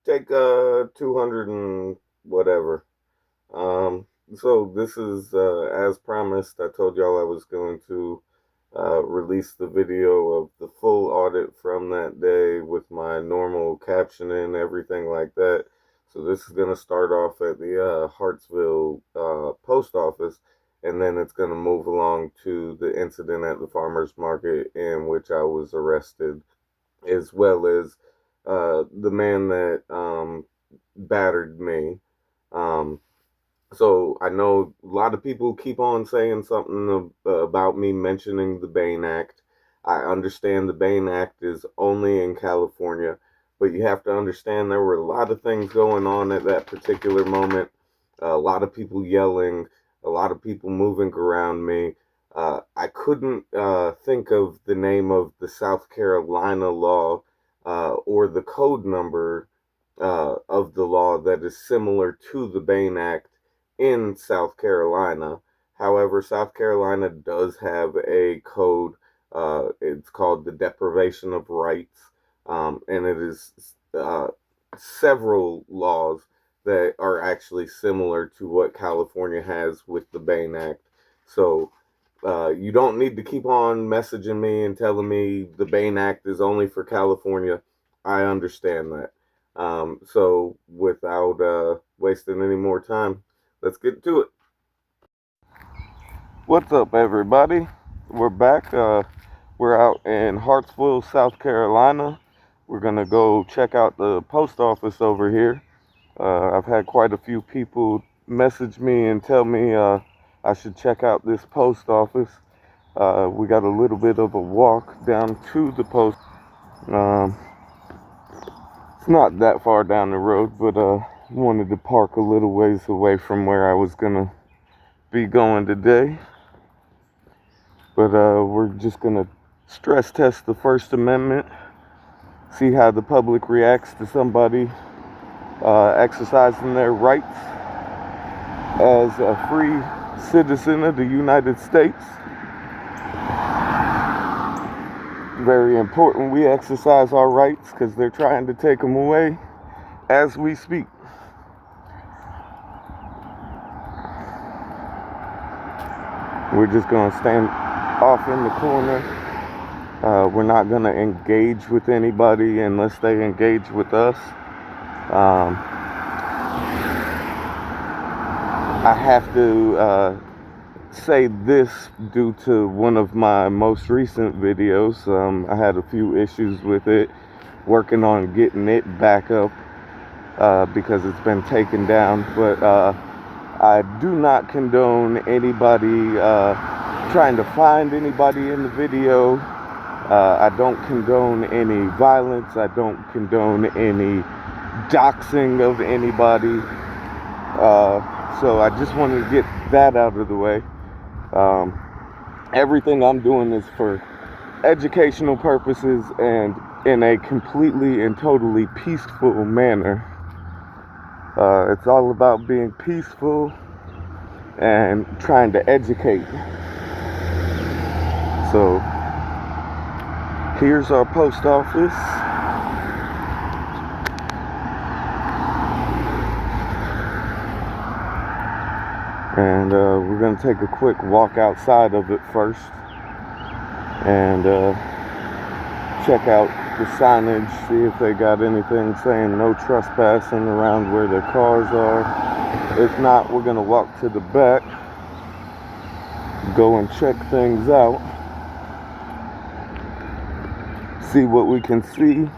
Take 200 and whatever. Um, so this is as promised. I told y'all I was going to release the video of the full audit from that day with my normal captioning, everything like that. So this is going to start off at the Hartsville Post Office, and then it's going to move along to the incident at the farmers market in which I was arrested, as well as the man that battered me. Um, so I know a lot of people keep on saying something about me mentioning the Bain Act. I understand the Bain Act is only in California, but you have to understand there were a lot of things going on at that particular moment. A lot of people yelling, a lot of people moving around me. I couldn't think of the name of the South Carolina law or the code number of the law that is similar to the Bain Act in South Carolina. However, South Carolina does have a code. It's called the Deprivation of Rights, and it is several laws that are actually similar to what California has with the Bain Act. So you don't need to keep on messaging me and telling me the Bain Act is only for California. I understand that. So without wasting any more time, let's get to it. What's up, everybody? We're back. We're out in Hartsville, South Carolina. We're gonna go check out the post office over here. I've had quite a few people message me and tell me I should check out this post office. We got a little bit of a walk down to the post. Um, it's not that far down the road, but wanted to park a little ways away from where I was gonna be going today. But we're just gonna stress test the First Amendment, see how the public reacts to somebody exercising their rights as a free citizen of the United States. Very important we exercise our rights because they're trying to take them away as we speak. We're just going to stand off in the corner. We're not going to engage with anybody unless they engage with us. I have to say this due to one of my most recent videos. I had a few issues with it, working on getting it back up because it's been taken down. But I do not condone anybody trying to find anybody in the video. I don't condone any violence. I don't condone any doxing of anybody. So I just wanted to get that out of the way. Everything I'm doing is for educational purposes and in a completely and totally peaceful manner. It's all about being peaceful and trying to educate. So here's our post office. And we're going to take a quick walk outside of it first and check out the signage, see if they got anything saying no trespassing around where their cars are. If not, we're going to walk to the back, go and check things out, see what we can see.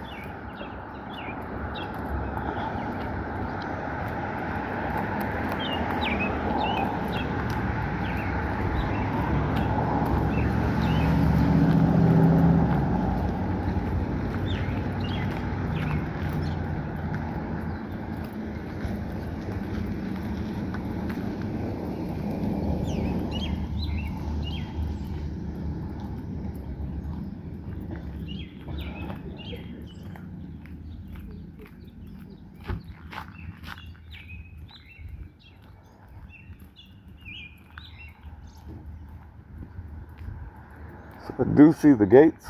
So I do see the gates.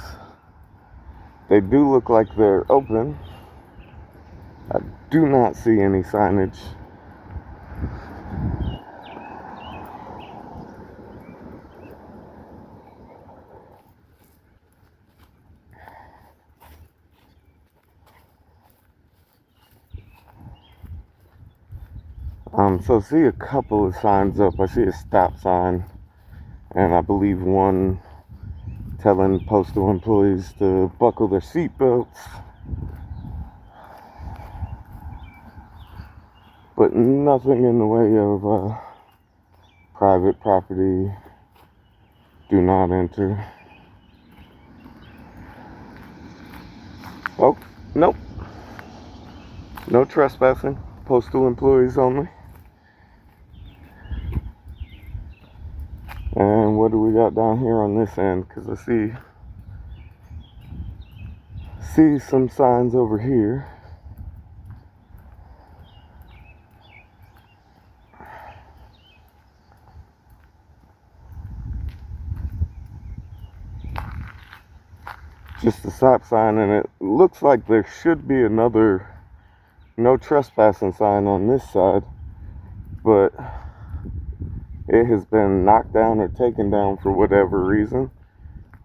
They do look like they're open. I do not see any signage. So I see a couple of signs up. I see a stop sign, and I believe one telling postal employees to buckle their seatbelts. But nothing in the way of private property. Do not enter. Oh, nope. No trespassing. Postal employees only. And what do we got down here on this end? Because I see some signs over here. Just a stop sign, and it looks like there should be another no trespassing sign on this side, but it has been knocked down or taken down for whatever reason.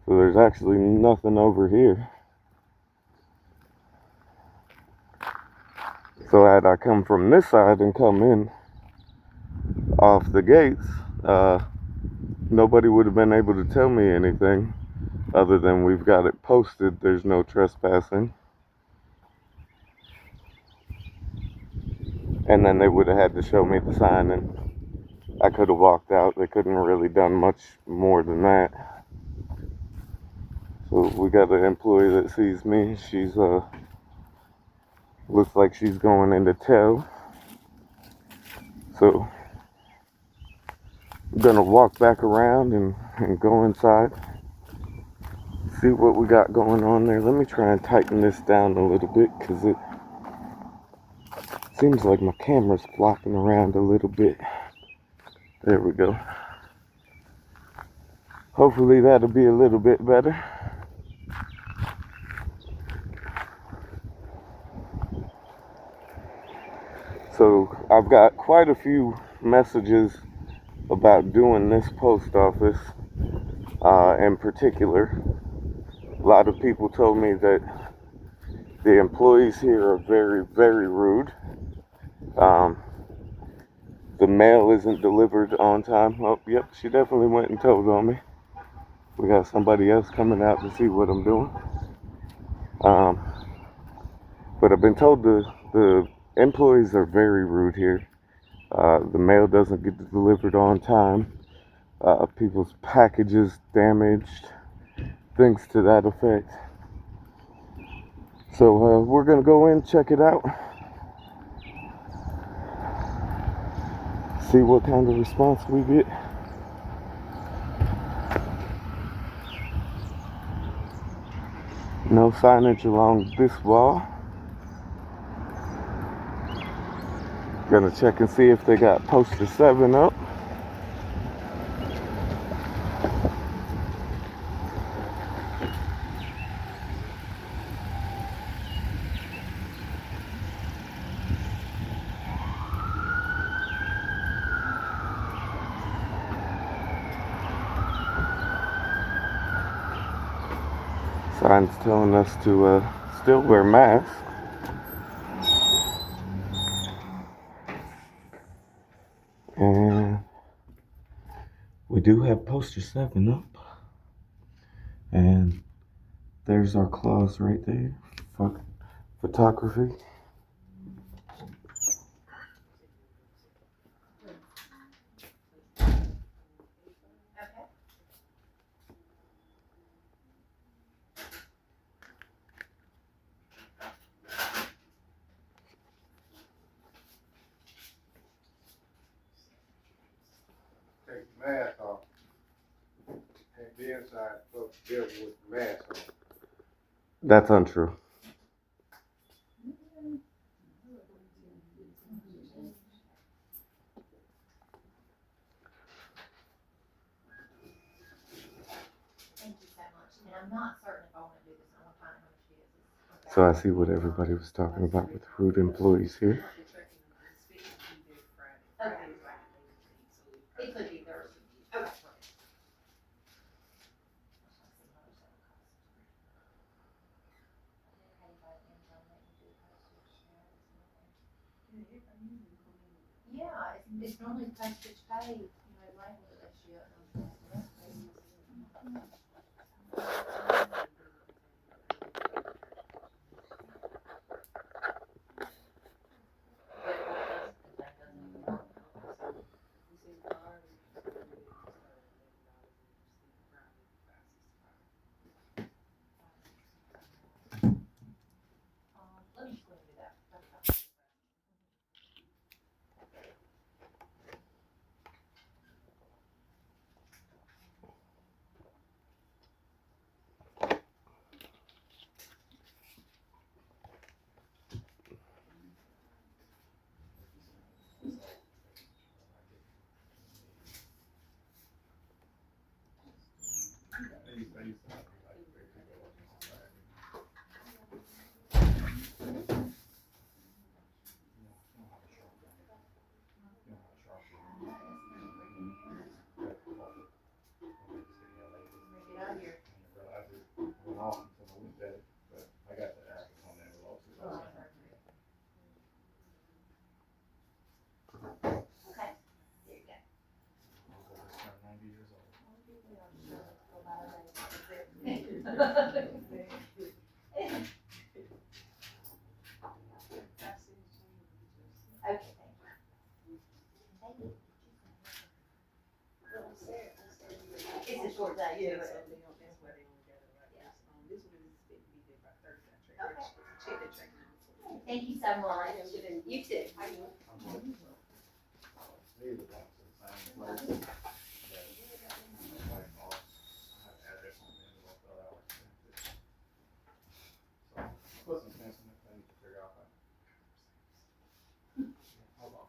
So there's actually nothing over here. So had I come from this side and come in off the gates, nobody would have been able to tell me anything other than we've got it posted, there's no trespassing. And then they would have had to show me the sign, and I could have walked out. They couldn't have really done much more than that. So we got an employee that sees me. She's looks like she's going into tow. So I'm gonna walk back around and go inside, see what we got going on there. Let me try and tighten this down a little bit, because it seems like my camera's flopping around a little bit. There we go. Hopefully that'll be a little bit better. So I've got quite a few messages about doing this post office in particular. A lot of people told me that the employees here are very, very rude. The mail isn't delivered on time. Oh, yep, she definitely went and told on me. We got somebody else coming out to see what I'm doing. But I've been told the employees are very rude here. The mail doesn't get delivered on time. People's packages damaged, things to that effect. So we're gonna go in, check it out, see what kind of response we get. No signage along this wall. Gonna check and see if they got poster 7 up. Signs telling us to still wear masks. And we do have poster 7 up. And there's our clause right there. Photography. Take the mask off. And the inside folks deal with the mask on. That's untrue. Thank you so much. And I'm not certain if I want to do this. I want to find out how much it is. So I see what everybody was talking about with rude employees here. It could be Thursday. Okay. Yeah, it's normally postage paid, you know, labeled it as shit. Let me just go and do that. Get out of here. Okay, there you go. Okay, thank you. It's a short day. Yeah, too, so but- they don't, that's why they only got it like Yeah. this. This one is expected to be there by Thursday. Okay. Check that track now. Thank you so much. You too. Put some sense in it, I need to figure out. Hold on.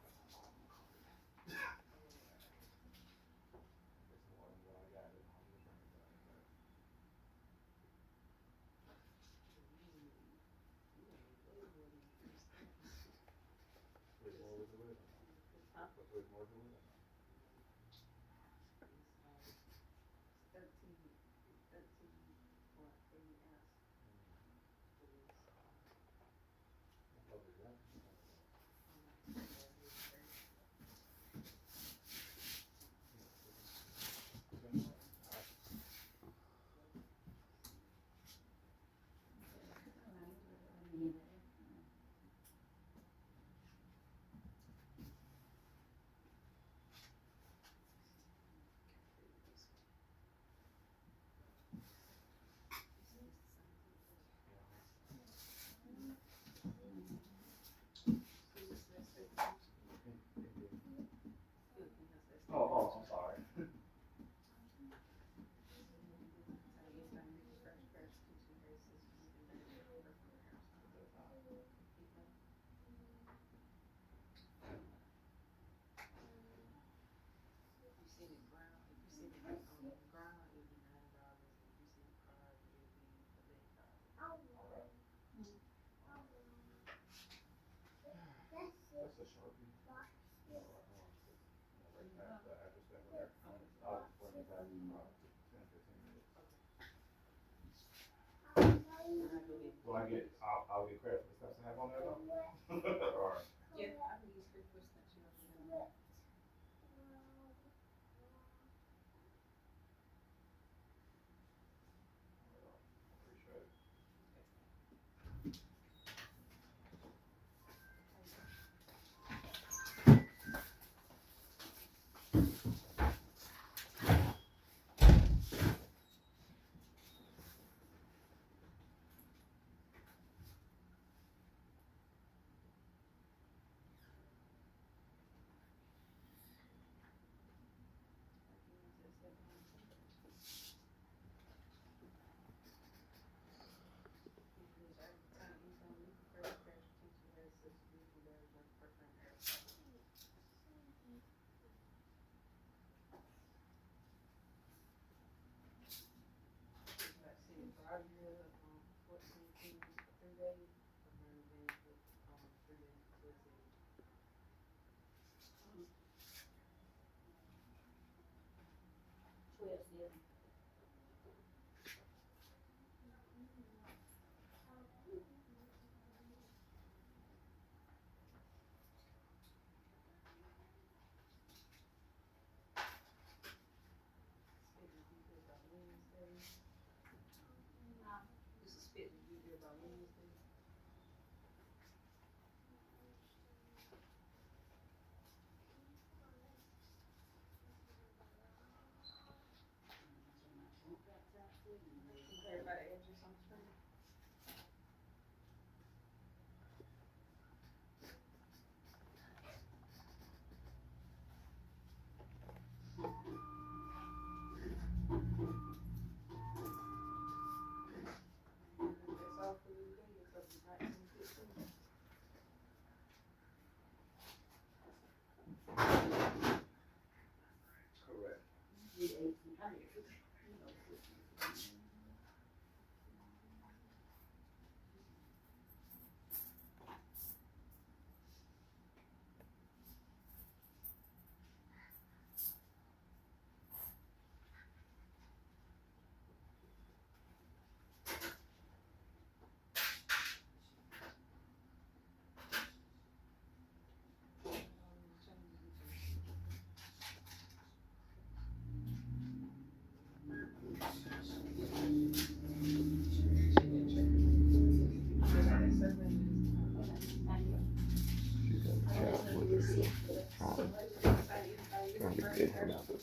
Oh, I'm sorry. That's a Sharpie. Right past the address that we're there. I'll just bring it back in about 10, 15 minutes. Will I get, I'll get credit for the stuff I have on there though? Or, Yeah, I can use free push that you know. appreciate it.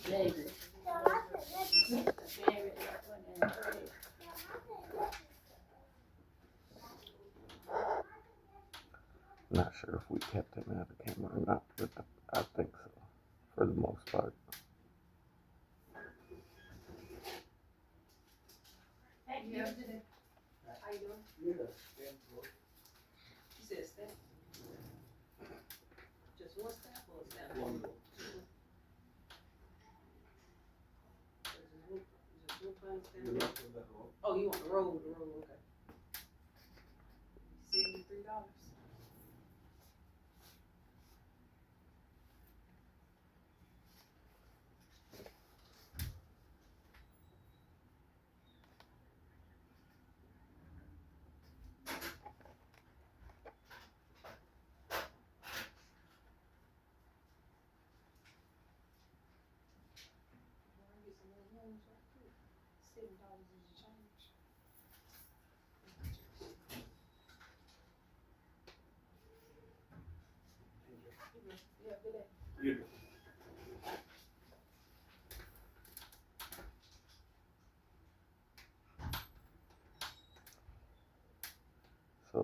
David. Not sure if we kept him out of the camera or not, but I think so, for the most part. Thank you. How you doing? You said step? Just one step or a step? One. Just one step? Oh, you want the roll, okay. $73. $7 is your change. Yeah, good day. So,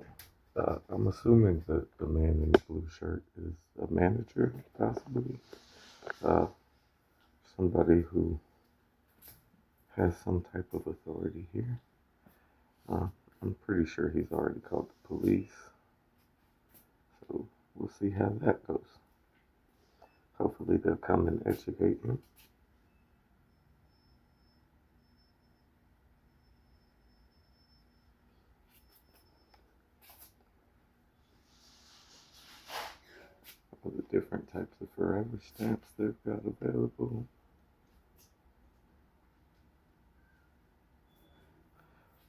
I'm assuming that the man in the blue shirt is a manager, possibly. Somebody who has some type of authority here. I'm pretty sure he's already called the police. So, we'll see how that goes. Hopefully, they'll come and educate him. All the different types of forever stamps they've got available.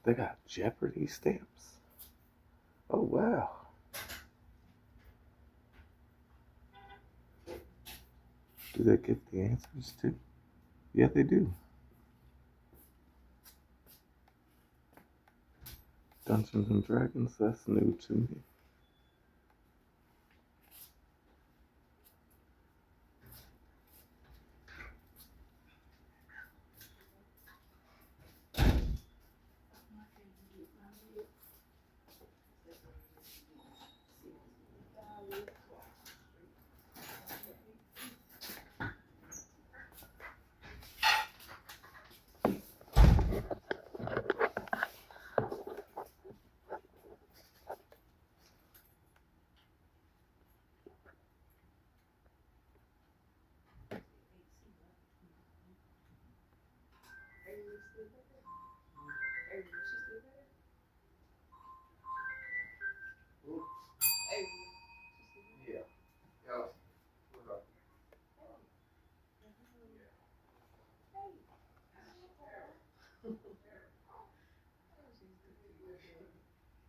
They got Jeopardy stamps. Oh, wow. Do they give the answers too? Yeah, they do. Dungeons and Dragons, that's new to me.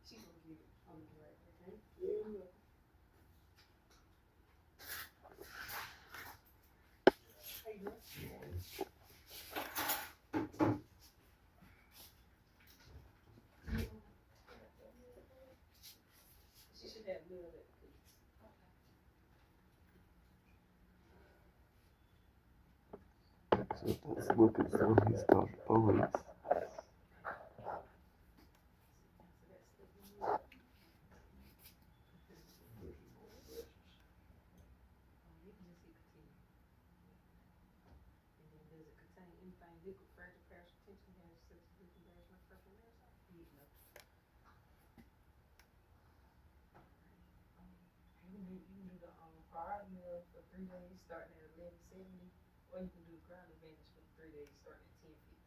She's gonna get it on the right, okay? Yeah. How you doing? She should have little that, please. So it does look as though he's got police. Liquid fragile perish potentially has such as liquid embarrassment, purple embarrassment. You can do the priority meal for 3 days starting at 11.70, or you can do the ground advantage for 3 days starting at 10.50.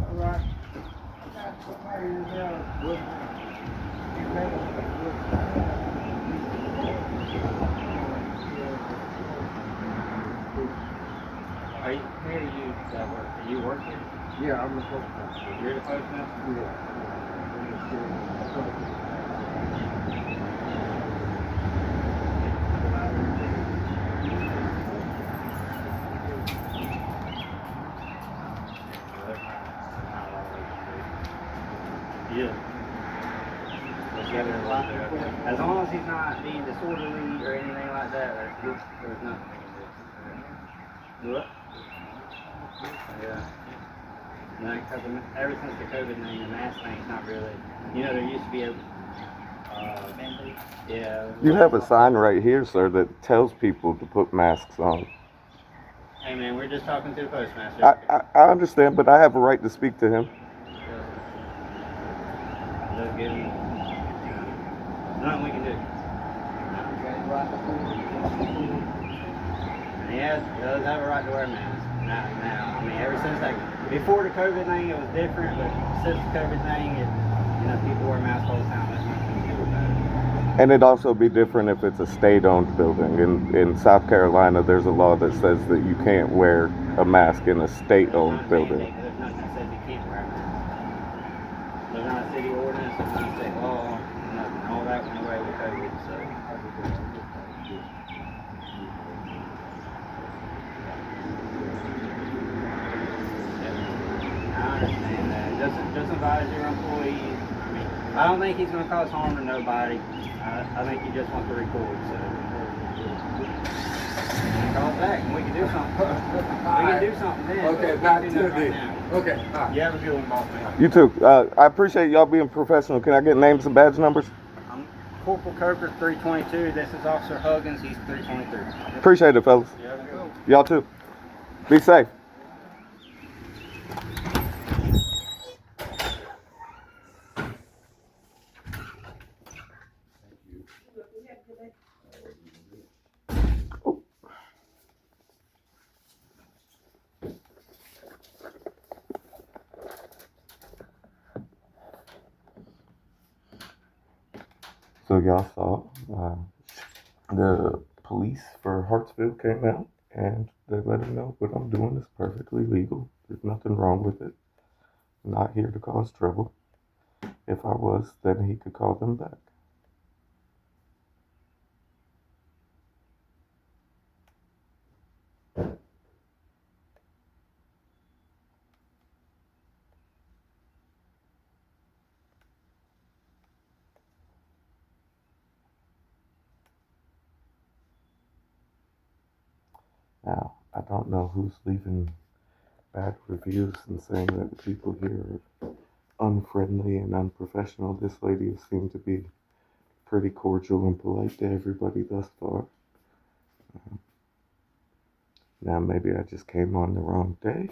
All right. I got somebody in there with me. Are you, where do you work? Are you working? Yeah, I'm the post master. You're the postmaster? Yeah. good. Let's give it a little bit, okay? As long as he's not being disorderly or anything like that, there's nothing we can do. What? Yeah. No, because ever since the COVID thing, the mask thing's not really. There used to be a. Yeah. You have a sign right here, sir, that tells people to put masks on. Hey man, we're just talking to the postmaster. I understand, but I have a right to speak to him. Let's give him. Nothing we can do. And he does have a right to wear a mask. Now, I mean, ever since before the COVID thing, it was different, but since the COVID thing, people wear masks all the time. There's nothing we can do about it. And it'd also be different if it's a state-owned building. In South Carolina, there's a law that says that you can't wear a mask in a state-owned building. There's nothing that says you can't wear a mask. There's not a city ordinance, there's not a state law, nothing. All that went away with COVID, so. I understand that. Just advise your employees. I don't think he's going to cause harm to nobody. I think he just wants to record, so. Call us back and we can do something. We can do something then. Okay, not today. Okay, all right. You have a good one, boss man. You too. I appreciate y'all being professional. Can I get names and badge numbers? I'm Corporal Coker, 322. This is Officer Huggins. He's 323. Appreciate it, fellas. You have a good one. Y'all too. Be safe. So y'all saw the police for Hartsville came out and they let him know what I'm doing is perfectly legal. There's nothing wrong with it. I'm not here to cause trouble. If I was, then he could call them back. Now, I don't know who's leaving bad reviews and saying that the people here are unfriendly and unprofessional. This lady seemed to be pretty cordial and polite to everybody thus far. Now, maybe I just came on the wrong day.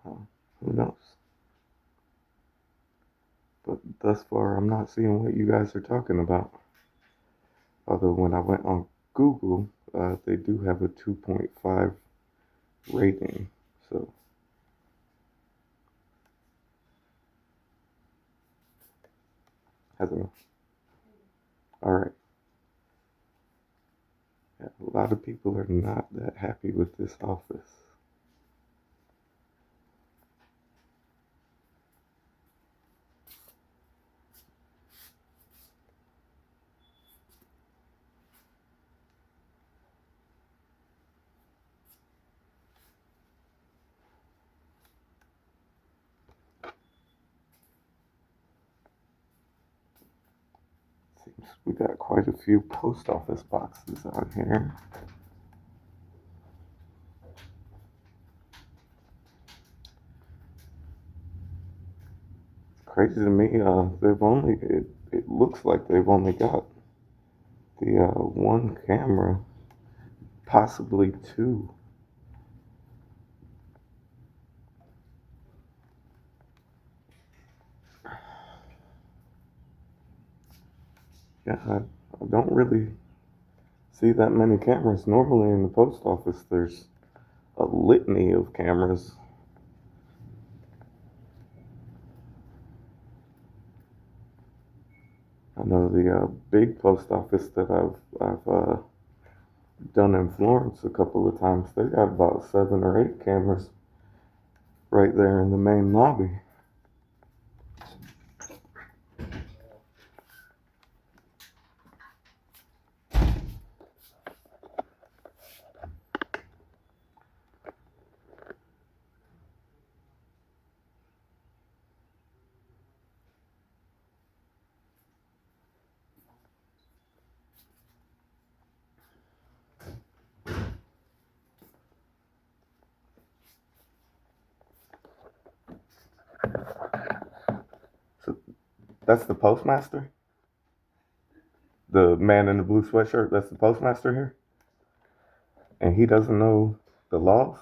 Who knows? But thus far, I'm not seeing what you guys are talking about. Although when I went on Google, they do have a 2.5 rating. So, hello. All right. Yeah, a lot of people are not that happy with this office. Seems we got quite a few post office boxes out here. It's crazy to me. It looks like they've only got the one camera, possibly two. Yeah, I don't really see that many cameras. Normally in the post office, there's a litany of cameras. I know the big post office that I've done in Florence a couple of times. They got about 7 or 8 cameras right there in the main lobby. That's the postmaster? The man in the blue sweatshirt, that's the postmaster here? And he doesn't know the laws?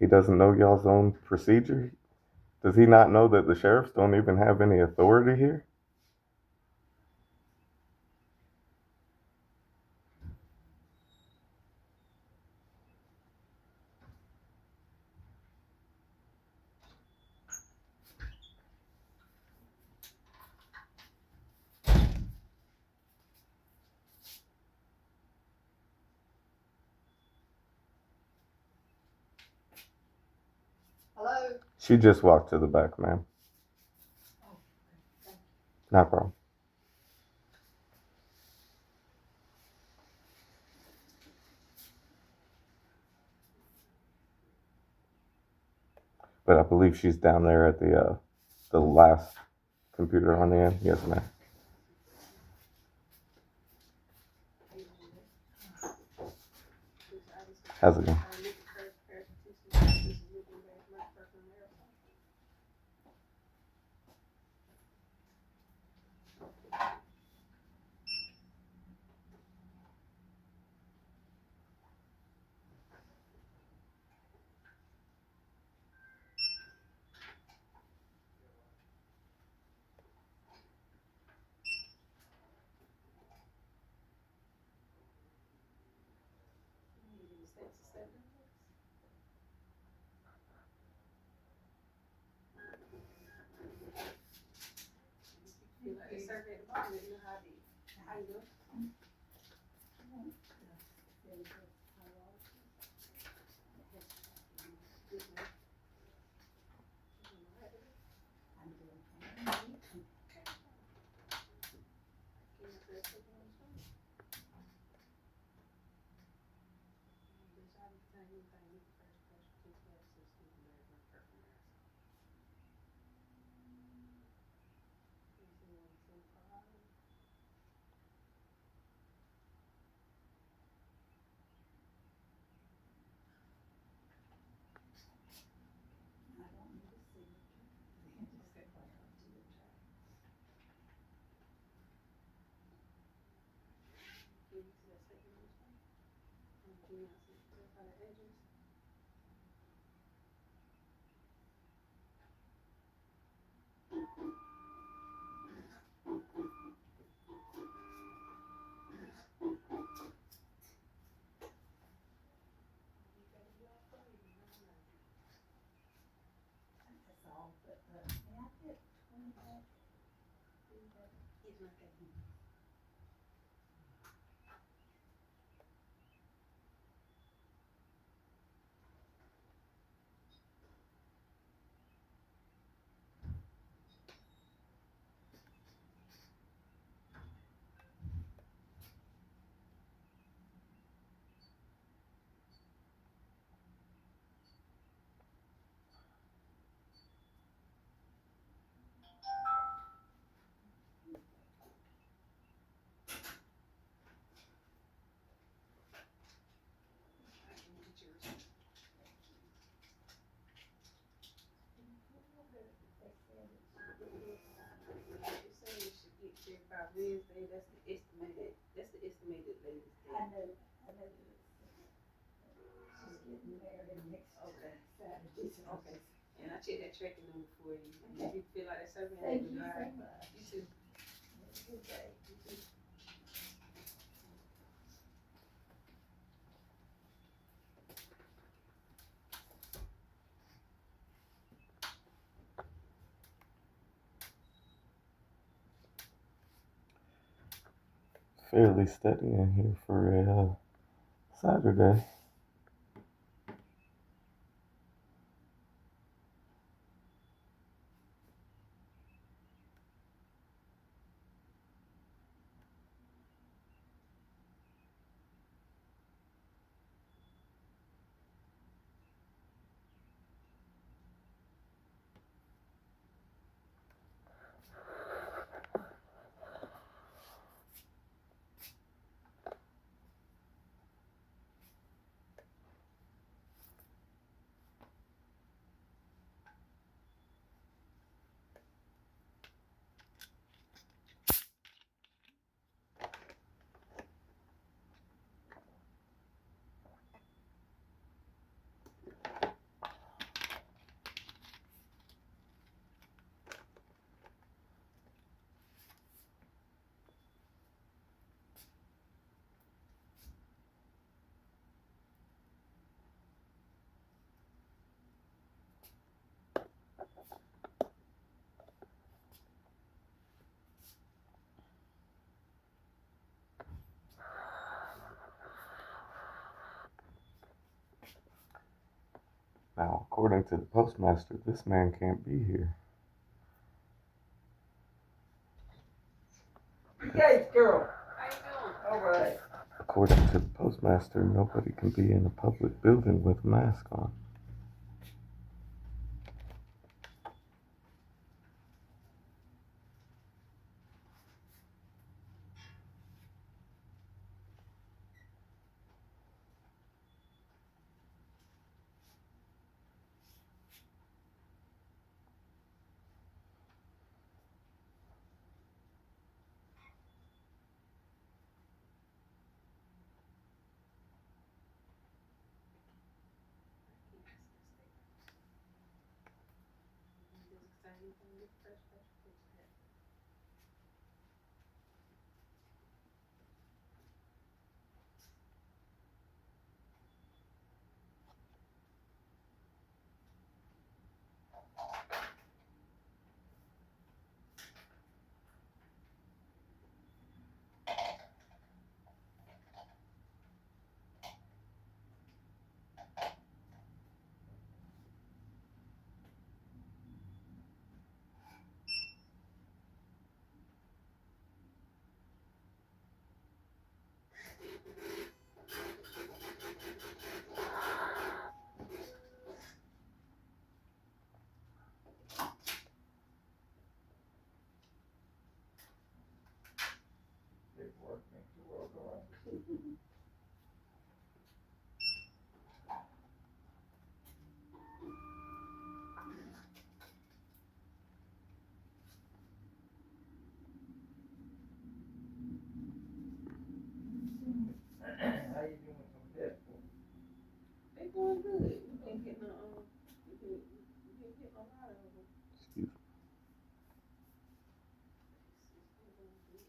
He doesn't know y'all's own procedure? Does he not know that the sheriffs don't even have any authority here? Hello? She just walked to the back, ma'am. No problem. But I believe she's down there at the last computer on the end. Yes, ma'am. How's it going? Fairly steady in here for a Saturday. According to the postmaster, this man can't be here. Yes, girl. How you doing? All right. According to the postmaster, nobody can be in a public building with a mask on. Paperwork makes the world go round. How you doing some debt for? They doing good. We've been getting a lot of them. Excuse me. It's been going good.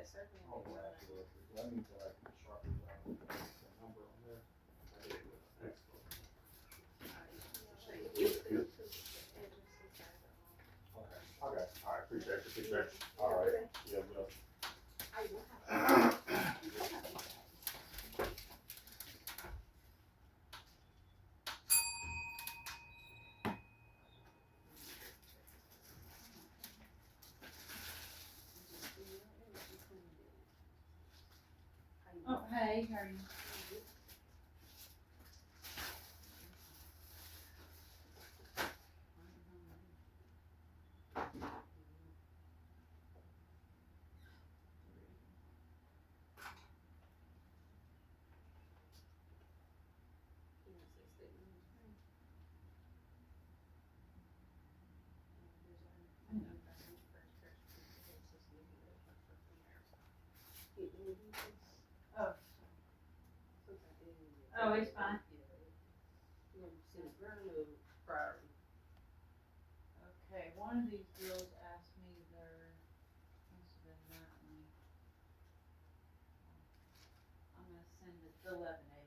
that circle. Oh, absolutely. That means that I can sharpen down the number on there. Okay, all right, appreciate it. All right, yeah, well. Oh, hey, how are you? Oh. Oh, it's fine. Okay, one of these girls asked me their, must have been that one. I'm gonna send it to 1180.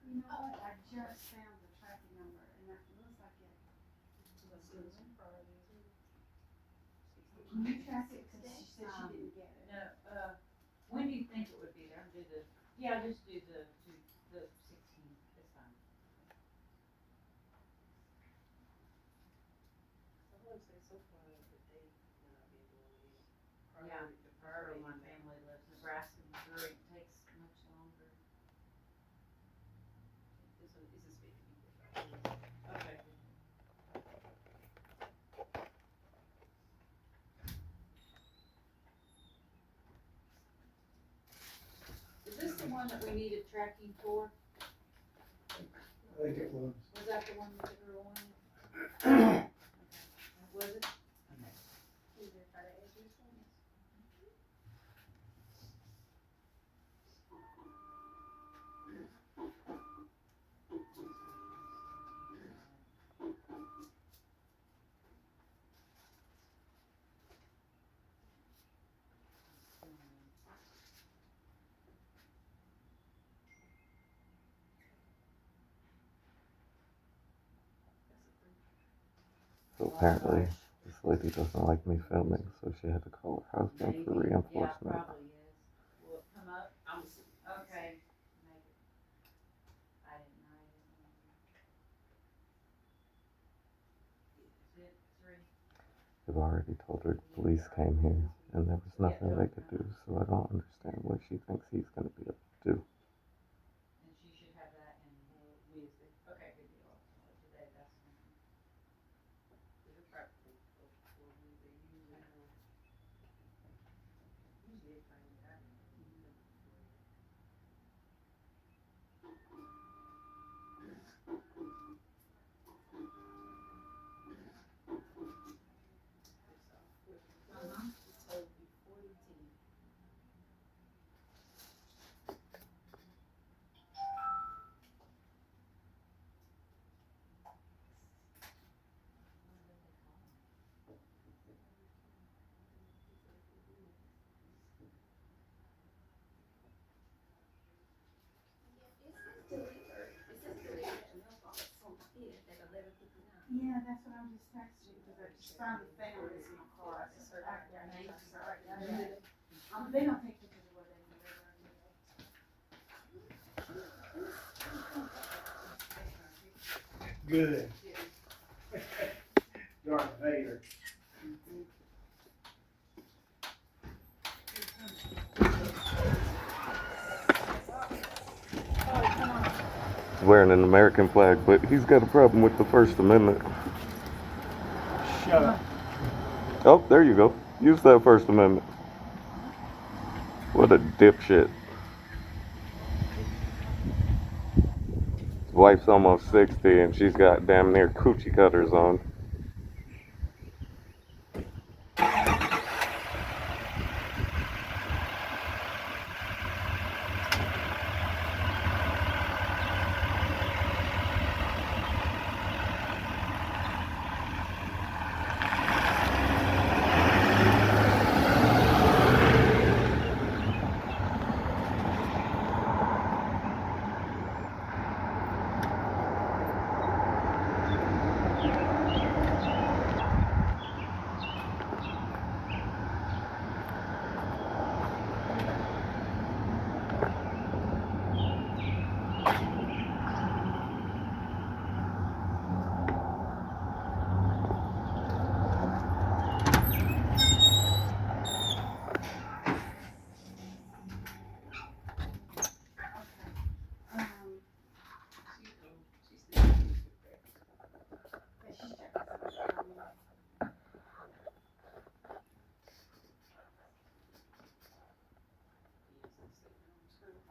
You know what, I just found the tracking number and that looks like it. Can you track it, cause she said she didn't get it. No, when do you think it would be there? Do the, yeah, just do the 16, it's fine. Yeah, part of my family lives Nebraska, Missouri, it takes much longer. Okay. Is this the one that we needed tracking for? I think it was. Was that the one that the girl wanted? Okay. Was it? Okay. So apparently, this lady doesn't like me filming, so she had to call her husband for Maybe. reinforcement. Yeah, probably is. Will it come up? Okay. Maybe. I didn't know. Is it 3? I've already told her the police came here, and there was nothing they could do, so I don't understand what she thinks he's going to be able to do. And she should have that in Wednesday. Okay, good deal. I'll tell her today. That's fine. finally found this in my car. I said, "All right, their names, all right, they don't take pictures of what they deliver. Good. Darth Vader. He's wearing an American flag, but he's got a problem with the First Amendment. Shut up. Oh, there you go. Use that First Amendment. What a dipshit. His wife's almost 60 and she's got damn near coochie cutters on.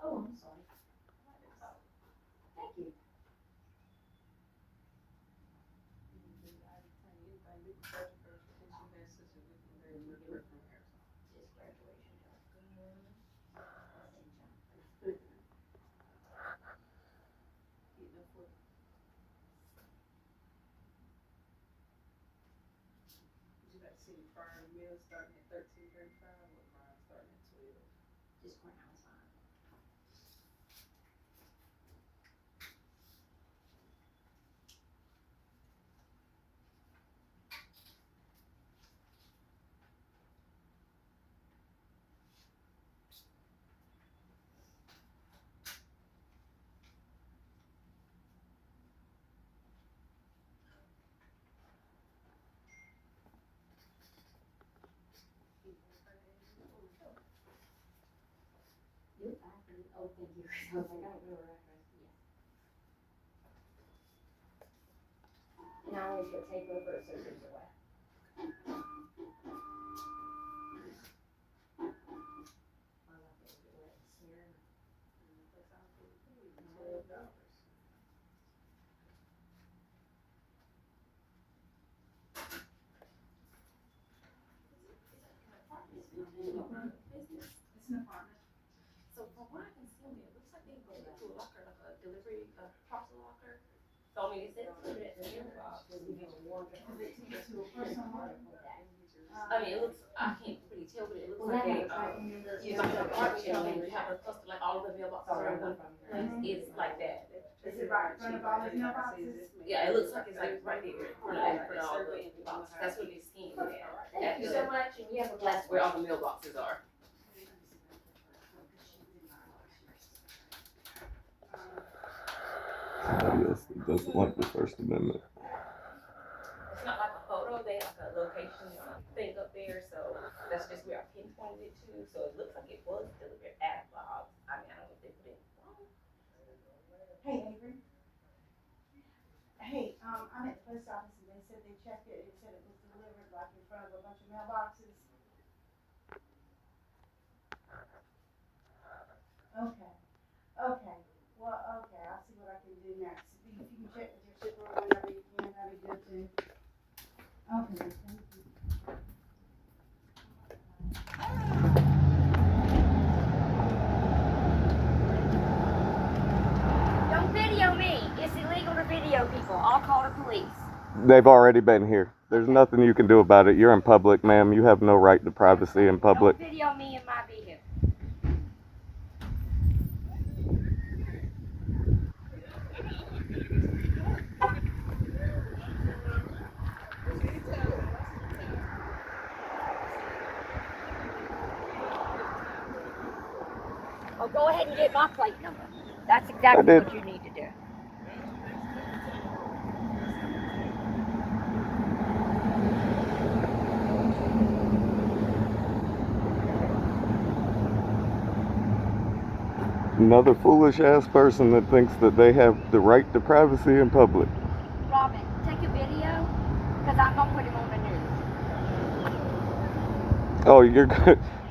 Oh, I'm sorry. Thank you. Just graduation. You got to see the fire meal starting at 13:35, with mine starting at 12. Just courthouse fine. You're fine. Oh, thank you. I was like, I don't know her address. Yes. And I always get tape over so there's a way. I love it. It was here. $12. It's an apartment. So from what I can see, it looks like they put it into a locker, like a delivery, a parcel locker. So I mean, it says put it in the mailbox. Is it to a personal one? I mean, it looks, I can't really tell, but it looks Well, like that a, looks like when you're. you like an apartment, and you have a cluster, like all of the mailboxes are in one place. It's like that. Is it right in front of all these mailboxes? Yeah, it looks like it's like right there, in front of all the boxes. That's what it's seen at. Thank you so much, and you have a blessed Where all the mailboxes are. Yes, he doesn't like the First Amendment. It's not like a photo, they have a location thing up there, so that's just where I pinpointed it to. So it looks like it was delivered at the house. I mean, I don't know if they put it wrong. Hey, Avery. Hey, I'm at the post office and they said they checked it, it said it was delivered like in front of a bunch of mailboxes. Okay, okay, well, okay, I'll see what I can do next. If you can check with your shipper whenever you can, that'd be good too. Okay, thank you. Don't video me. It's illegal to video people. I'll call the police. They've already been here. There's nothing you can do about it. You're in public, ma'am. You have no right to privacy in public. Don't video me in my vehicle. Oh, go ahead and get my plate number. That's exactly did. what you need to do. Another foolish ass person that thinks that they have the right to privacy in public. Robin, take a video, because I'm going to put him on the news. Oh,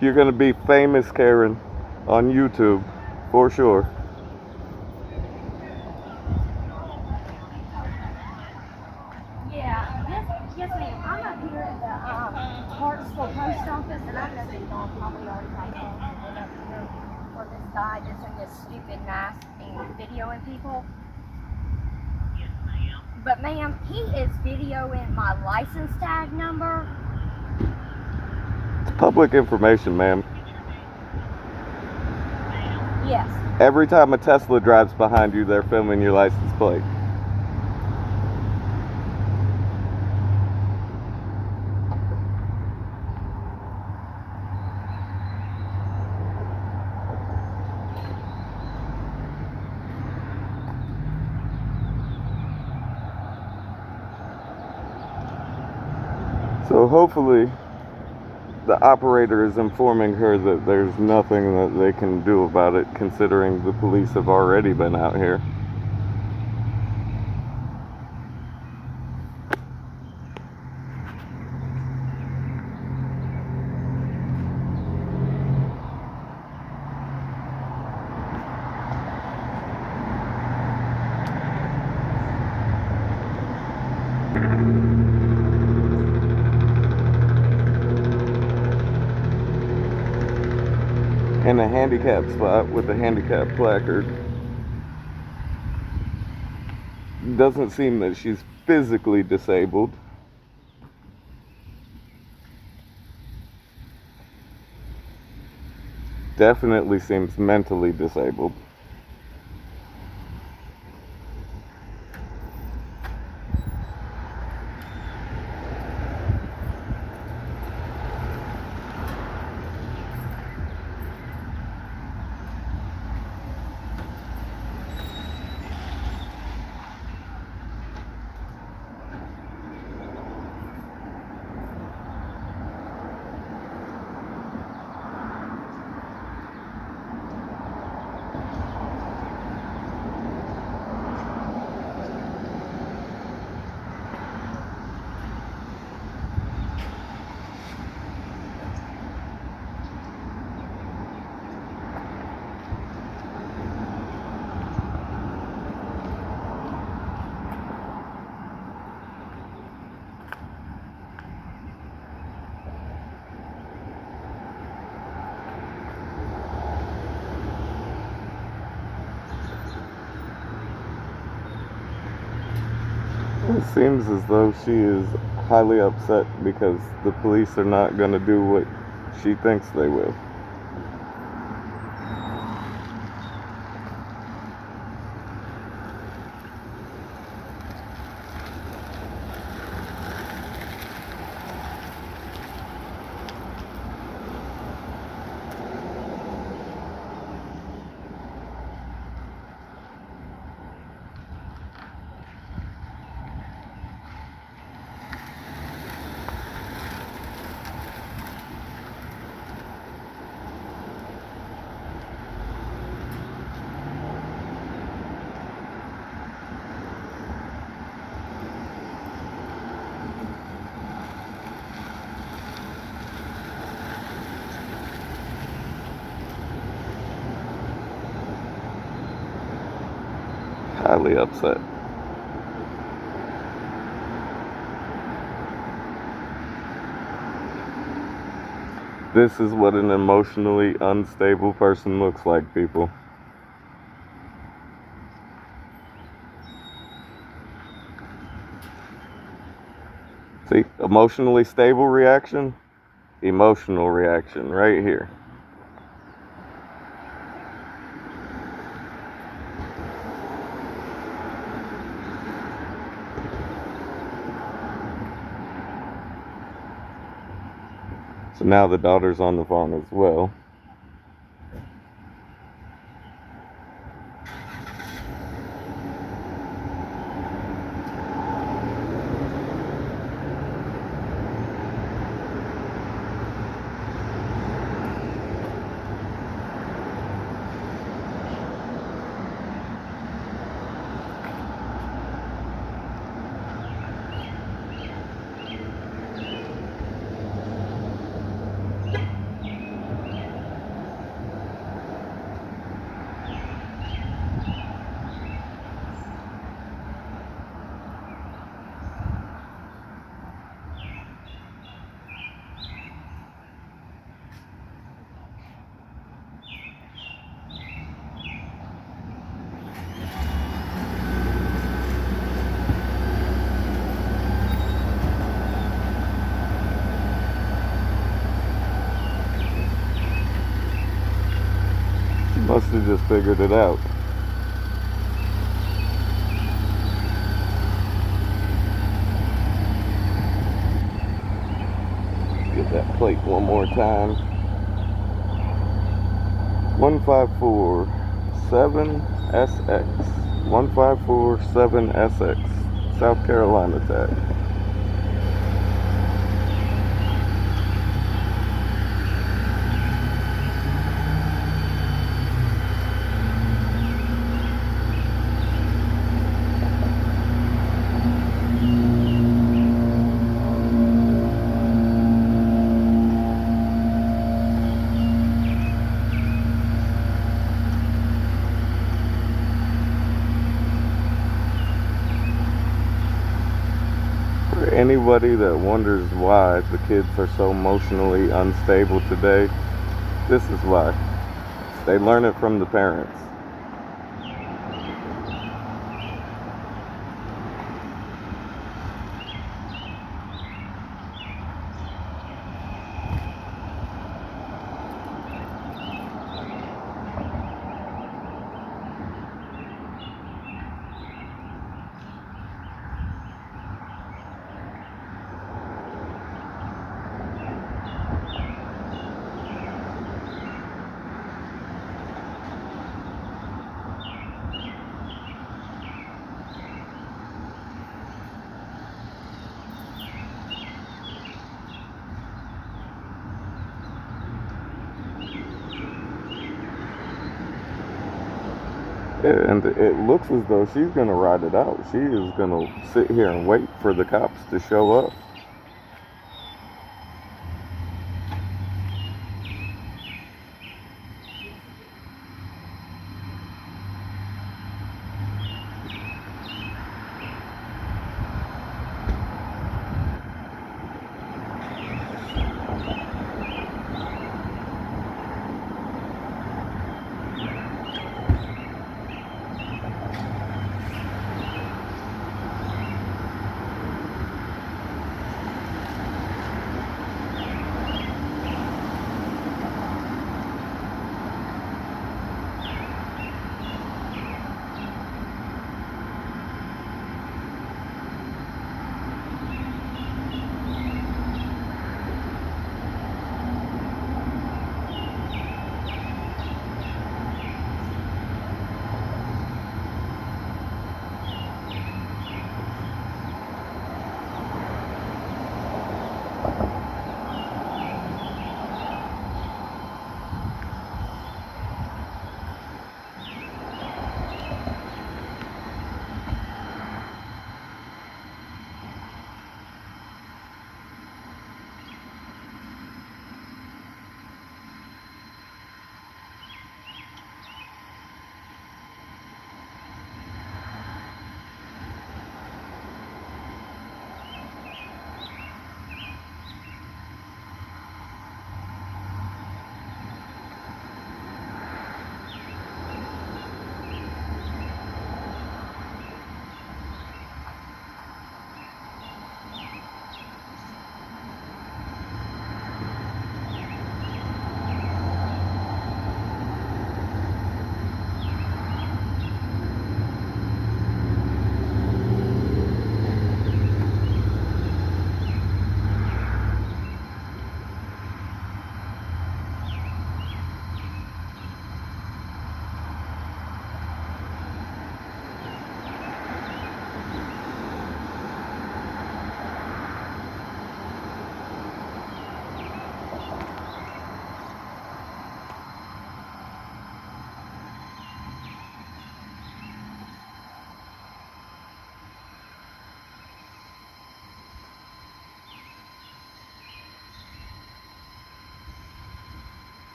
you're gonna be famous, Karen, on YouTube, for sure. Yeah, yes, ma'am. I'm up here at the Hartsville Post Office, and I know that y'all probably already have something up here for this guy that's in this stupid mask and videoing people. But ma'am, he is videoing my license tag number. It's public information, ma'am. Yes. Every time a Tesla drives behind you, they're filming your license plate. So hopefully the operator is informing her that there's nothing that they can do about it, considering the police have already been out here. In a handicap spot with a handicap placard. Doesn't seem that she's physically disabled. Definitely seems mentally disabled. It seems as though she is highly upset because the police are not going to do what she thinks they will. Highly upset. This is what an emotionally unstable person looks like, people. See, emotionally stable reaction, emotional reaction right here. So now the daughter's on the phone as well. Must have just figured it out. Get that plate one more time. 1547SX. 1547SX. South Carolina tag. For anybody that wonders why the kids are so emotionally unstable today, this is why. They learn it from the parents. Yeah, and it looks as though she's gonna ride it out. She is gonna sit here and wait for the cops to show up.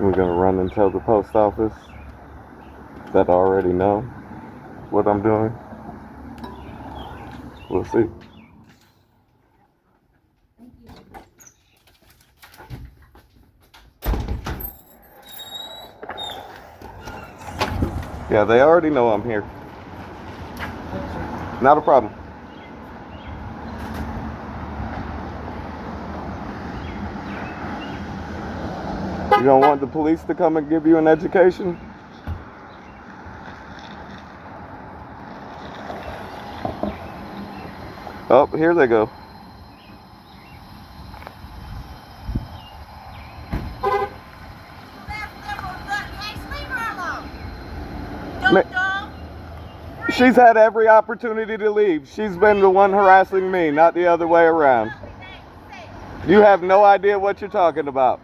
We're gonna run and tell the post office that I already know what I'm doing. We'll see. Yeah, they already know I'm here. Not a problem. You don't want the police to come and give you an education? Oh, here they go. She's had every opportunity to leave. She's been the one harassing me, not the other way around. You have no idea what you're talking about.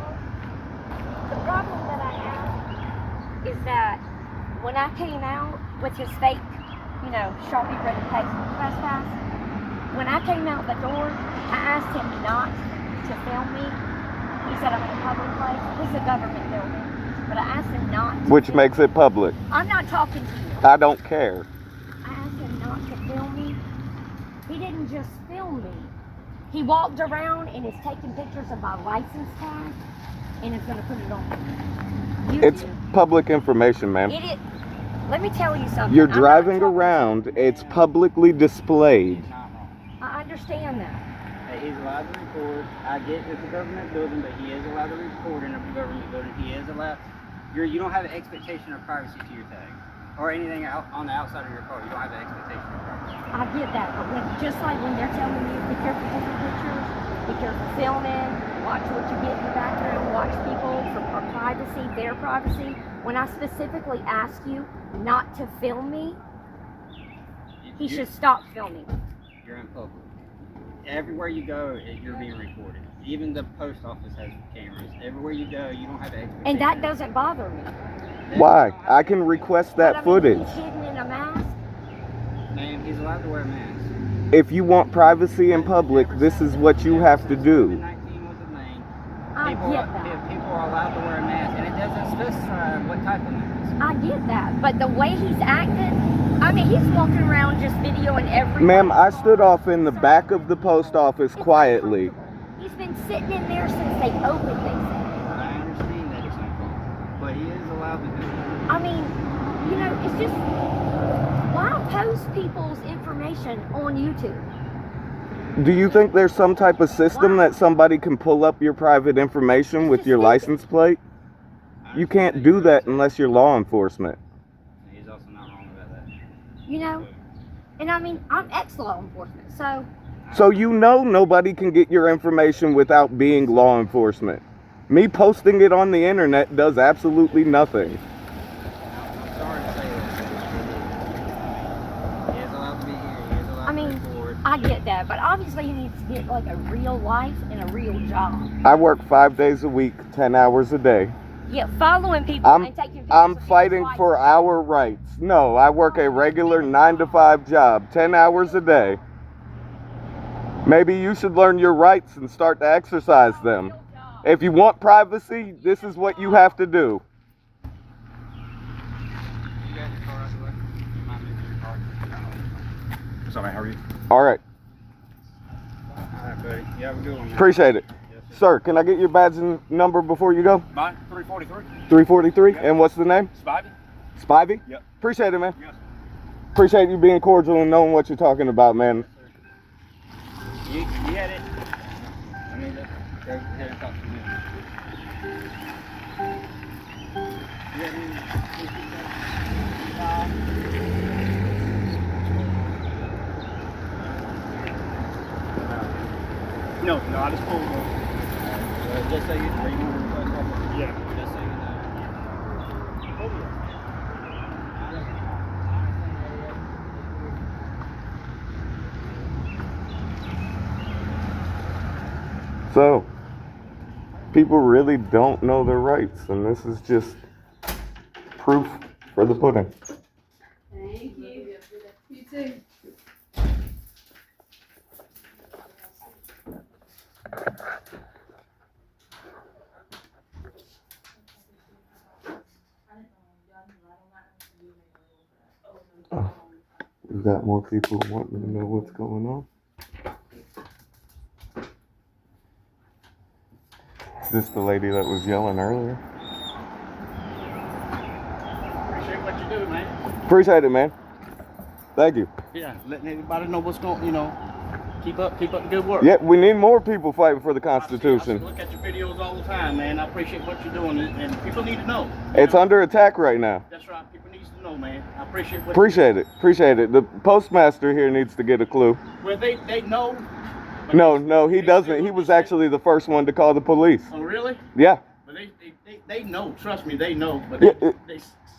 The problem that I have is that when I came out with his fake, Sharpie red trespass, when I came out the door, I asked him not to film me. He said I'm in a public place. This is a government building. But I asked him not to Which film makes it public. I'm not talking to you. I don't care. I asked him not to film me. He didn't just film me. He walked around and is taking pictures of my license tag and is going to put it on YouTube. It's public information, ma'am. It is. Let me tell you something. You're I'm not driving talking- around. It's publicly displayed. He's not wrong. I understand that. Hey, he's allowed to record. I get it's a government building, but he is allowed to record in a government building. He is allowed. You don't have an expectation of privacy to your tag or anything out on the outside of your car. You don't have an expectation of privacy. I get that, but just like when they're telling you, be careful taking pictures, be careful filming, watch what you get in the background, watch people for privacy, their privacy. When I specifically ask you not to film me, he You're- should stop filming. You're in public. Everywhere you go, you're being recorded. Even the post office has cameras. Everywhere you go, you don't have an expectation. And that doesn't bother me. Why? I can request that But, footage. He's hidden in a mask. Man, he's allowed to wear a mask. If you want privacy in public, this is what you have to do. COVID-19 was a thing. I get that. People are allowed to wear a mask, and it doesn't specify what type of mask. I get that, but the way he's acting, I mean, he's walking around just videoing everything. Ma'am, I stood off in the back of the post office quietly. He's been sitting in there since they opened, they said. I understand that it's uncomfortable, but he is allowed to do it. I mean, it's just, why post people's information on YouTube? Do you think there's some type of system that somebody can pull up your private information with your license plate? You can't do that unless you're law enforcement. He's also not wrong about that. And I mean, I'm ex-law enforcement, so. So nobody can get your information without being law enforcement. Me posting it on the internet does absolutely nothing. I'm sorry to say that. He is allowed to be here. He is allowed I mean, to record. I get that, but obviously he needs to get like a real life and a real job. I work 5 days a week, 10 hours a day. Yeah, following people and taking pictures I'm of people's fighting for license. our rights. No, I work a regular 9 to 5 job, 10 hours a day. Maybe you should learn your rights and start to exercise them. If you want privacy, this is what you have to do. You got your car out the way? You might move your car. What's up, man? How are you? All right, Alright, buddy. You have a good one, man. appreciate it. Yes, Sir, can I get your badge and number before you go? Mine, 343. 343. And what's the name? Spivey? Spivey? Yep. Appreciate it, man. Yes. Appreciate you being cordial and knowing what you're talking about, man. You had it. I mean, go ahead and talk to me. You got No, I just pulled over. just so you know. Yeah. Just so you know. So, people really don't know their rights, and this is just proof for the pudding. Thank you. You too. We got more people wanting to know what's going on. Is this the lady that was yelling earlier? Appreciate what you do, man. Appreciate it, man. Thank you. Yeah, letting everybody know what's going, keep up the good work. Yeah, we need more people fighting for the I Constitution. look at your videos all the time, man. I appreciate what you're doing, and people need to know. It's under attack right now. That's right. People need to know, man. I appreciate what Appreciate it. Appreciate it. The postmaster here needs to get a clue. Well, they know. No, he doesn't. He was actually the first one to call the police. Oh, really? Yeah. But they know. Trust me, they know. But Yeah,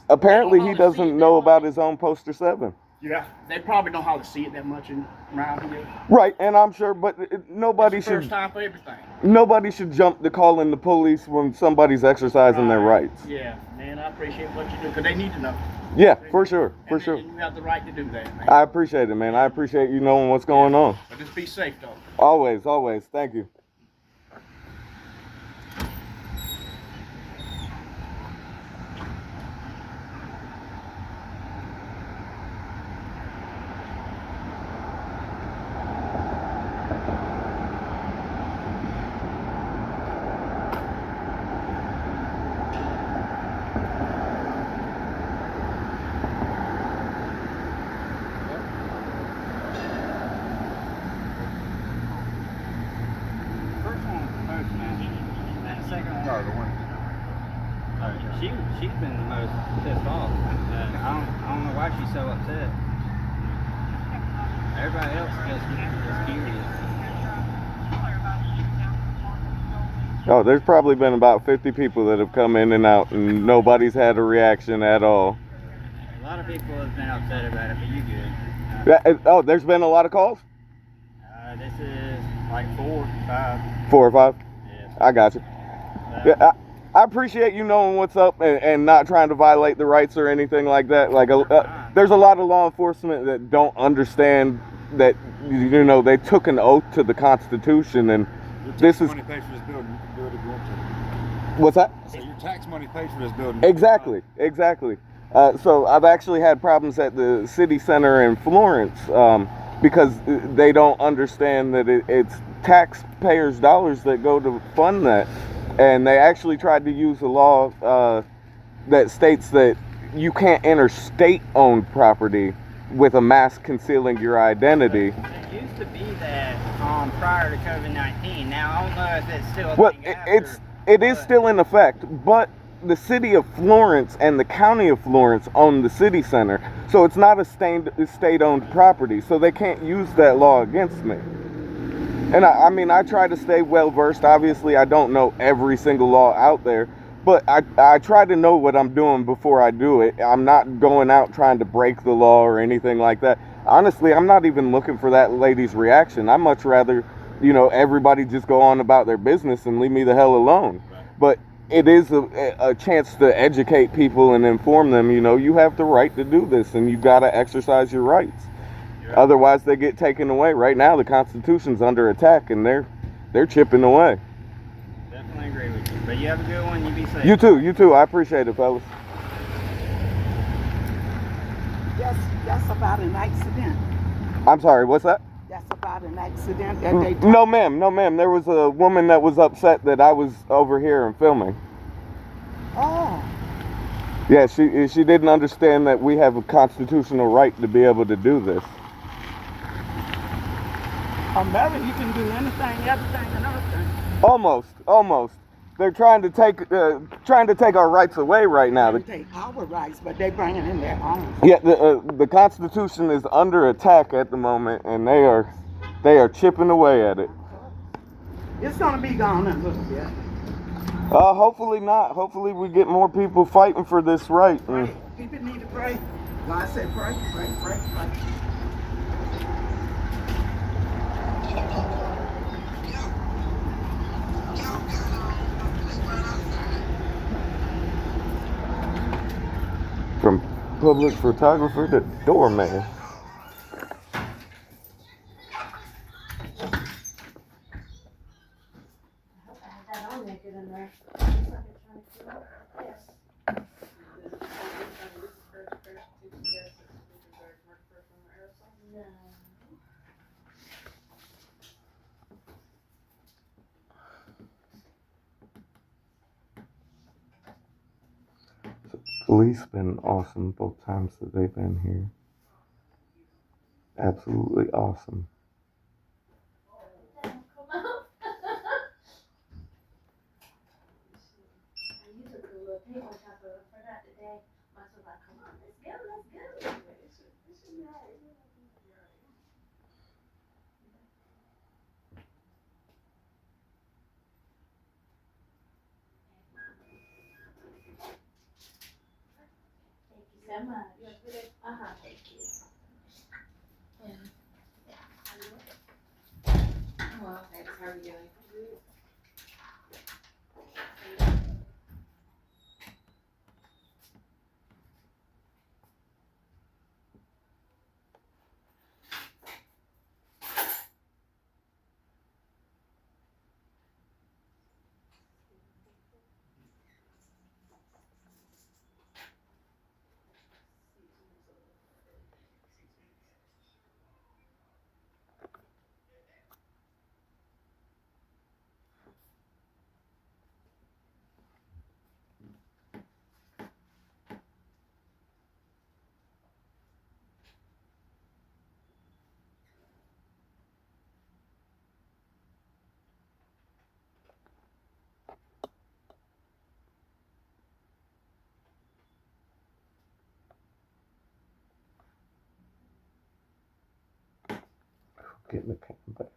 apparently he doesn't know about his own poster 7. Yeah. They probably don't how to see it that much around here. Right, and I'm sure, but nobody It's the should. first time for everything. Nobody should jump to calling the police when somebody's exercising their rights. Yeah, man, I appreciate what you do, because they need to know. Yeah, for sure, for sure. And you have the right to do that, man. I appreciate it, man. I appreciate you knowing what's going on. But just be safe, though. Always, always. Thank you. First one was the postman, and the second one. No, the one. She's been the most pissed off. I don't know why she's so upset. Everybody else just curious. Oh, there's probably been about 50 people that have come in and out, and nobody's had a reaction at all. A lot of people have been upset about it, but you good. Oh, there's been a lot of calls? This is like 4, 5. 4 or 5? Yeah. I got you. Yeah, I appreciate you knowing what's up and not trying to violate the rights or anything like that. Like, there's a lot of law enforcement that don't understand that, they took an oath to the Constitution, and this is... Money pays for this building. You can do it if you want to. What's that? So your tax money pays for this building. Exactly, exactly. So I've actually had problems at the city center in Florence because they don't understand that it's taxpayers' dollars that go to fund that. And they actually tried to use a law that states that you can't enter state-owned property with a mask concealing your identity. It used to be that prior to COVID-19. Now I don't know if it's still a Well, thing after, it is still in effect, but the city of Florence and the county of Florence own the city center, so it's not a state-owned property, so they can't use that law against me. And I mean, I try to stay well-versed. Obviously, I don't know every single law out there, but I try to know what I'm doing before I do it. I'm not going out trying to break the law or anything like that. Honestly, I'm not even looking for that lady's reaction. I'd much rather, everybody just go on about their business and leave me the hell alone. But it is a chance to educate people and inform them, you have the right to do this and you got to exercise your rights. Otherwise, they get taken away. Right now, the Constitution's under attack, and they're chipping away. Definitely agree with you. But you have a good one. You be safe. You too. I appreciate it, fellas. That's about an accident. I'm sorry, what's that? That's about an accident that they... No, ma'am. There was a woman that was upset that I was over here and filming. Oh. Yeah, she didn't understand that we have a constitutional right to be able to do this. America, you can do anything, everything, and everything. Almost. They're trying to take our rights away right now. They take our rights, but they bring it in their own. Yeah, the Constitution is under attack at the moment, and they are chipping away at it. It's gonna be gone in a little bit. Hopefully not. Hopefully we get more people fighting for this right. Pray. People need to pray. God said pray. From public photographer to doorman. Police been awesome both times that they've been here. Absolutely awesome. So much. Thank you. Well, thanks. How are you doing? Getting the camera back.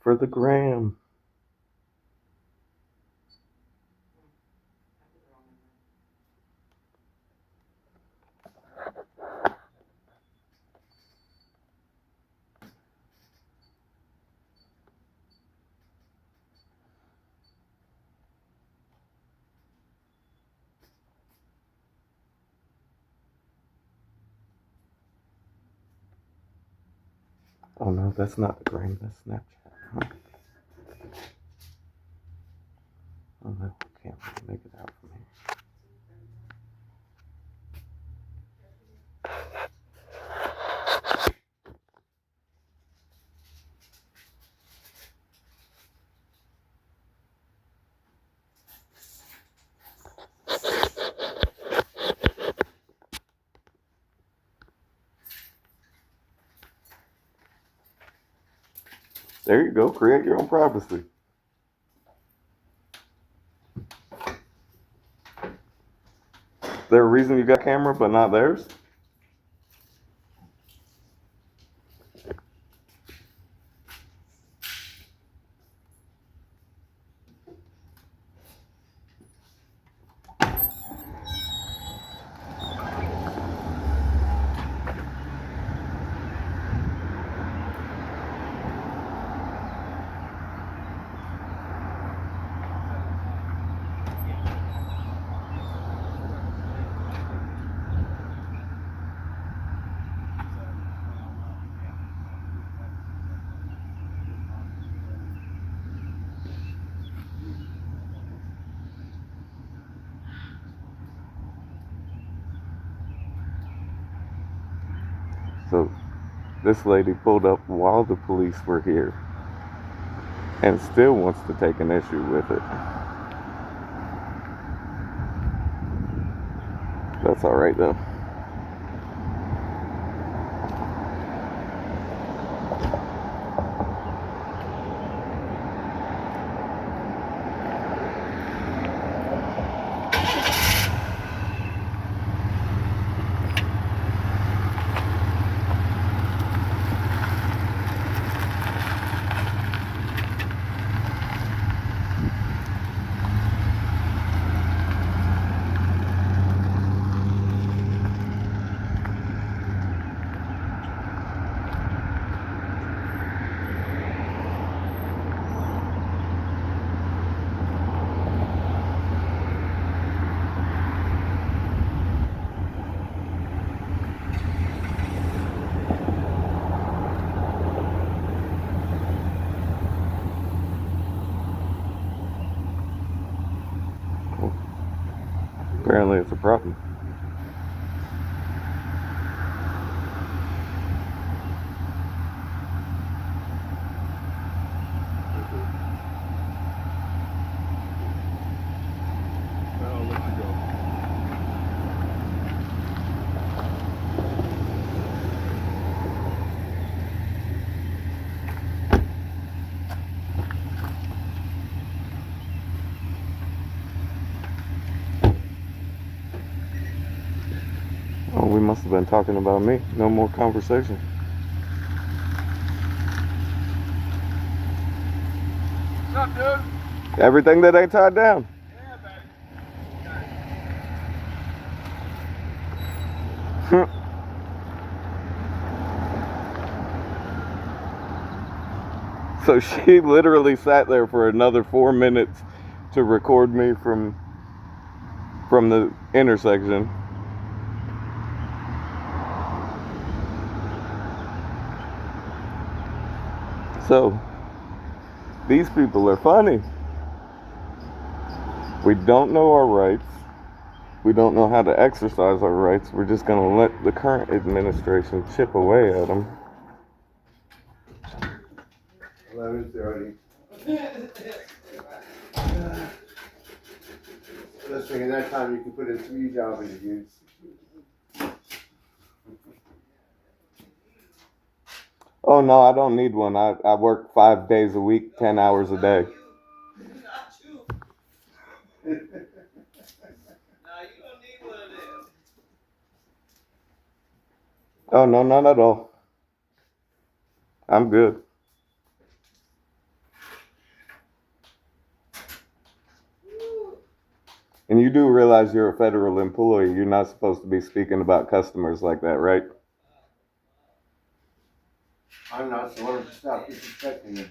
For the gram. Oh no, that's not the gram, that's Snapchat. Huh? Oh no, I can't really make it out from here. There you go, create your own privacy. Is there a reason you got a camera but not theirs? So this lady pulled up while the police were here and still wants to take an issue with it. That's alright though. Apparently it's a problem. I'll let you go. Oh, we must have been talking about me. No more conversation. What's up, dude? Everything that ain't tied down. Yeah, buddy. So she literally sat there for another 4 minutes to record me from the intersection. So these people are funny. We don't know our rights. We don't know how to exercise our rights. We're just going to let the current administration chip away at them. 11:30. Let's think in that time you can put in 3 job interviews. Oh no, I don't need one. I work 5 days a week, 10 hours a day. Oh no, not at all. I'm good. And you do realize you're a federal employee. You're not supposed to be speaking about customers like that, right? I'm not, so why don't you stop disrespecting them?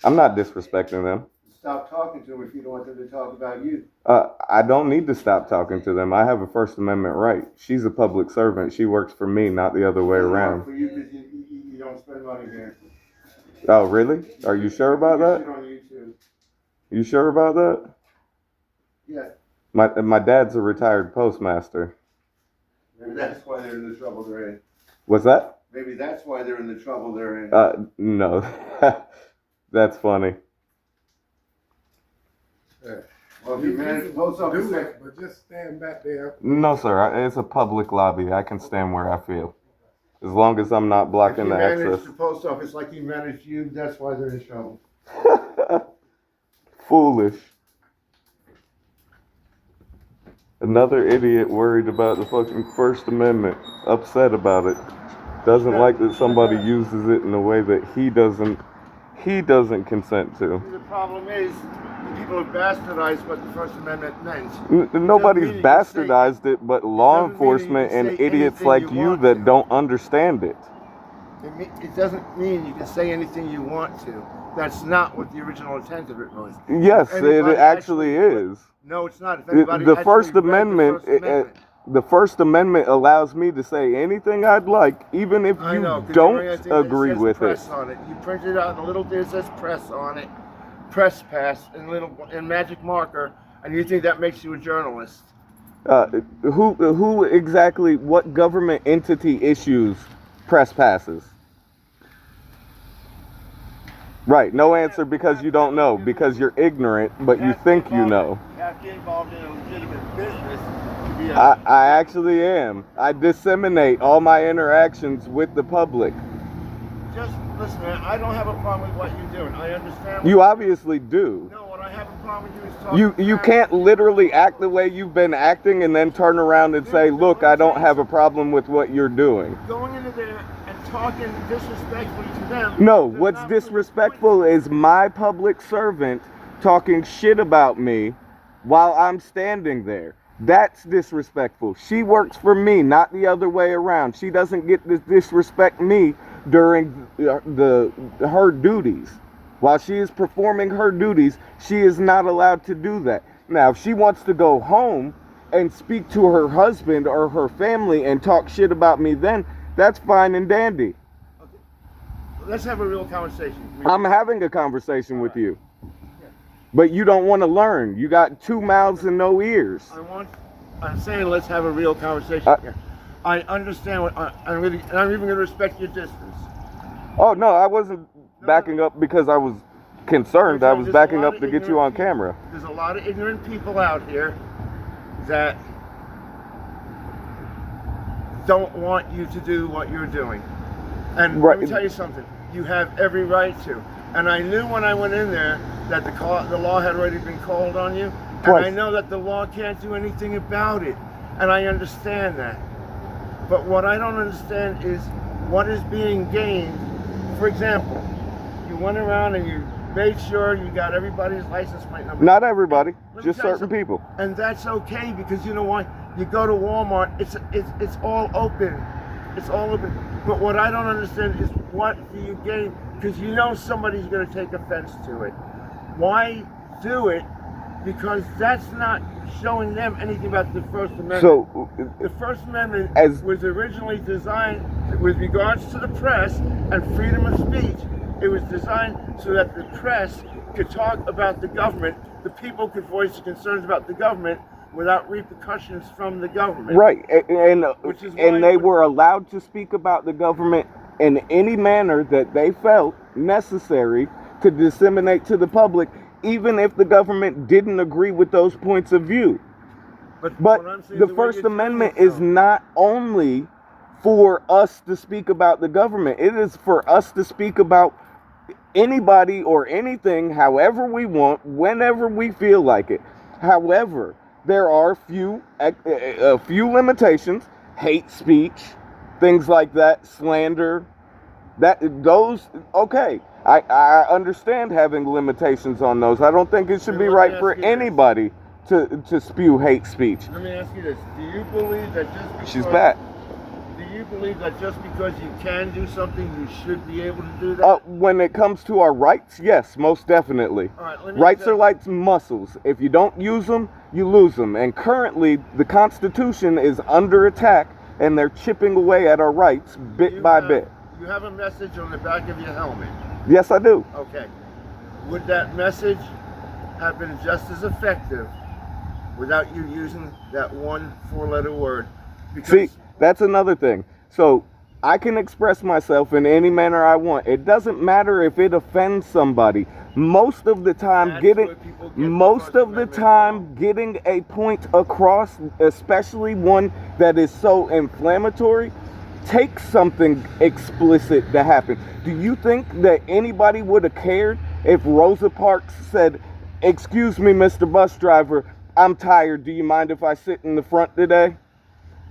I'm not disrespecting them. Stop talking to them if you don't want them to talk about you. I don't need to stop talking to them. I have a First Amendment right. She's a public servant. She works for me, not the other way around. For you because you don't spend money there. Oh, really? Are you sure about that? On YouTube. You sure about that? Yeah. My dad's a retired postmaster. Maybe that's why they're in the trouble they're in. What's that? Maybe that's why they're in the trouble they're in. No. That's funny. Yeah. Well, if you manage the post office, do that, but just stand back there. No, sir. It's a public lobby. I can stand where I feel. As long as I'm not blocking the if you manage access. the post office like he managed you, that's why they're in trouble. Foolish. Another idiot worried about the fucking First Amendment. Upset about it. Doesn't like that somebody uses it in a way that he doesn't consent to. The problem is, people have bastardized what the First Amendment meant. Nobody's bastardized it, but law enforcement and idiots like you that don't understand it. It doesn't mean you can say anything you want to. That's not what the original intent of it was. Yes, it actually is. No, it's not. If anybody The First Amendment, the First Amendment allows me to say anything I'd like, even if you don't agree with it. Press on it. You print it out, and a little thing says "press" on it, "press pass" in magic marker, and you think that makes you a journalist? Who exactly? What government entity issues press passes? Right, no answer because you don't know, because you're ignorant, but you think you know. You have to get involved in a legitimate business to be I actually am. I disseminate all my interactions with the public. Just listen, man, I don't have a problem with what you're doing. I understand. You obviously do. No, what I have a problem with you is talking. You can't literally act the way you've been acting and then turn around and say, look, I don't have a problem with what you're doing. Going into there and talking disrespectfully to them. No, what's disrespectful is my public servant talking shit about me while I'm standing there. That's disrespectful. She works for me, not the other way around. She doesn't get to disrespect me during her duties. While she is performing her duties, she is not allowed to do that. Now, if she wants to go home and speak to her husband or her family and talk shit about me, then that's fine and dandy. Okay. Let's have a real conversation. I'm having a conversation with you. But you don't want to learn. You got 2 mouths and no ears. I want I'm saying let's have a real conversation here. I understand what I'm even going to respect your distance. Oh no, I wasn't backing up because I was concerned. I was backing up to get you on camera. There's a lot of ignorant people out here that don't want you to do what you're doing. And let me tell you something. You have every right to. And I knew when I went in there that the law had already been called on you. And I know that the law can't do anything about it. And I understand that. But what I don't understand is what is being gained. For example, you went around and you made sure you got everybody's license plate number. Not everybody, just certain people. And that's okay, because you know why? You go to Walmart, it's all open. It's all open. But what I don't understand is what do you gain? Because you know somebody's going to take offense to it. Why do it? Because that's not showing them anything about the First Amendment. So the First Amendment was originally designed with regards to the press and freedom of speech. It was designed so that the press could talk about the government, the people could voice concerns about the government without repercussions from the government. Right, and they were allowed to speak about the government in any manner that they felt necessary to disseminate to the public, even if the government didn't agree with those points of view. But the First Amendment is not only for us to speak about the government. It is for us to speak about anybody or anything however we want, whenever we feel like it. However, there are a few limitations: hate speech, things like that, slander. Okay. I understand having limitations on those. I don't think it should be right for anybody to spew hate speech. Let me ask you this: do you believe that just because She's back. Do you believe that just because you can do something, you should be able to do that? When it comes to our rights, yes, most definitely. All right, rights are like muscles. If you don't use them, you lose them. And currently, the Constitution is under attack, and they're chipping away at our rights bit by bit. You have a message on the back of your helmet. Yes, I do. Okay. Would that message have been just as effective without you using that one four-letter word? See, that's another thing. So I can express myself in any manner I want. It doesn't matter if it offends somebody. Most of the time, getting a point across, especially one that is so inflammatory, takes something explicit to happen. Do you think that anybody would have cared if Rosa Parks said, "Excuse me, Mr. Bus Driver, I'm tired. Do you mind if I sit in the front today?"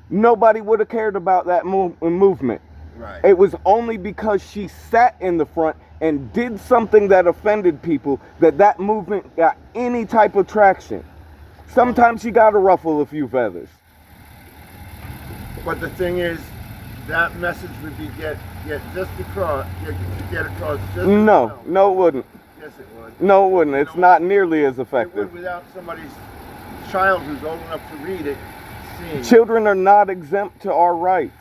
Nobody would have cared about that movement. Right. It was only because she sat in the front and did something that offended people that movement got any type of traction. Sometimes you got to ruffle a few feathers. But the thing is, that message would be get across. No, it wouldn't. Yes, it would. No, it wouldn't. It's not nearly as effective. It would without somebody's child who's old enough to read it. Children are not exempt to our rights.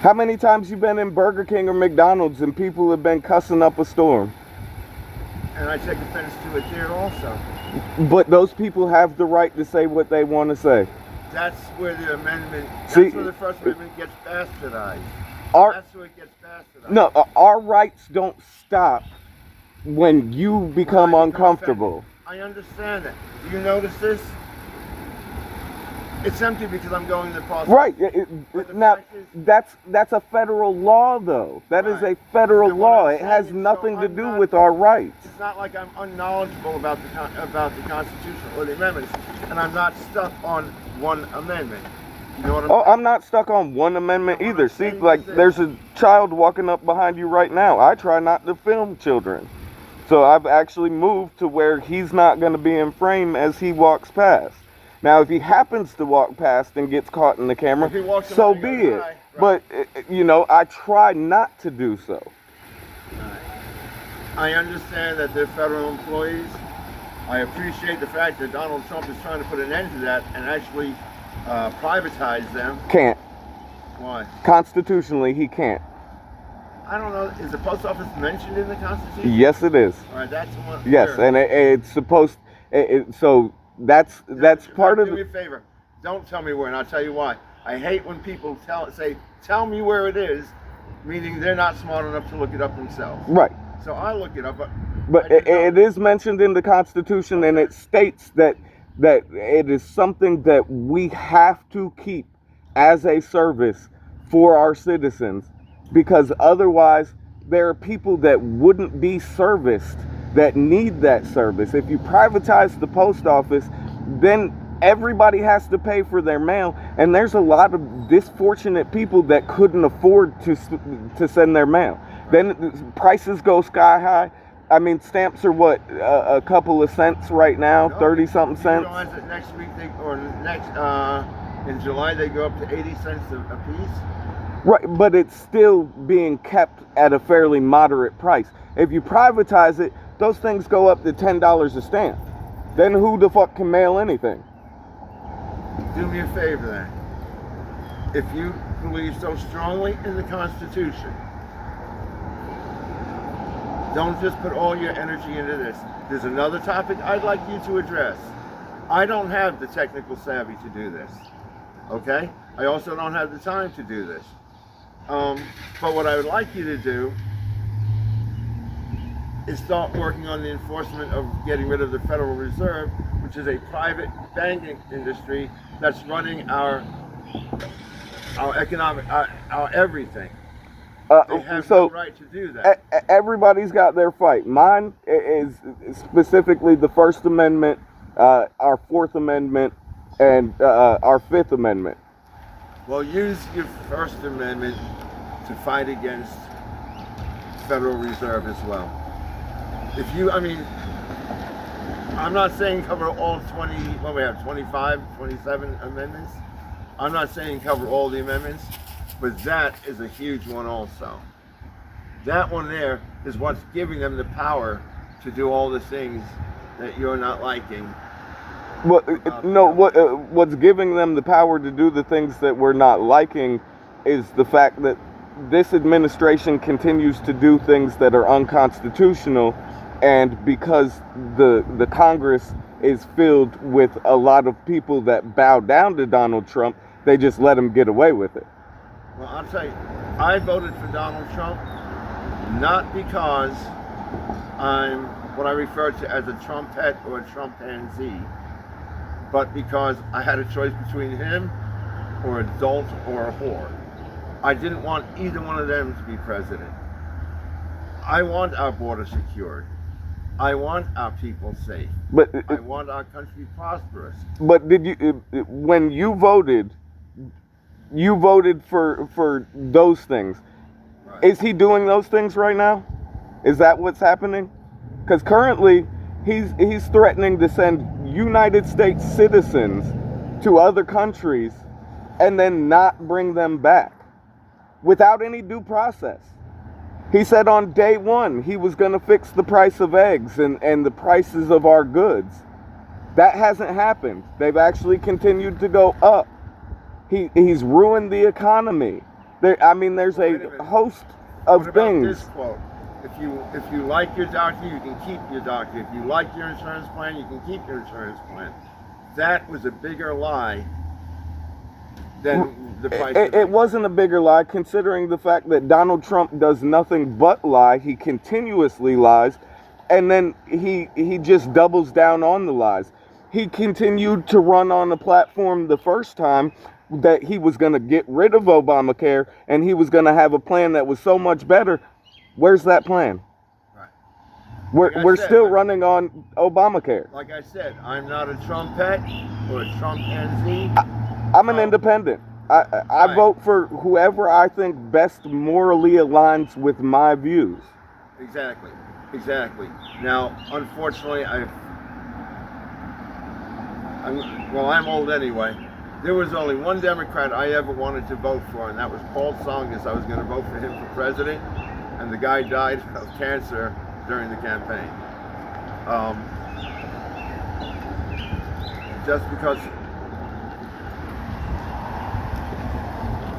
How many times you been in Burger King or McDonald's and people have been cussing up a storm? And I take offense to it there also. But those people have the right to say what they want to say. That's where the amendment, where the First Amendment gets bastardized. That's where it gets bastardized. No, our rights don't stop when you become uncomfortable. I understand that. Do you notice this? It's empty because I'm going to the post office. Right. Now, that's a federal law, though. That is a federal law. It has nothing to do with our rights. It's not like I'm unknowledgeable about the Constitution or the amendments, and I'm not stuck on one amendment. You know what I'm saying? I'm not stuck on one amendment either. See, like, there's a child walking up behind you right now. I try not to film children. So I've actually moved to where he's not going to be in frame as he walks past. Now, if he happens to walk past and gets caught in the camera, so be it. But, I try not to do so. I understand that they're federal employees. I appreciate the fact that Donald Trump is trying to put an end to that and actually privatize them. Can't. Why? Constitutionally, he can't. I don't know. Is the post office mentioned in the Constitution? Yes, it is. All right, that's one. Yes, and it's supposed. So that's part of Do me a the, favor. Don't tell me where, and I'll tell you why. I hate when people say, tell me where it is, meaning they're not smart enough to look it up themselves. right. So I look it up, But it is mentioned in the Constitution, and it states that it is something that we have to keep as a service for our citizens, because otherwise there are people that wouldn't be serviced that need that service. If you privatize the post office, then everybody has to pay for their mail, and there's a lot of disfortunate people that couldn't afford to send their mail. Then prices go sky high. I mean, stamps are what, a couple of cents right now, 30-something cents. You realize that next week in July they go up to 80 cents a piece? Right, but it's still being kept at a fairly moderate price. If you privatize it, those things go up to $10 a stamp. Then who the fuck can mail anything? Do me a favor then. If you believe so strongly in the Constitution, don't just put all your energy into this. There's another topic I'd like you to address. I don't have the technical savvy to do this, okay? I also don't have the time to do this. But what I would like you to do is start working on the enforcement of getting rid of the Federal Reserve, which is a private banking industry that's running our economic, our everything. They have no right to do that. Everybody's got their fight. Mine is specifically the First Amendment, our Fourth Amendment, and our Fifth Amendment. Well, use your First Amendment to fight against Federal Reserve as well. If you, I mean, I'm not saying cover all 20, what we have, 25, 27 amendments. I'm not saying cover all the amendments, but that is a huge one also. That one there is what's giving them the power to do all the things that you're not liking. Well, no, what's giving them the power to do the things that we're not liking is the fact that this administration continues to do things that are unconstitutional, and because the Congress is filled with a lot of people that bow down to Donald Trump, they just let him get away with it. Well, I'll tell you, I voted for Donald Trump not because I'm what I refer to as a Trumpette or a Trumpanzee, but because I had a choice between him or a dolt or a whore. I didn't want either one of them to be president. I want our border secured. I want our people safe. But I want our country prosperous. But did you, when you voted for those things? Right. Is he doing those things right now? Is that what's happening? Because currently he's threatening to send United States citizens to other countries and then not bring them back without any due process. He said on day one he was going to fix the price of eggs and the prices of our goods. That hasn't happened. They've actually continued to go up. He's ruined the economy. There's a host of what things. About this quote? If you like your doctor, you can keep your doctor. If you like your insurance plan, you can keep your insurance plan. That was a bigger lie than the price. It wasn't a bigger lie, considering the fact that Donald Trump does nothing but lie. He continuously lies, and then he just doubles down on the lies. He continued to run on the platform the first time that he was going to get rid of Obamacare and he was going to have a plan that was so much better. Where's that plan? Right. We're still running on Obamacare. Like I said, I'm not a Trumpette or a Trumpanzee. I'm an independent. I vote for whoever I think best morally aligns with my views. Exactly. Now, unfortunately, I'm old anyway. There was only one Democrat I ever wanted to vote for, and that was Paul Tsongas. I was going to vote for him for president, and the guy died of cancer during the campaign. Just because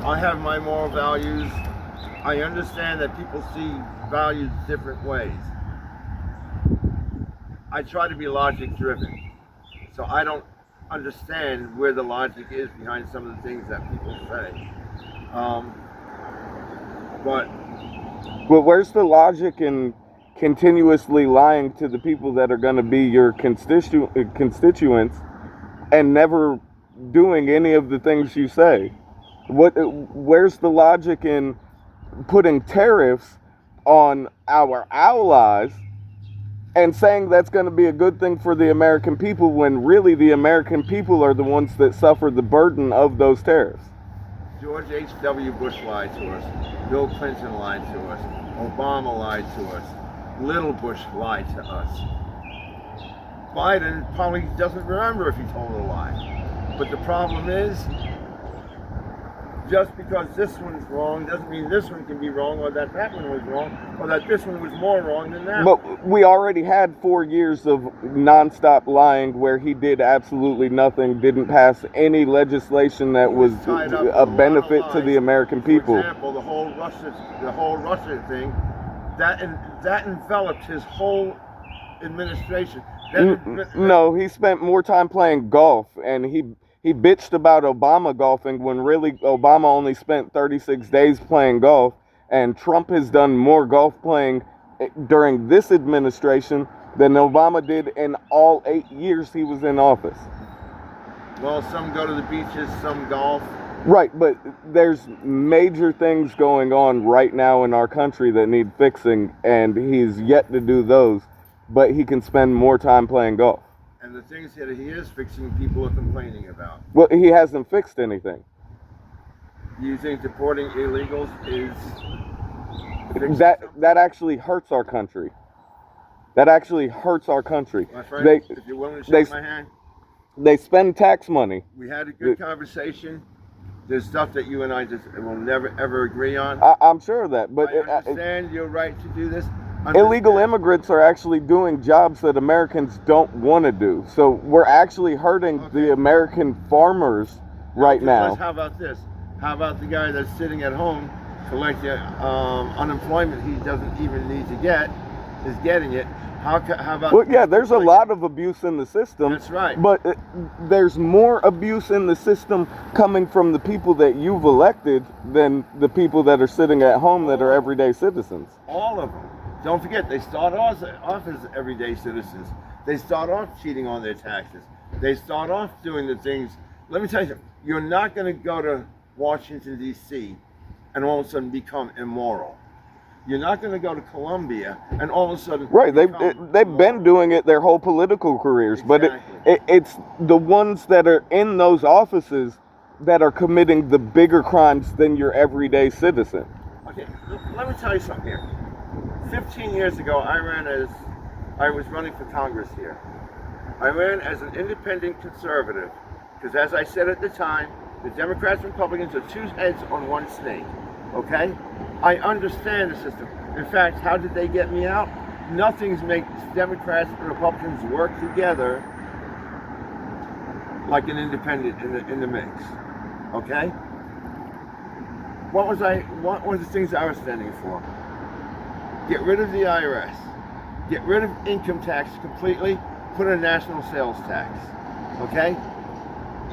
I have my moral values, I understand that people see values different ways. I try to be logic driven. So I don't understand where the logic is behind some of the things that people say. But where's the logic in continuously lying to the people that are going to be your constituents and never doing any of the things you say? Where's the logic in putting tariffs on our allies and saying that's going to be a good thing for the American people when really the American people are the ones that suffer the burden of those tariffs? George H.W. Bush lied to us. Bill Clinton lied to us. Obama lied to us. Little Bush lied to us. Biden probably doesn't remember if he told a lie. But the problem is, just because this one's wrong doesn't mean this one can be wrong, or that one was wrong, or that this one was more wrong than that. But we already had 4 years of nonstop lying where he did absolutely nothing, didn't pass any legislation that was a benefit to the American people. For example, the whole Russia thing, that enveloped his whole administration. No, he spent more time playing golf, and he bitched about Obama golfing when really Obama only spent 36 days playing golf, and Trump has done more golf playing during this administration than Obama did in all 8 years he was in office. Well, some go to the beaches, some golf. Right, but there's major things going on right now in our country that need fixing, and he's yet to do those, but he can spend more time playing golf. And the things that he is fixing, people are complaining about. Well, he hasn't fixed anything. Do you think deporting illegals is that actually hurts our country? That actually hurts our country. My friend, if you're willing to shake my hand. They spend tax money. We had a good conversation. There's stuff that you and I just will never ever agree on. I'm sure of that, but I understand your right to do this. Illegal immigrants are actually doing jobs that Americans don't want to do. So we're actually hurting the American farmers right now. How about this? How about the guy that's sitting at home collecting unemployment he doesn't even need to get, is getting it? How about... Well, yeah, there's a lot of abuse in the system. That's right. But there's more abuse in the system coming from the people that you've elected than the people that are sitting at home that are everyday citizens. All of them. Don't forget, they start off as everyday citizens. They start off cheating on their taxes. They start off doing the things. Let me tell you something. You're not going to go to Washington, D.C. and all of a sudden become immoral. You're not going to go to Colombia and all of a sudden... Right, they've been doing it their whole political careers. Exactly. But it's the ones that are in those offices that are committing the bigger crimes than your everyday citizen. Okay, let me tell you something here. 15 years ago, I was running for Congress here. I ran as an independent conservative, because as I said at the time, the Democrats and Republicans are two heads on one snake, okay? I understand the system. In fact, how did they get me out? Nothing's makes Democrats and Republicans work together like an independent in the mix, okay? What was the things I was standing for? Get rid of the IRS. Get rid of income tax completely. Put in a national sales tax. Okay?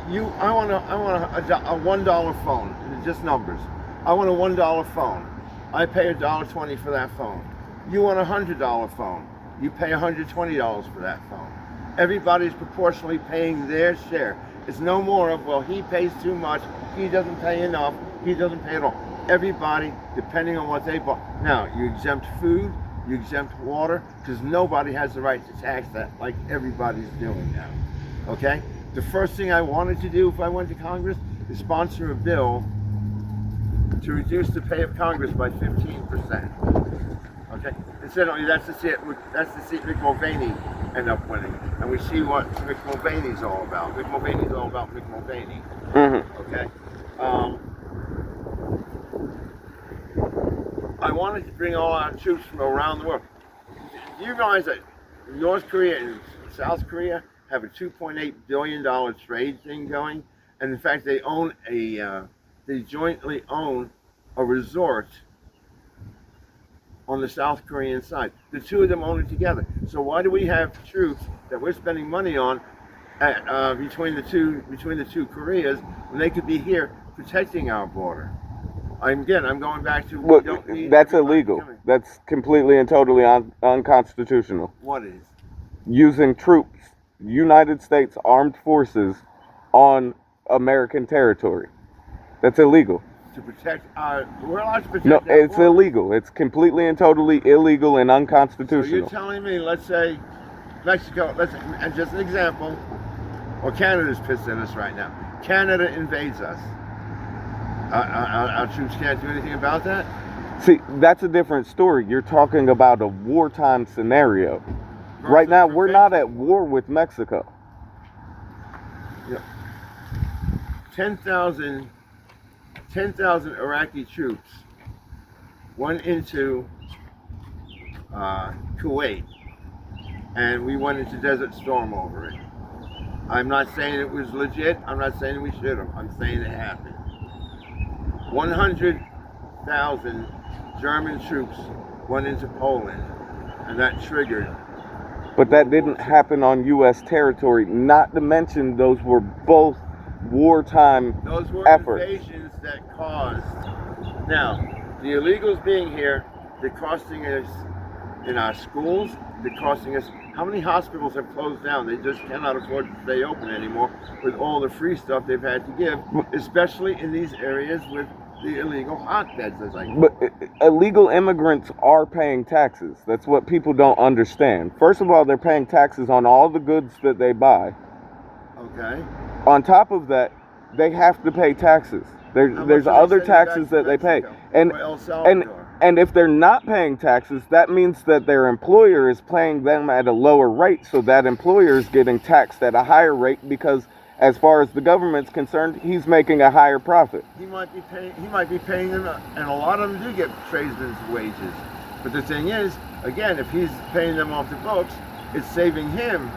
I want a $1 phone. Just numbers. I want a $1 phone. I pay $1.20 for that phone. You want a $100 phone. You pay $120 for that phone. Everybody's proportionally paying their share. It's no more of, well, he pays too much. He doesn't pay enough. He doesn't pay at all. Everybody, depending on what they bought. Now, you exempt food, you exempt water, because nobody has the right to tax that like everybody's doing now. Okay? The first thing I wanted to do if I went to Congress is sponsor a bill to reduce the pay of Congress by 15%. Okay? Instead of that's the seat Mick Mulvaney ended up winning. And we see what Mick Mulvaney's all about. Mick Mulvaney's all about Mick Mulvaney. Mm-hmm. Okay? I wanted to bring all our troops from around the world. Do you realize that North Korea and South Korea have a $2.8 billion trade thing going? And in fact, they jointly own a resort on the South Korean side. The two of them own it together. So why do we have troops that we're spending money on between the two Koreas when they could be here protecting our border. I'm going back to Well, that's illegal. That's completely and totally unconstitutional. What is? Using troops, United States Armed Forces, on American territory. That's illegal. To protect we're allowed to protect. No, it's border. illegal. It's completely and totally illegal and unconstitutional. So you're telling me, let's say, Mexico, and just an example, or Canada's pissed at us right now. Canada invades us. Our troops can't do anything about that? See, that's a different story. You're talking about a wartime scenario. Right now, we're not at war with Mexico. Yeah. 10,000 Iraqi troops went into Kuwait, and we went into Desert Storm over it. I'm not saying it was legit. I'm not saying we should have. I'm saying it happened. 100,000 German troops went into Poland, and that triggered. But that didn't happen on U.S. territory. Not to mention, those were both wartime efforts. Those were invasions that caused. Now, the illegals being here, they're costing us in our schools. They're costing us. How many hospitals have closed down? They just cannot afford to stay open anymore with all the free stuff they've had to give, especially in these areas with the illegal hotbeds, as I call it. But illegal immigrants are paying taxes. That's what people don't understand. First of all, they're paying taxes on all the goods that they buy. Okay. On top of that, they have to pay taxes. There's other taxes that they pay. And if they're not paying taxes, that means that their employer is paying them at a lower rate, so that employer is getting taxed at a higher rate because, as far as the government's concerned, he's making a higher profit. He might be paying them, and a lot of them do get tradesmen's wages. But the thing is, again, if he's paying them off the books, it's saving him.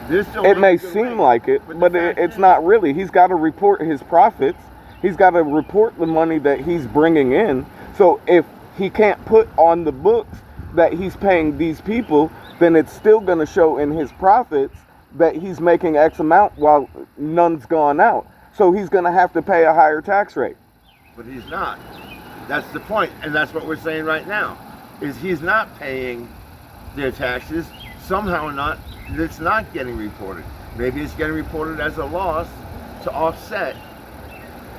It may seem like it, but it's not really. He's got to report his profits. He's got to report the money that he's bringing in. So if he can't put on the books that he's paying these people, then it's still going to show in his profits that he's making X amount while none's gone out. So he's going to have to pay a higher tax rate. But he's not. That's the point, and that's what we're saying right now, is he's not paying their taxes. Somehow or not, it's not getting reported. Maybe it's getting reported as a loss to offset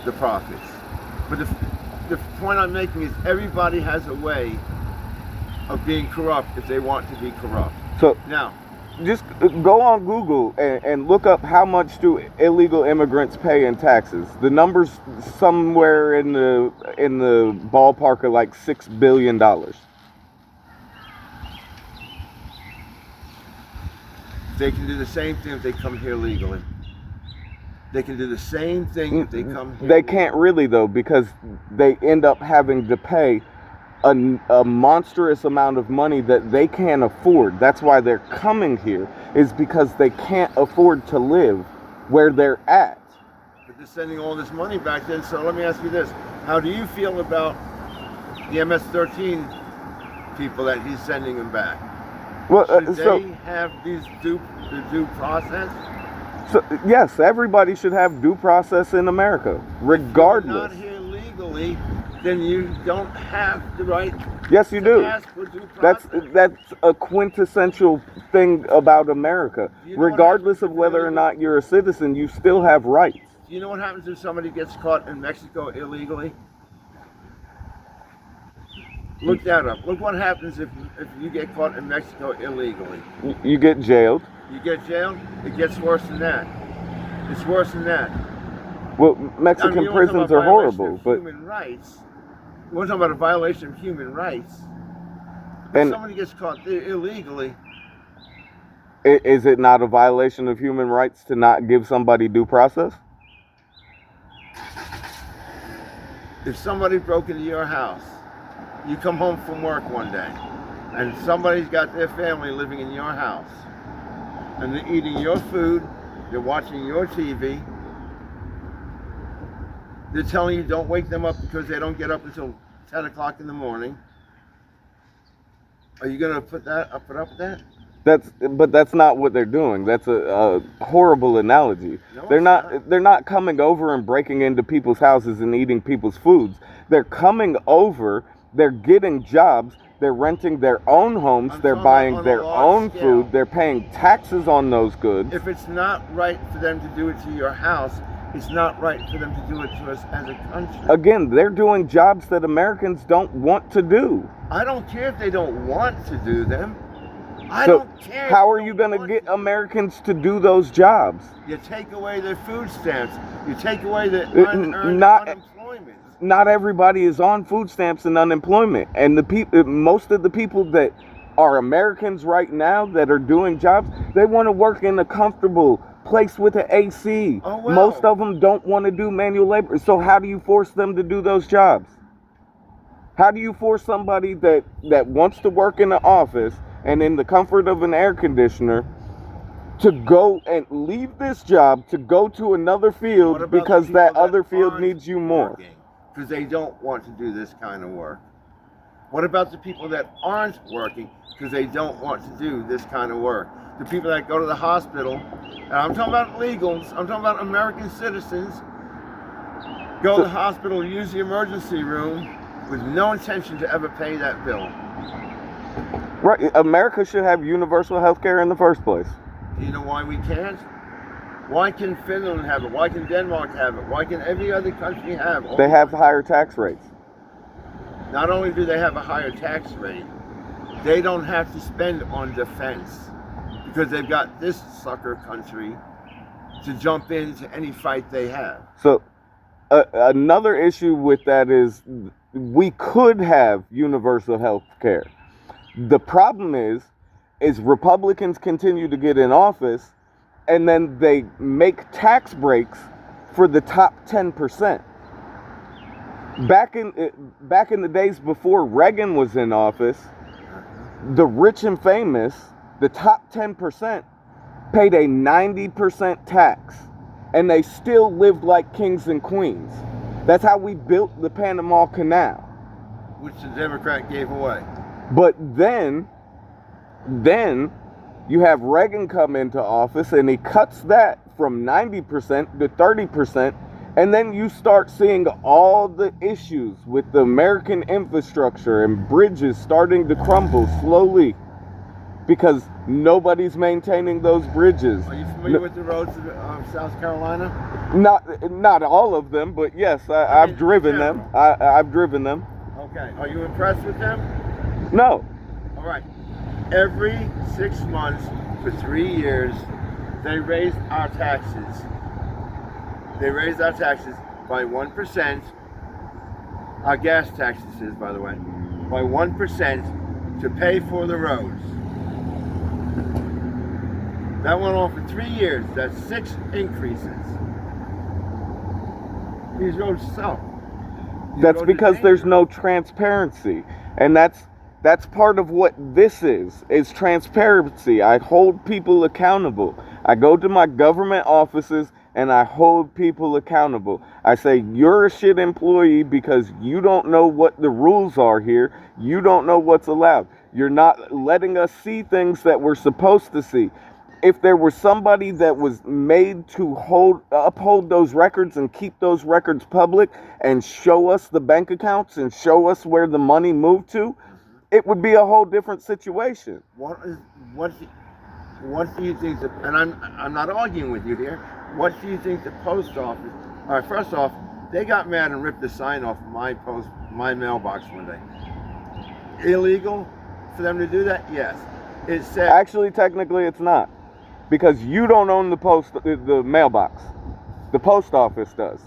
the profits. But the point I'm making is everybody has a way of being corrupt if they want to be corrupt. So now, just go on Google and look up how much do illegal immigrants pay in taxes. The number's somewhere in the ballpark of like $6 billion. They can do the same thing if they come here legally. They can do the same thing if they come here. They can't really, though, because they end up having to pay a monstrous amount of money that they can't afford. That's why they're coming here, is because they can't afford to live where they're at. But they're sending all this money back then. So let me ask you this. How do you feel about the MS-13 people that he's sending them back? Well, should they have the due process? So, yes, everybody should have due process in America, regardless. If you're not here legally, then you don't have the right. Yes, you do. Ask for due process. That's a quintessential thing about America. Regardless of whether or not you're a citizen, you still have rights. Do you know what happens if somebody gets caught in Mexico illegally? Look that up. Look what happens if you get caught in Mexico illegally. You get jailed. You get jailed? It gets worse than that. It's worse than that. Well, Mexican prisons are horrible, but human rights. We're talking about a violation of human rights. And if somebody gets caught there illegally, is it not a violation of human rights to not give somebody due process? If somebody broke into your house, you come home from work one day, and somebody's got their family living in your house, and they're eating your food, they're watching your TV, they're telling you don't wake them up because they don't get up until 10 o'clock in the morning. Are you going to put up with that? But that's not what they're doing. That's a horrible analogy. No, They're it's not. They're not coming over and breaking into people's houses and eating people's foods. They're coming over. They're getting jobs. They're renting their own homes. They're buying their own food. They're paying taxes on those goods. If it's not right for them to do it to your house, it's not right for them to do it to us as a country. Again, they're doing jobs that Americans don't want to do. I don't care if they don't want to do them. I So don't care. how are you going to get Americans to do those jobs? You take away their food stamps. You take away the unearned unemployment. Not everybody is on food stamps and unemployment, and most of the people that are Americans right now that are doing jobs, they want to work in a comfortable place with an AC. Oh, well. Most of them don't want to do manual labor. So how do you force them to do those jobs? How do you force somebody that wants to work in an office and in the comfort of an air conditioner to go and leave this job to go to another field because that other field needs you more? Because they don't want to do this kind of work. What about the people that aren't working because they don't want to do this kind of work? The people that go to the hospital, and I'm talking about illegals, I'm talking about American citizens, go to the hospital, use the emergency room with no intention to ever pay that bill. Right. America should have universal health care in the first place. Do you know why we can't? Why can Finland have it? Why can Denmark have it? Why can every other country have it? They have higher tax rates. Not only do they have a higher tax rate, they don't have to spend on defense because they've got this sucker country to jump into any fight they have. So another issue with that is we could have universal health care. The problem is Republicans continue to get in office and then they make tax breaks for the top 10%. Back in the days before Reagan was in office, the rich and famous, the top 10%, paid a 90% tax, and they still lived like kings and queens. That's how we built the Panama Canal, which the Democrat gave away. But then you have Reagan come into office and he cuts that from 90% to 30%, and then you start seeing all the issues with the American infrastructure and bridges starting to crumble slowly because nobody's maintaining those bridges. Are you familiar with the roads of South Carolina? Not all of them, but yes, I've driven them. I've driven them. Okay. Are you impressed with them? No. All right. Every 6 months for 3 years, they raised our taxes. They raised our taxes by 1%. Our gas taxes, by the way, by 1% to pay for the roads. That went on for 3 years. That's 6 increases. These roads suck. That's because there's no transparency, and that's part of what this is transparency. I hold people accountable. I go to my government offices and I hold people accountable. I say, you're a shit employee because you don't know what the rules are here. You don't know what's allowed. You're not letting us see things that we're supposed to see. If there was somebody that was made to uphold those records and keep those records public and show us the bank accounts and show us where the money moved to, it would be a whole different situation. What do you think? And I'm not arguing with you here. What do you think the post office? All right, first off, they got mad and ripped the sign off my mailbox one day. Illegal for them to do that? Yes. It said. Actually, technically, it's not, because you don't own the mailbox. The post office does.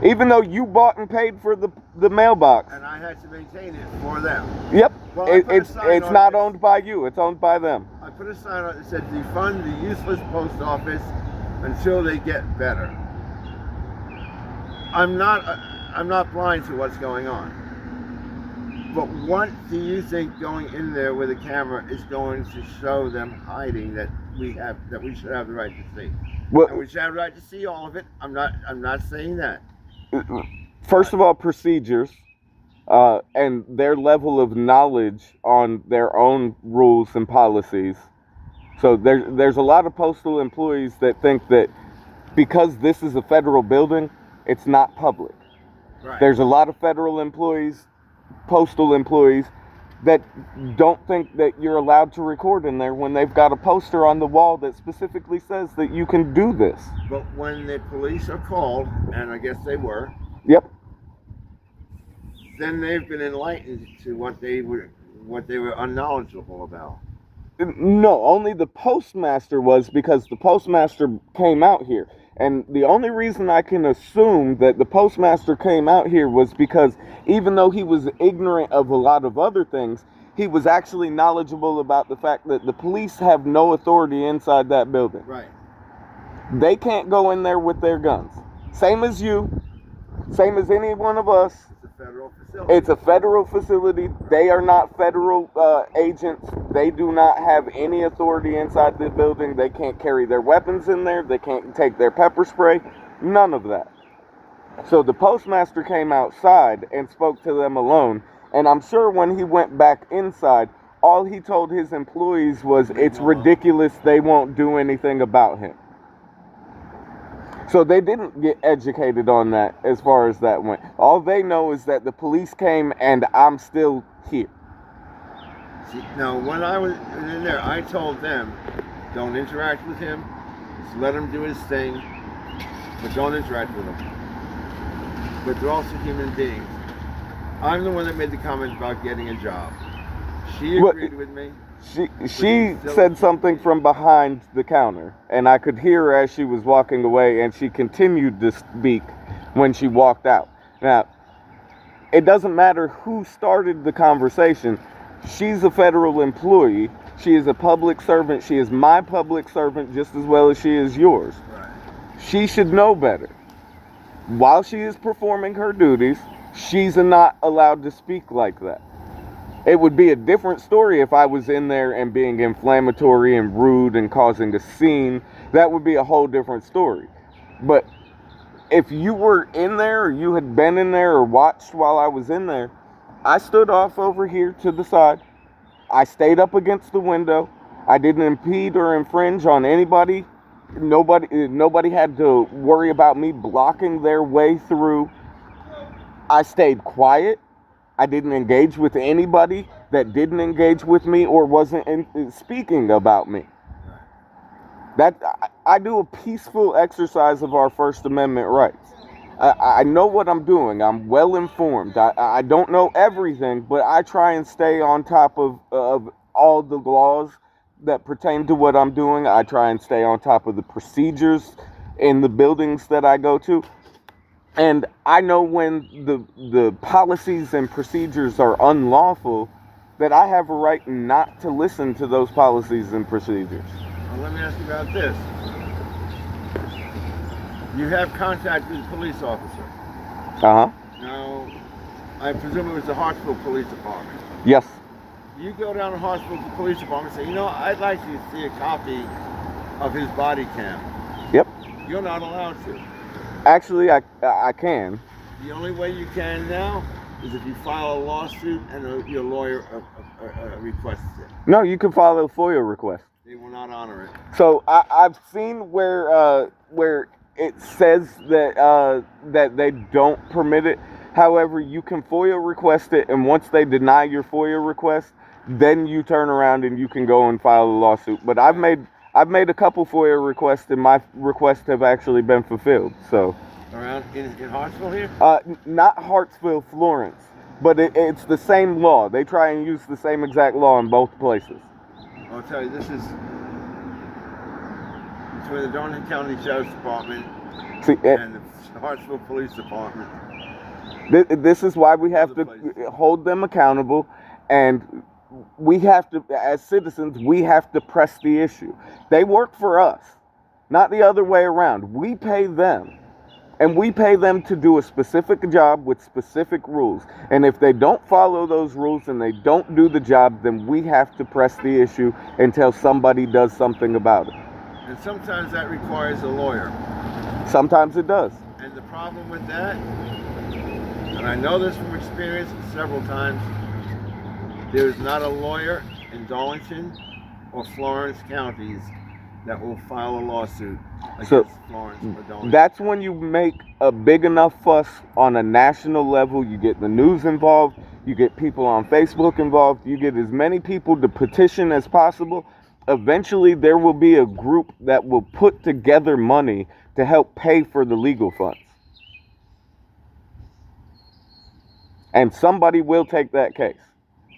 Even though you bought and paid for the mailbox. And I had to maintain it for them. Yep. Well, it's not owned by you. It's owned by them. I put a sign on that said, defund the useless post office until they get better. I'm not blind to what's going on. But what do you think going in there with a camera is going to show them hiding that we should have the right to see? Well, and we should have the right to see all of it. I'm not saying that. First of all, procedures. and their level of knowledge on their own rules and policies. So there's a lot of postal employees that think that because this is a federal building, it's not public. Right. There's a lot of federal employees, postal employees, that don't think that you're allowed to record in there when they've got a poster on the wall that specifically says that you can do this. But when the police are called, and I guess they were, Yep. then they've been enlightened to what they were unknowledgeable about. No, only the postmaster was, because the postmaster came out here. And the only reason I can assume that the postmaster came out here was because even though he was ignorant of a lot of other things, he was actually knowledgeable about the fact that the police have no authority inside that building. Right. They can't go in there with their guns. Same as you, same as any one of us. It's a federal facility. It's a federal facility. They are not federal agents. They do not have any authority inside the building. They can't carry their weapons in there. They can't take their pepper spray. None of that. So the postmaster came outside and spoke to them alone. And I'm sure when he went back inside, all he told his employees was, it's ridiculous, they won't do anything about him. So they didn't get educated on that as far as that went. All they know is that the police came and I'm still here. See, now, when I was in there, I told them, don't interact with him. Just let him do his thing, but don't interact with him. But they're also human beings. I'm the one that made the comment about getting a job. She agreed with me. She said something from behind the counter, and I could hear her as she was walking away, and she continued to speak when she walked out. Now, it doesn't matter who started the conversation. She's a federal employee. She is a public servant. She is my public servant just as well as she is yours. Right. She should know better. While she is performing her duties, she's not allowed to speak like that. It would be a different story if I was in there and being inflammatory and rude and causing a scene. That would be a whole different story. But if you were in there, or you had been in there or watched while I was in there, I stood off over here to the side. I stayed up against the window. I didn't impede or infringe on anybody. Nobody had to worry about me blocking their way through. I stayed quiet. I didn't engage with anybody that didn't engage with me or wasn't speaking about me. I do a peaceful exercise of our First Amendment rights. I know what I'm doing. I'm well informed. I don't know everything, but I try and stay on top of all the laws that pertain to what I'm doing. I try and stay on top of the procedures in the buildings that I go to. And I know when the policies and procedures are unlawful, that I have a right not to listen to those policies and procedures. Well, let me ask you about this. You have contact with a police officer. Uh-huh. Now, I presume it was the Hartsville Police Department. Yes. You go down to Hartsville Police Department and say, I'd like to see a copy of his body cam. Yep. You're not allowed to. Actually, I can. The only way you can now is if you file a lawsuit and your lawyer requests it. No, you can file a FOIA request. They will not honor it. So I've seen where it says that they don't permit it. However, you can FOIA request it, and once they deny your FOIA request, then you turn around and you can go and file a lawsuit. But I've made a couple FOIA requests, and my requests have actually been fulfilled. So around in Hartsville here? Not Hartsville, Florence, but it's the same law. They try and use the same exact law in both places. I'll tell you, this is between the Darling County Sheriff's Department and the Hartsville Police Department. This is why we have to hold them accountable, and we have to, as citizens, we have to press the issue. They work for us, not the other way around. We pay them, and we pay them to do a specific job with specific rules. And if they don't follow those rules and they don't do the job, then we have to press the issue until somebody does something about it. And sometimes that requires a lawyer. Sometimes it does. And the problem with that, and I know this from experience several times, there's not a lawyer in Darlington or Florence counties that will file a lawsuit against Florence or Darlington. That's when you make a big enough fuss on a national level. You get the news involved. You get people on Facebook involved. You get as many people to petition as possible. Eventually, there will be a group that will put together money to help pay for the legal funds. And somebody will take that case.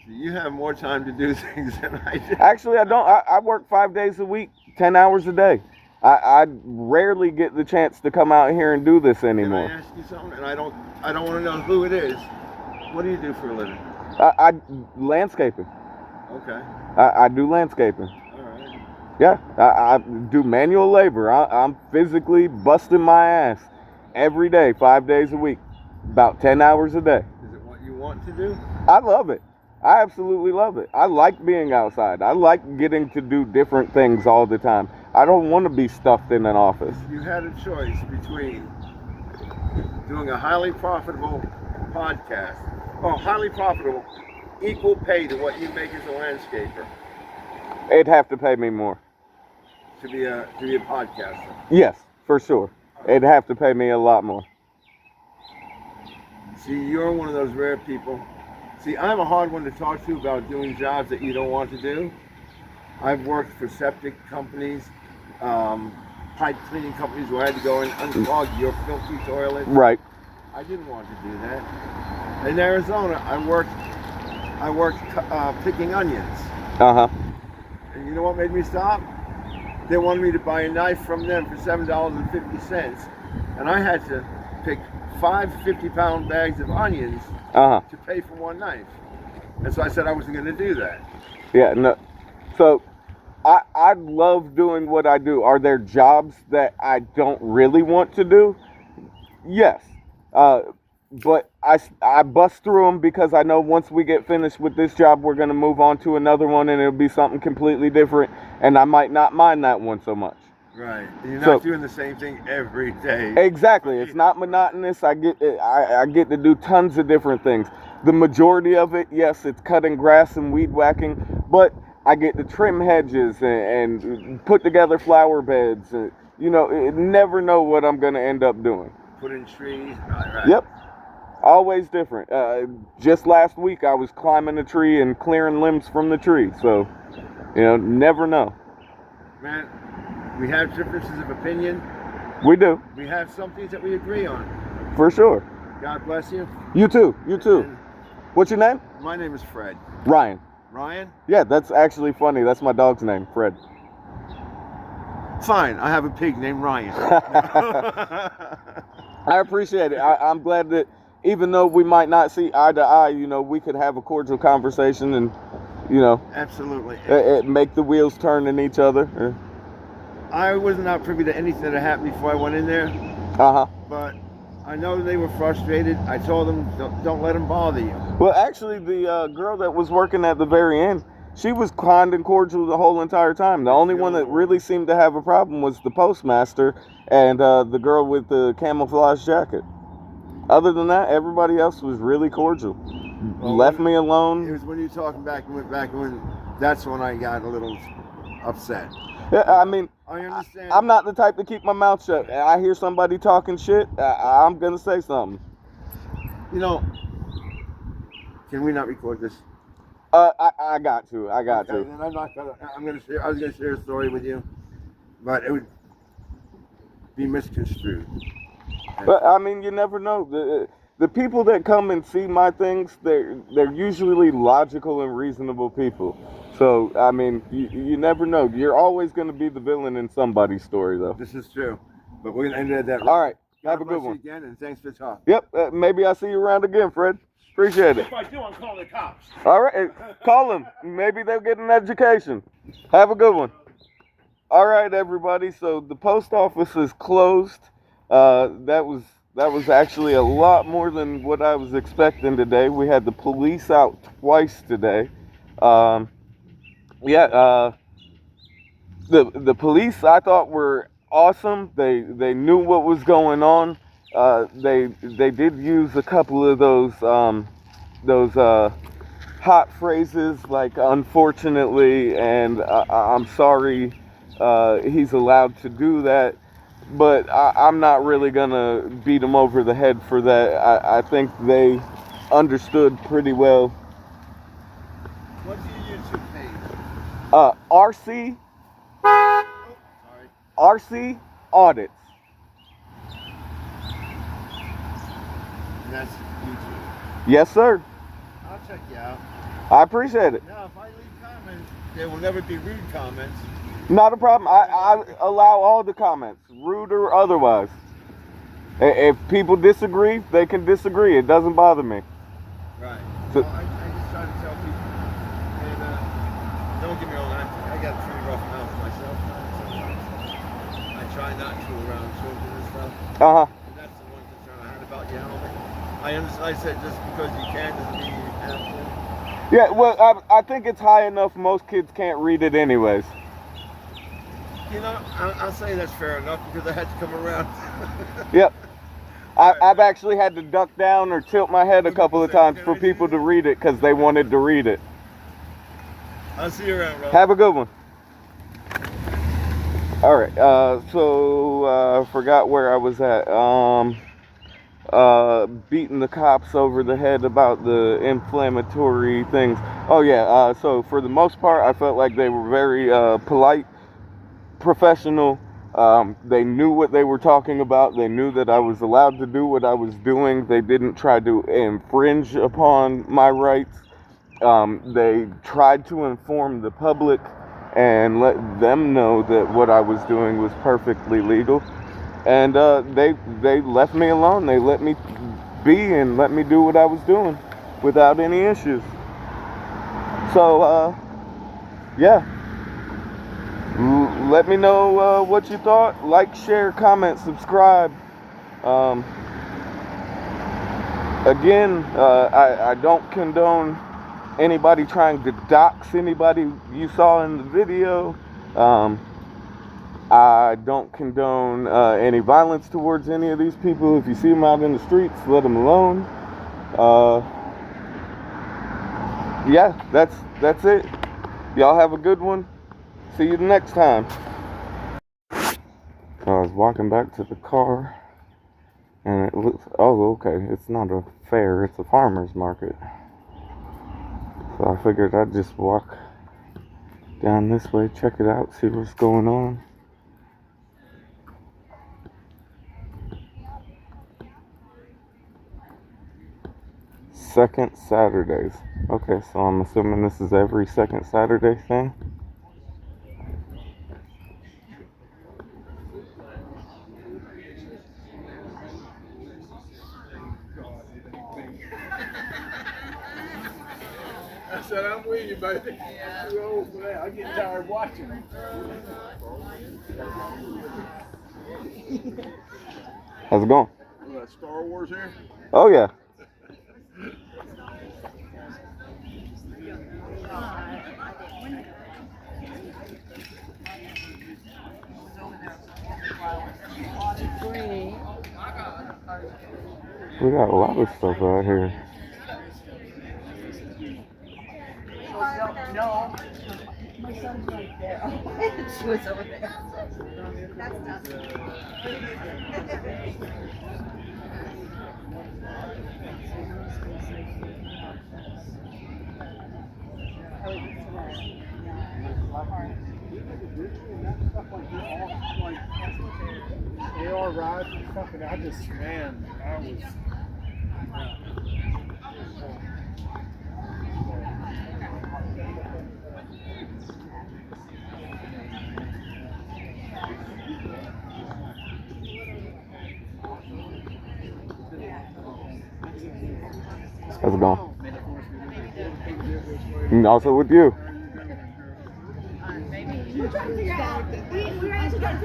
You have more time to do things than I do. Actually, I don't. I work 5 days a week, 10 hours a day. I rarely get the chance to come out here and do this anymore. Can I ask you something? And I don't want to know who it is. What do you do for a living? I landscaping. Okay. I do landscaping. All right. Yeah, I do manual labor. I'm physically busting my ass every day, 5 days a week, about 10 hours a day. Is it what you want to do? I love it. I absolutely love it. I like being outside. I like getting to do different things all the time. I don't want to be stuffed in an office. You had a choice between doing a highly profitable podcast, highly profitable, equal pay to what you make as a landscaper. It'd have to pay me more. To be a podcaster. Yes, for sure. It'd have to pay me a lot more. See, you're one of those rare people. See, I'm a hard one to talk to about doing jobs that you don't want to do. I've worked for septic companies, pipe cleaning companies where I had to go and unclog your filthy toilet. Right. I didn't want to do that. In Arizona, I worked picking onions. Uh-huh. And you know what made me stop? They wanted me to buy a knife from them for $7.50, and I had to pick 5 50-pound bags of onions to pay for one knife. And so I said I wasn't going to do that. Yeah, no. So I love doing what I do. Are there jobs that I don't really want to do? Yes. But I bust through them because I know once we get finished with this job, we're going to move on to another one, and it'll be something completely different, and I might not mind that one so much. Right. You're not doing the same thing every day. Exactly. It's not monotonous. I get to do tons of different things. The majority of it, yes, it's cutting grass and weed whacking, but I get to trim hedges and put together flower beds. And, never know what I'm going to end up doing. Put in trees. Right. Yep. Always different. Just last week, I was climbing a tree and clearing limbs from the tree. So, never know. Man, we have differences of opinion. We do. We have some things that we agree on. For sure. God bless you. You too. You too. And what's your name? My name is Fred. Ryan. Ryan? Yeah, that's actually funny. That's my dog's name, Fred. Fine. I have a pig named Ryan. I appreciate it. I'm glad that even though we might not see eye to eye, we could have a cordial conversation and, Absolutely. Make the wheels turn in each other. I was not privy to anything that happened before I went in there. But I know they were frustrated. I told them, don't let them bother you. Well, actually, the girl that was working at the very end, she was kind and cordial the whole entire time. The only one that really seemed to have a problem was the postmaster and the girl with the camouflage jacket. Other than that, everybody else was really cordial. Left me alone. It was when you talking back and went back when that's when I got a little upset. Yeah, I mean, I understand. I'm not the type to keep my mouth shut. I hear somebody talking shit, I'm gonna say something. Can we not record this? I got to. Then I'm not gonna. I was gonna share a story with you, but it would be misconstrued. But I mean, you never know. The people that come and see my things, they're usually logical and reasonable people. So I mean, you never know. You're always going to be the villain in somebody's story, though. This is true. But we're gonna end it at that. All right. Have a God bless good one. you again, and thanks for talking. Yep. Maybe I'll see you around again, Fred. Appreciate it. If I do, I'm calling the cops. All right. Call them. Maybe they'll get an education. Have a good one. All right, everybody. So the post office is closed. That was actually a lot more than what I was expecting today. We had the police out twice today. The police I thought were awesome. They knew what was going on, they did use a couple of those hot phrases like unfortunately and I'm sorry. He's allowed to do that, but I'm not really gonna beat him over the head for that. I think they understood pretty well. What's your YouTube page? RC Sorry. RC Audits. And that's YouTube. Yes, sir. I'll check you out. I appreciate it. Now, if I leave comments, there will never be rude comments. Not a problem. I allow all the comments, rude or otherwise. If people disagree, they can disagree. It doesn't bother me. Right. So, Well, I just try to tell people. And don't get me wrong, I got a pretty rough mouth myself sometimes. I try not to around children and stuff. uh-huh. And that's the one concern I had about yelling. I understand. I said just because you can doesn't mean you have to. Yeah, well, I think it's high enough most kids can't read it anyways. You know, I'll say that's fair enough because I had to come around. Yep. I've actually had to duck down or tilt my head a couple of times for people to read it because they wanted to read it. I'll see you around, bro. Have a good one. All right. So forgot where I was at. Beating the cops over the head about the inflammatory things. Oh yeah. So for the most part, I felt like they were very polite, professional. They knew what they were talking about. They knew that I was allowed to do what I was doing. They didn't try to infringe upon my rights. They tried to inform the public and let them know that what I was doing was perfectly legal. And they left me alone. They let me be and let me do what I was doing without any issues. So, yeah. Let me know what you thought. Like, share, comment, subscribe. Again, I don't condone anybody trying to dox anybody you saw in the video. I don't condone any violence towards any of these people. If you see them out in the streets, let them alone. Yeah, that's it. Y'all have a good one. See you the next time. I was walking back to the car, and it looks, oh, okay, it's not a fair, it's a farmer's market. So I figured I'd just walk down this way, check it out, see what's going on. Second Saturdays. Okay, so I'm assuming this is every second Saturday thing. I said, I'm with you, baby. I'm too old for that. I get tired watching. How's it going? Star Wars here? Oh, yeah. We got a lot of stuff out here. No. My son's right there. Oh, she was over there. That's Dustin. AR rides and stuff, and I just, man, I was. How's it going? And also with you.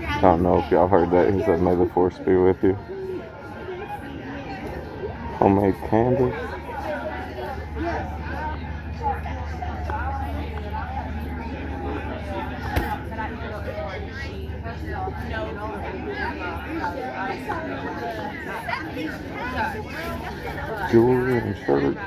I don't know if y'all heard that. He said, may the force be with you. Homemade candles. No. Jewelry and shirt.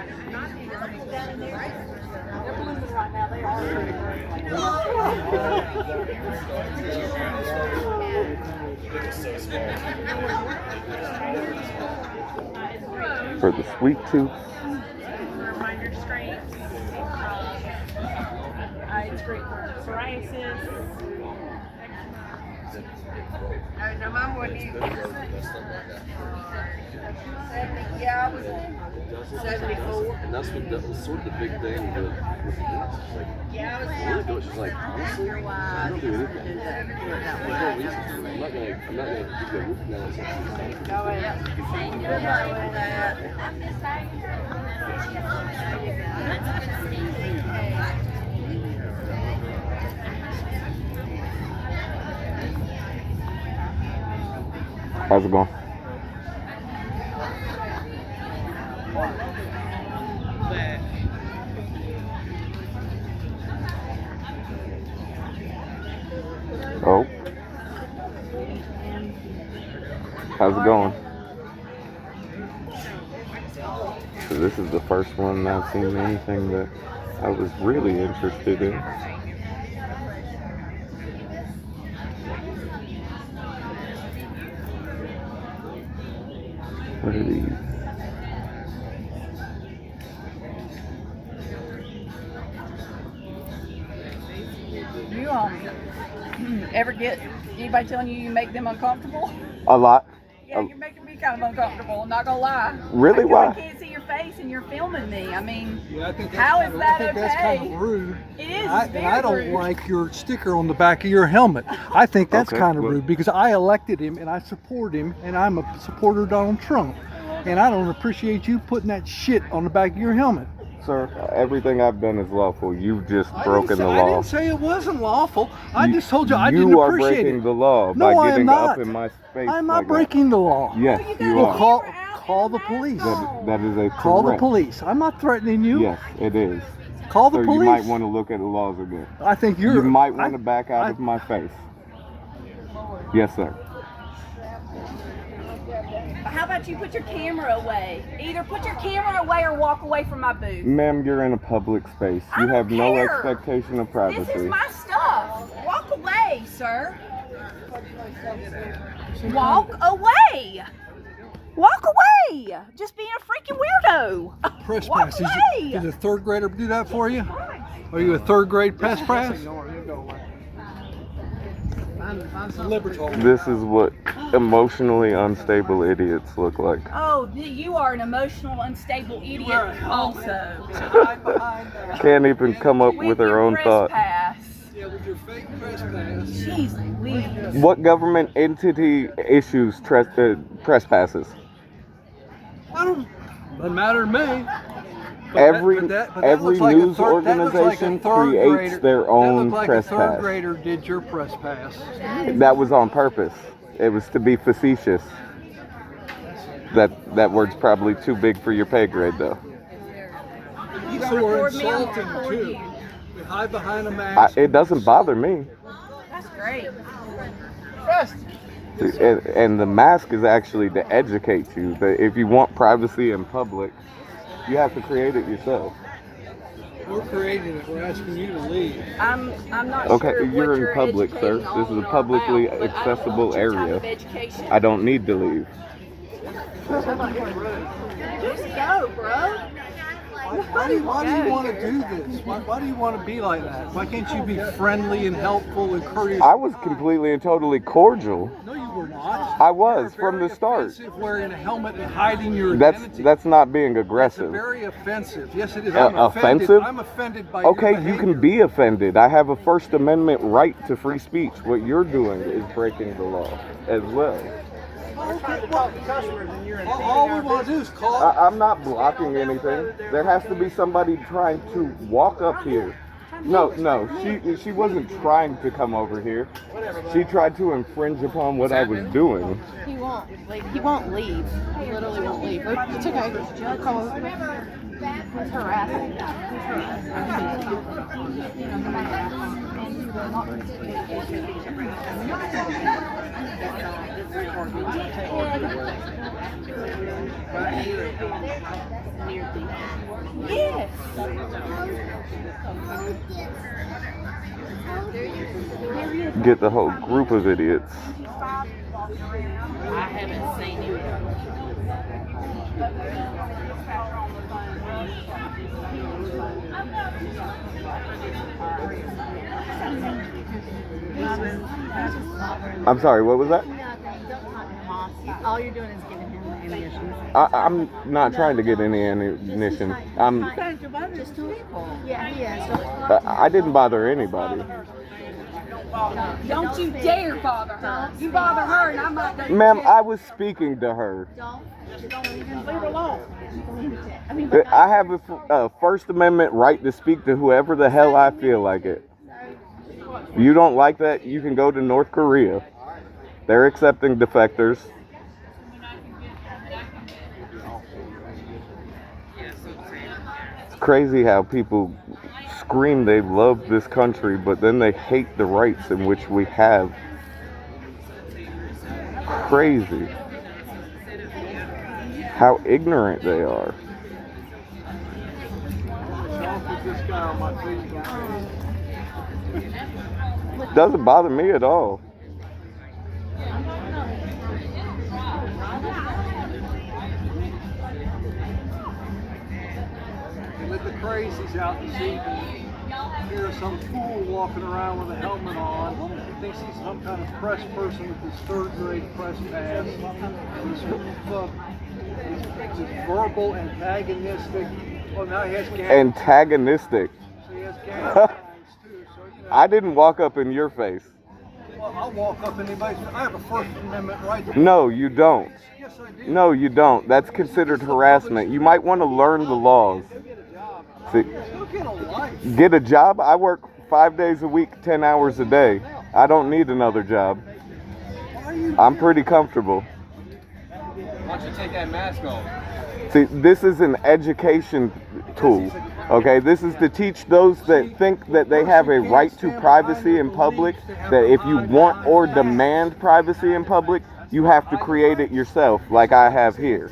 For the sweet tooth. Reminder strength. It's great for psoriasis. No, mine wasn't either. Yeah, I was 74. And that's what that was sort of the big thing with the nurse. She's like, Yeah, I was really do it. She's like, honestly, I don't do anything. There's no reason to. I'm not gonna give you a root canal or something. Go ahead. Good luck with that. How's it going? Oh. How's it going? So this is the first one I've seen anything that I was really interested in. What are these? You ever get anybody telling you make them uncomfortable? A lot. Yeah, you're making me kind of uncomfortable. I'm not gonna lie. Really? Why? I can't see your face and you're filming me. I mean, Yeah, I think how is that I think okay? that's kind of rude. It is. And I don't like your sticker on the back of your helmet. I think that's Okay, kind of well- rude because I elected him and I support him and I'm a supporter of Donald Trump. And I don't appreciate you putting that shit on the back of your helmet. Sir, everything I've done is lawful. You've just broken the I law. didn't say it wasn't lawful. I just told you I You didn't are appreciate breaking it. the law No, by I am getting not. up in my space. I'm not like that. breaking the law. Yes, you Well, are. call the police. That is a Call the threat. police. I'm not threatening you. Yes, it is. Call the Sir, police. you might want to look at the laws again. I think you're. You might want to back out of my face. Yes, sir. How about you put your camera away? Either put your camera away or walk away from my booth. Ma'am, you're in a public space. You have no expectation of privacy. This is my stuff. Walk away, sir. Walk away. Walk away. Just being a freaking weirdo. Press Walk pass. away. Did a third grader do that for you? Are you a third grade press pass? This is what emotionally unstable idiots look like. Oh, you are an emotional, unstable idiot also. Can't even come up with their own thought. Yeah, with your fake press pass. Jeez Louise. What government entity issues press passes? Doesn't matter to me. Every that every looks like news that looks like a organization third creates grader. their That own looked like press a third pass. grader did your press pass. That was on purpose. It was to be facetious. That word's probably too big for your pay grade, though. You were insulting too. You hide behind a mask. It doesn't bother me. That's great. And the mask is actually to educate you that if you want privacy in public, you have to create it yourself. We're creating it. We're asking you to leave. I'm not Okay, sure what you're in you're public, sir. educating This is on a or publicly about, but I don't accessible want your type area. of education. I don't need to leave. Just go, bro. Why do you want to do this? Why do you want to be like that? Why can't you be friendly and helpful and courteous? I was completely and totally cordial. No, you were not. I was from the start. Offensive, wearing a helmet and hiding your identity. That's not being It's aggressive. very offensive. Yes, it is. I'm Offensive? offended. I'm offended by your Okay, behavior. you can be offended. I have a First Amendment right to free speech. What you're doing is breaking the law as well. All we want to do is call. I'm not blocking anything. There has to be somebody trying to walk up here. No, she wasn't trying to come over here. She tried to infringe upon what I was doing. He won't leave. He won't leave. He literally won't leave. It's okay. Come on. He's harassing. Yes. Get the whole group of idiots. I haven't seen him. I'm sorry, what was that? All you're doing is giving him ammunition. I'm not trying to get any ammunition. Just two people. Yeah, he is. I didn't bother anybody. Don't you dare bother her. You bother her and I might go. Ma'am, I was speaking to her. Leave her alone. I have a First Amendment right to speak to whoever the hell I feel like it. If you don't like that, you can go to North Korea. They're accepting defectors. It's crazy how people scream they love this country, but then they hate the rights in which we have. Crazy how ignorant they are. Doesn't bother me at all. Let the crazies out this evening. Here's some fool walking around with a helmet on. He thinks he's some kind of press person with his third grade press pass. He's verbal, antagonistic. Well, now he has gang. Antagonistic. So he has gang signs too. So, you know, I didn't walk up in your face. well, I'll walk up in anybody's. I have a First Amendment right to. No, you don't. Yes, I do. No, you don't. That's considered harassment. You might want to learn the laws. See, get a job? I work 5 days a week, 10 hours a day. I don't need another job. I'm pretty comfortable. Why don't you take that mask off? See, this is an education tool. Okay, this is to teach those that think that they have a right to privacy in public, that if you want or demand privacy in public, you have to create it yourself, like I have here.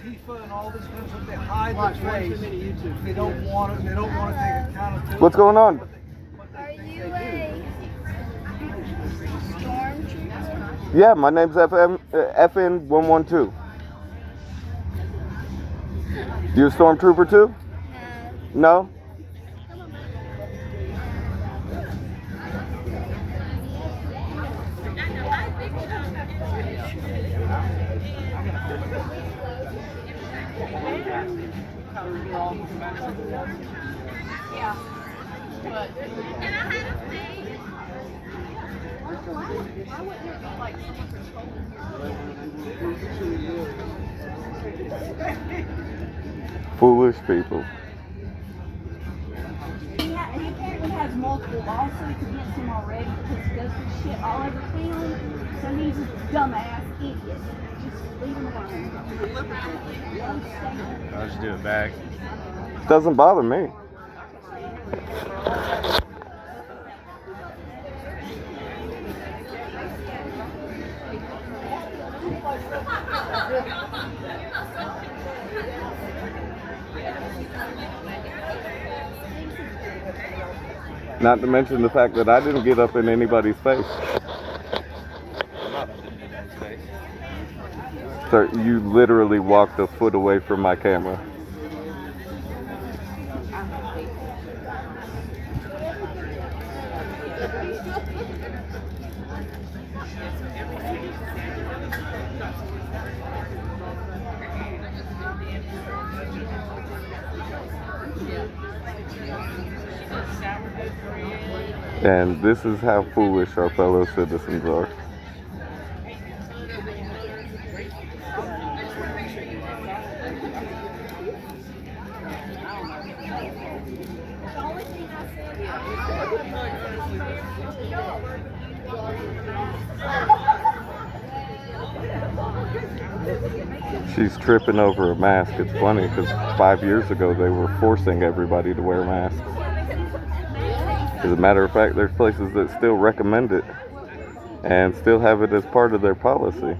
They don't want to. They don't want to take accountability. What's going on? Are you a stormtrooper? Yeah, my name's FN112. You a stormtrooper too? No? Yeah. But Foolish people. he apparently has multiple lawsuits against him already because he does this shit all over town. So he's a dumbass idiot. Just leave him alone. I'll just do it back. Doesn't bother me. Not to mention the fact that I didn't get up in anybody's face. Sir, you literally walked a foot away from my camera. And this is how foolish our fellow citizens are. She's tripping over a mask. It's funny because 5 years ago they were forcing everybody to wear masks. As a matter of fact, there's places that still recommend it and still have it as part of their policy.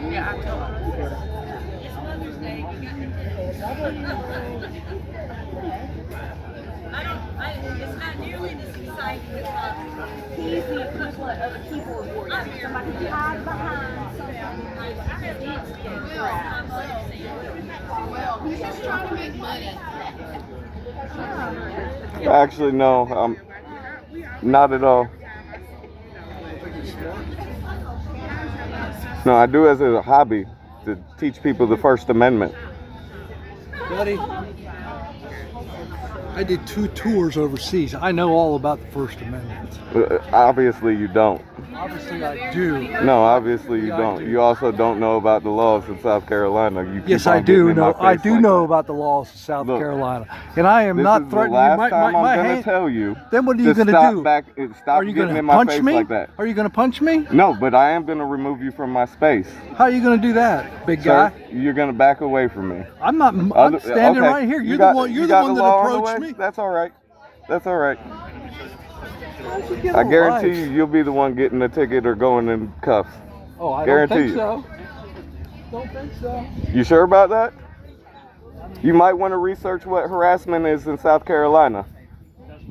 Yeah, I told her. It's Mother's Day. You got to it's not nearly this exciting as He's the equivalent of a keyboard warrior. Somebody who hides behind something. He's just trying to make money. Actually, no, not at all. No, I do as a hobby to teach people the First Amendment. Buddy, I did 2 tours overseas. I know all about the First Amendment. Obviously, you don't. Obviously, I do. No, obviously you don't. You also don't know about the laws in South Carolina. You keep Yes, on I getting do in my know. I face do like know that. about the laws of South Look, Carolina, and I am this not is threatening the last you. time I'm gonna tell you. Then what are you to going to stop do? Stop Are you getting going to in my punch face me? like that. Are you going to punch me? No, but I am going to remove you from my space. How are you going to do that, big Sir, guy? you're going to back away from me. I'm not. I'm standing right here. You're the one. You're the one that approached me. That's all right. That's all right. How'd you get I a guarantee life? you'll be the one getting a ticket or going in cuffs. Oh, I Guarantee don't think so. Don't think so. You sure about that? You might want to research what harassment is in South Carolina. That's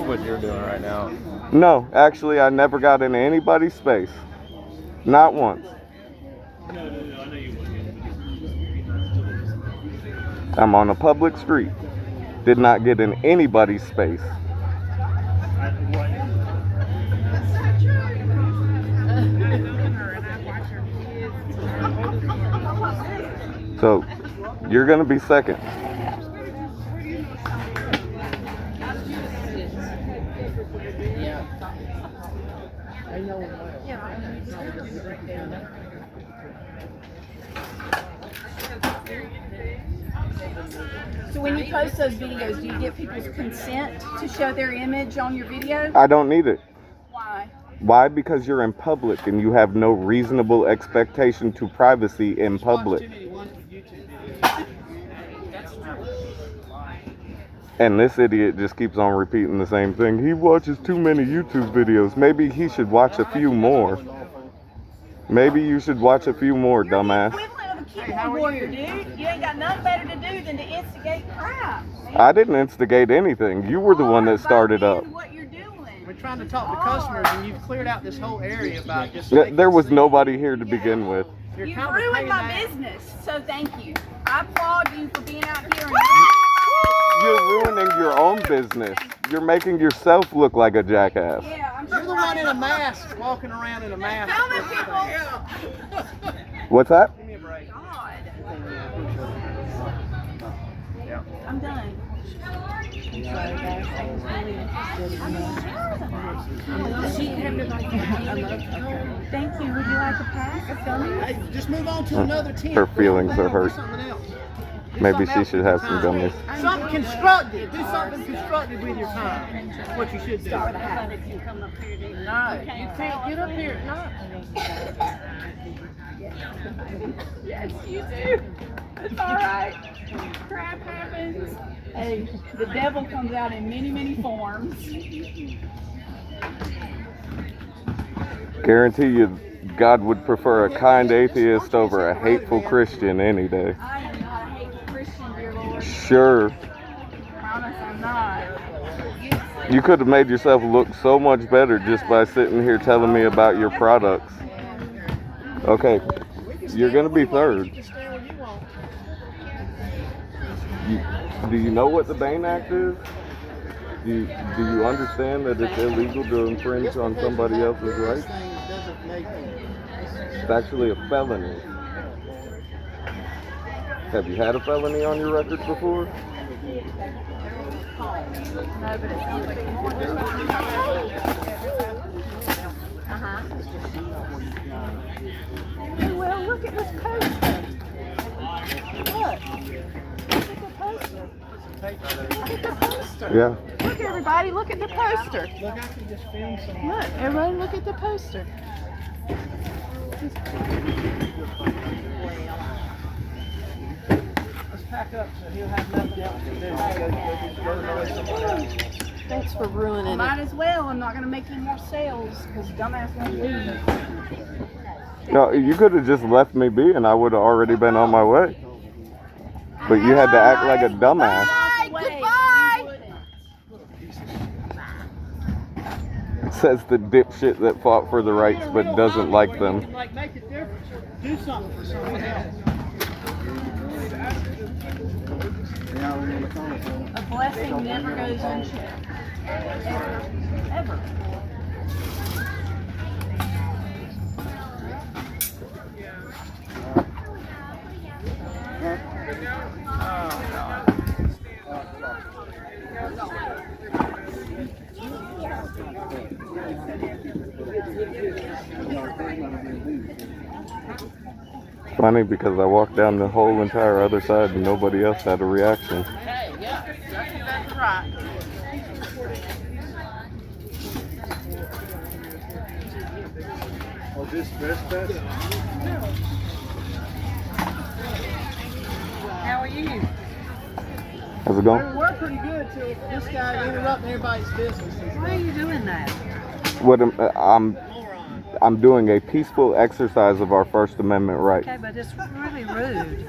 what you're doing right now. No, actually, I never got into anybody's space. Not once. I'm on a public street. Did not get in anybody's space. So, you're going to be second. So when you post those videos, do you get people's consent to show their image on your video? I don't need it. Why? Why? Because you're in public and you have no reasonable expectation to privacy in public. And this idiot just keeps on repeating the same thing. He watches too many YouTube videos. Maybe he should watch a few more. Maybe you should watch a few more, dumbass. Equivalent of a keyboard warrior, dude. You ain't got nothing better to do than to instigate crap. I didn't instigate anything. You were the one that started up. What you're doing. We're trying to talk to customers, and you've cleared out this whole area about just. There was nobody here to begin with. You ruined my business, so thank you. I applaud you for being out here. You're ruining your own business. You're making yourself look like a jackass. Yeah, I'm You're the one in a mask, walking around in a mask. What's that? Give me a break. God. Yeah. I'm done. Thank you. Would you like a pass? Hey, just move on to another tent. Her feelings are hurt. Something else. Maybe she should have some gummies. Something constructive. Do something constructive with your time. That's what you should do. No, you can't get up here. No. Yes, you do. It's all right. Crap happens. Hey, the devil comes out in many, many forms. Guarantee you, God would prefer a kind atheist over a hateful Christian any day. I am not a hateful Christian, dear Lord. Sure. Promise I'm not. You could have made yourself look so much better just by sitting here telling me about your products. Okay, you're going to be third. Do you know what the Bain Act is? Do you understand that it's illegal to infringe on somebody else's rights? It's actually a felony. Have you had a felony on your record before? No, but it sounds like more. Hey, well, look at this poster. Look. Look at the poster. Look at the poster. Yeah. Look, everybody, look at the poster. Look, I can just film some. Look, everybody, look at the poster. Let's pack up so he'll have nothing else to do. Go annoy someone else. Thanks for ruining it. Might as well. I'm not going to make any more sales because dumbass won't leave. No, you could have just left me be and I would have already been on my way. But you had to act like a dumbass. Goodbye. Says the dipshit that fought for the rights but doesn't like them. Like, make a difference or do something for someone else. A blessing never goes unchecked. Ever. Funny because I walked down the whole entire other side and nobody else had a reaction. Hey, yeah, that's right. Oh, this trespass? How are you? How's it going? We're pretty good till this guy interrupting everybody's business. Why are you doing that? What I'm doing a peaceful exercise of our First Amendment rights. Okay, but it's really rude.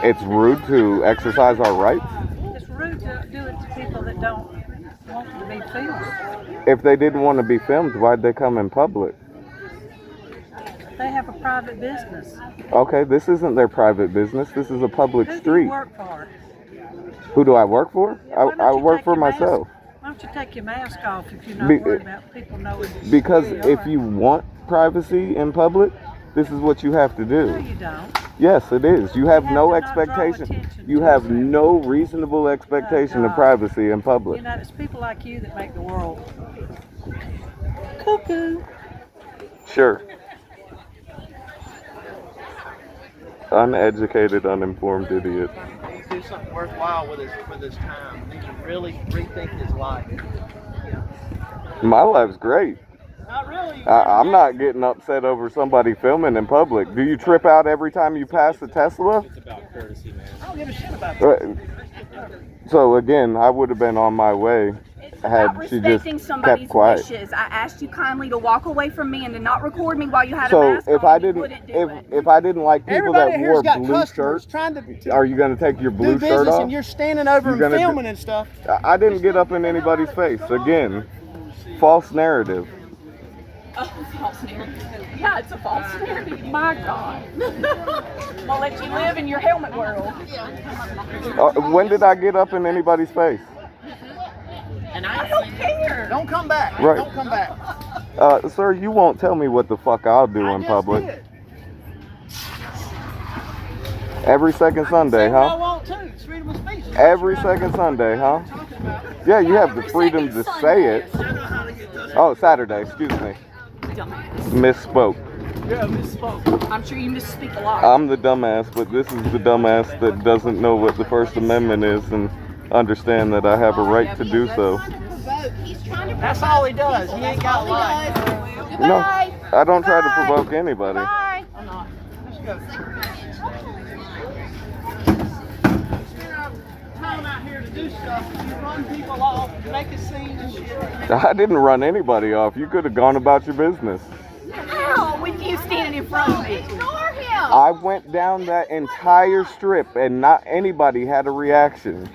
It's rude to exercise our rights. It's rude to do it to people that don't want to be filmed. If they didn't want to be filmed, why'd they come in public? They have a private business. Okay, this isn't their private business. This is a public Who do street. you work for? Who do I work for? Why don't I you work take for your mask- myself. Why don't you take your mask off if you're not Be- worried about people knowing Because who if are? you want privacy in public, this is what you have to No, do. you don't. Yes, it is. You have have no to not draw expectation. attention You to have yourself. no reasonable expectation of God. privacy in public. You know, it's people like you that make the world cuckoo. Sure. Uneducated, uninformed idiot. He's do something worthwhile with his time. He can really rethink his life. My life's great. Not really. I'm not getting upset over somebody filming in public. Do you trip out every time you pass a Tesla? It's about courtesy, man. I don't give a shit about that. So again, I would have been on my way had About she just respecting kept somebody's quiet. wishes. I asked you kindly to walk away from me and to not record me while you had a So mask if on. I You didn't, wouldn't do it. if I didn't like people Everybody that here's wore got blue customers shirts, trying to are you going to take your do blue shirt business off? and you're standing over You're and gonna filming and stuff. I didn't get up in anybody's face. Again, false narrative. Oh, false narrative. Yeah, it's a false narrative. My God. I'll let you live in your helmet world. When did I get up in anybody's face? And I don't care. Don't come back. Right. Don't come back. Sir, you won't tell me what the fuck I'll do in just public. did. Every second Sunday, Say what I huh? want to. It's freedom of speech. It's Every what you're second Sunday, huh? talking about. Yeah, you have the freedom to say it. Oh, Saturday, excuse me. Dumbass. Misspoke. Yeah, misspoke. I'm sure you misspeak a lot. I'm the dumbass, but this is the dumbass that doesn't know what the First Amendment is and understand that I have a right to do so. That's all he does. He ain't got life. No, I don't try to provoke anybody. I'm not. Let's go. Time out here to do stuff. You run people off, make a scene and shit. I didn't run anybody off. You could have gone about your business. How? With you standing in front of me. Ignore him. I went down that entire strip and not anybody had a reaction.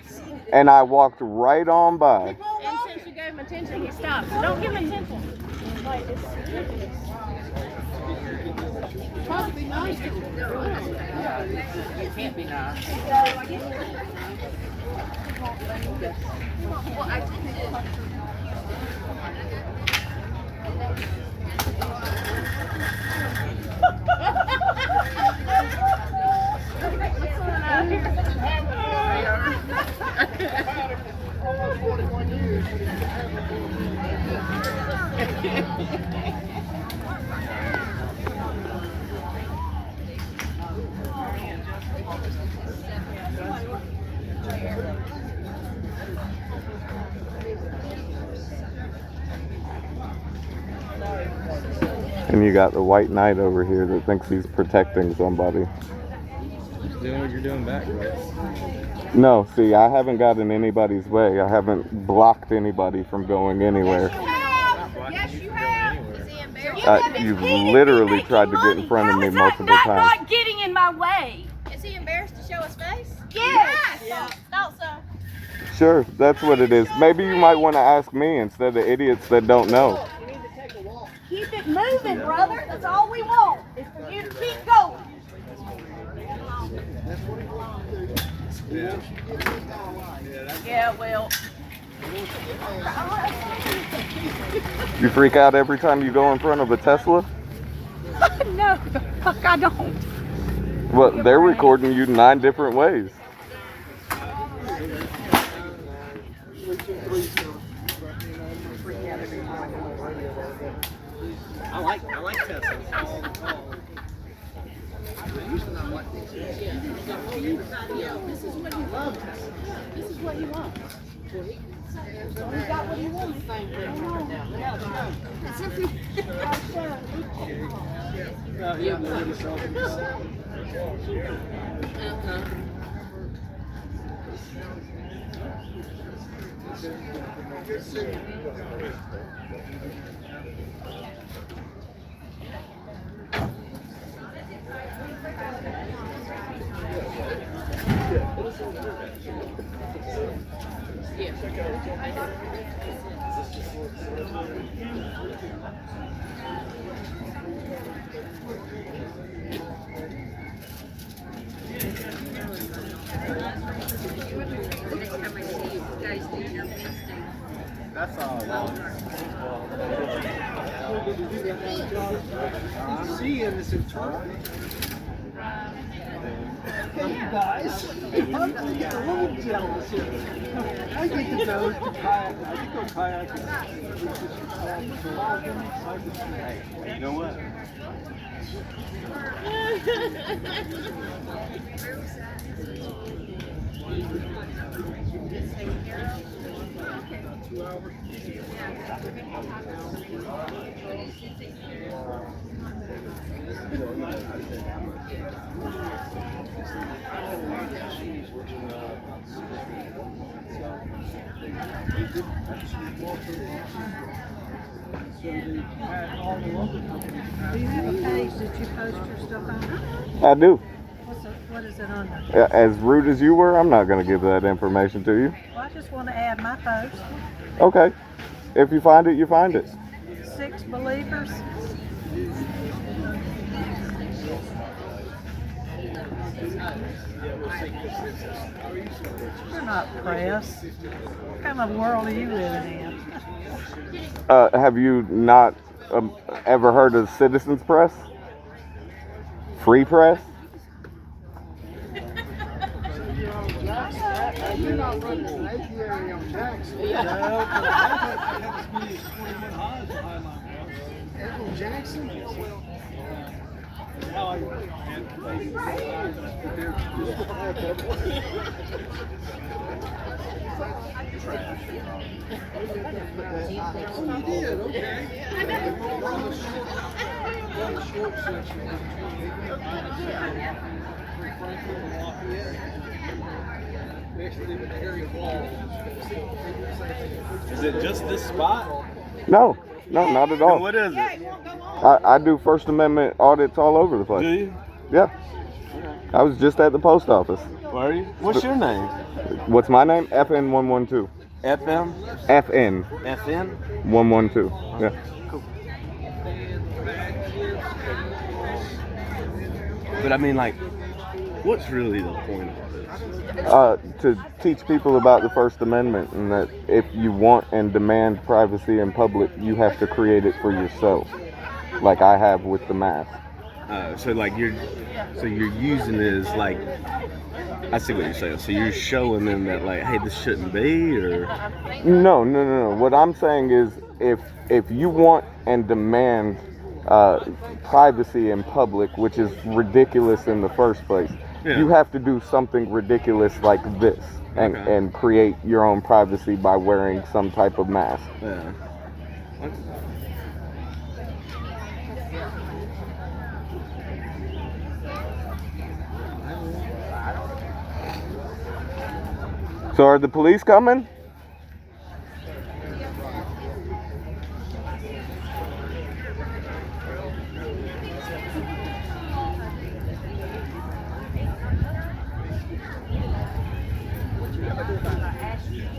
And I walked right on by. And since you gave him attention, he stopped. So don't give him attention. Like, it's ridiculous. Try to be nice to him. You can't be nice. Well, I And you got the white knight over here that thinks he's protecting somebody. Just doing what you're doing back, right? No, see, I haven't got in anybody's way. I haven't blocked anybody from going anywhere. Yes, you have. You've literally tried to get in front of me multiple times. Not getting in my way. Is he embarrassed to show his face? Yes. Yeah. Thought so. Sure, that's what it is. Maybe you might want to ask me instead of idiots that don't know. Keep it moving, brother. That's all we want. Is for you to keep going. Yeah, well. You freak out every time you go in front of a Tesla? No, the fuck I don't. Well, they're recording you 9 different ways. I like Teslas. I used to not like these. This is what you love. This is what you want. So he got what he wanted. That's all. See in this internal. Hey guys, I'm a little jealous here. I get to go to kayak. I can go kayaking. Hey, you know what? Do you have a page that you post your stuff on? I do. What is it under? As rude as you were, I'm not going to give that information to you. Well, I just want to add my post. Okay. If you find it, you find it. 6 believers. You're not press. What kind of world are you living in? Have you not ever heard of Citizens Press? Free press? You're not running an apiary on Jackson. Edwin Jackson? Oh, you did? Okay. On the short section between Franklin and Lafayette. Is it just this spot? No, not at all. And what is it? I do First Amendment audits all over the place. Do you? Yeah. I was just at the post office. Where are you? What's your name? What's my name? FN112. FM? FN. FN? 112. Yeah. Cool. But I mean, like, what's really the point of this? To teach people about the First Amendment and that if you want and demand privacy in public, you have to create it for yourself, like I have with the mask. So you're using it as like, I see what you're saying. So you're showing them that like, hey, this shouldn't be, or no. What I'm saying is, if you want and demand privacy in public, which is ridiculous in the first place, you have to do something ridiculous like this and create your own privacy by wearing some type of mask. Yeah. So are the police coming?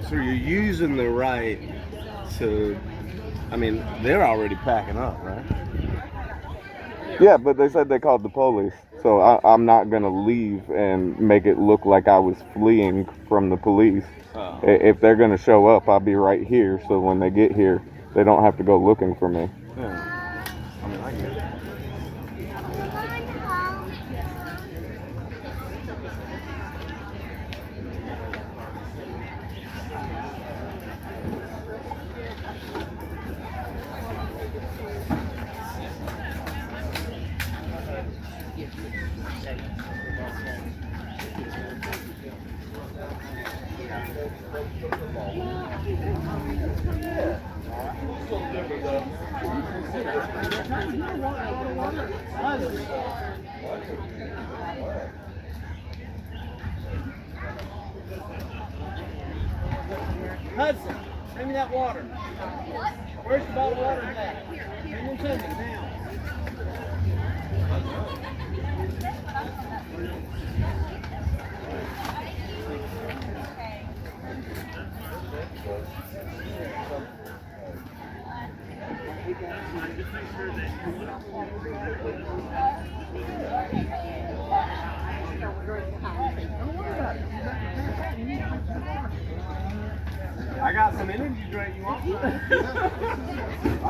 So you're using the right to, I mean, they're already packing up, right? Yeah, but they said they called the police. So I'm not going to leave and make it look like I was fleeing from the police. Oh. If they're going to show up, I'll be right here. So when they get here, they don't have to go looking for me. Yeah. I mean, I get it. Hudson, bring me that water. Where's the bottle of water at? Bring them to me now. I got some energy drink. You want? I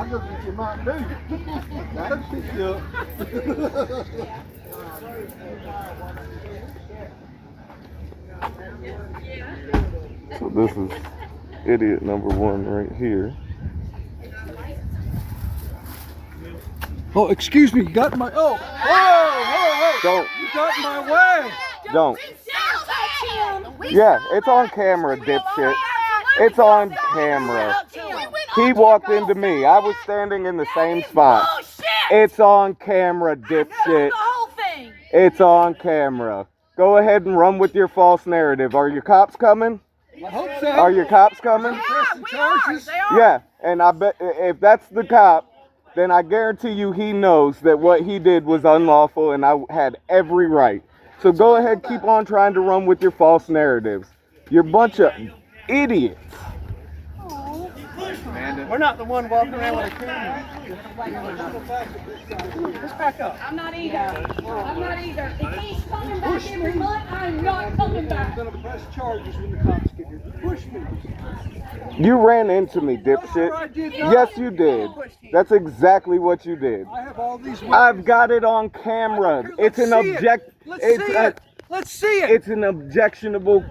just think you might do. That'll pick you up. So this is idiot number one right here. Oh, excuse me, you got in my, oh, whoa, Don't. you got in my way. Don't. Yeah, it's on camera, dipshit. It's on camera. He walked into me. I was standing in the same spot. It's on camera, dipshit. It's on camera. Go ahead and run with your false narrative. Are your cops coming? I hope so. Are your cops coming? Yeah, and I bet if that's the cop, then I guarantee you he knows that what he did was unlawful and I had every right. So go ahead, keep on trying to run with your false narratives. You're a bunch of idiots. We're not the one walking around with a camera. Let's back up. I'm not either. I'm not either. If he's coming back every month, I'm not coming back. I'm going to press charges when the cops get here. Push me. You ran into me, dipshit. I did not. Yes, you did. That's exactly what you did. I have all these I've got it on camera. It's an object. Let's see it. It's an objectionable.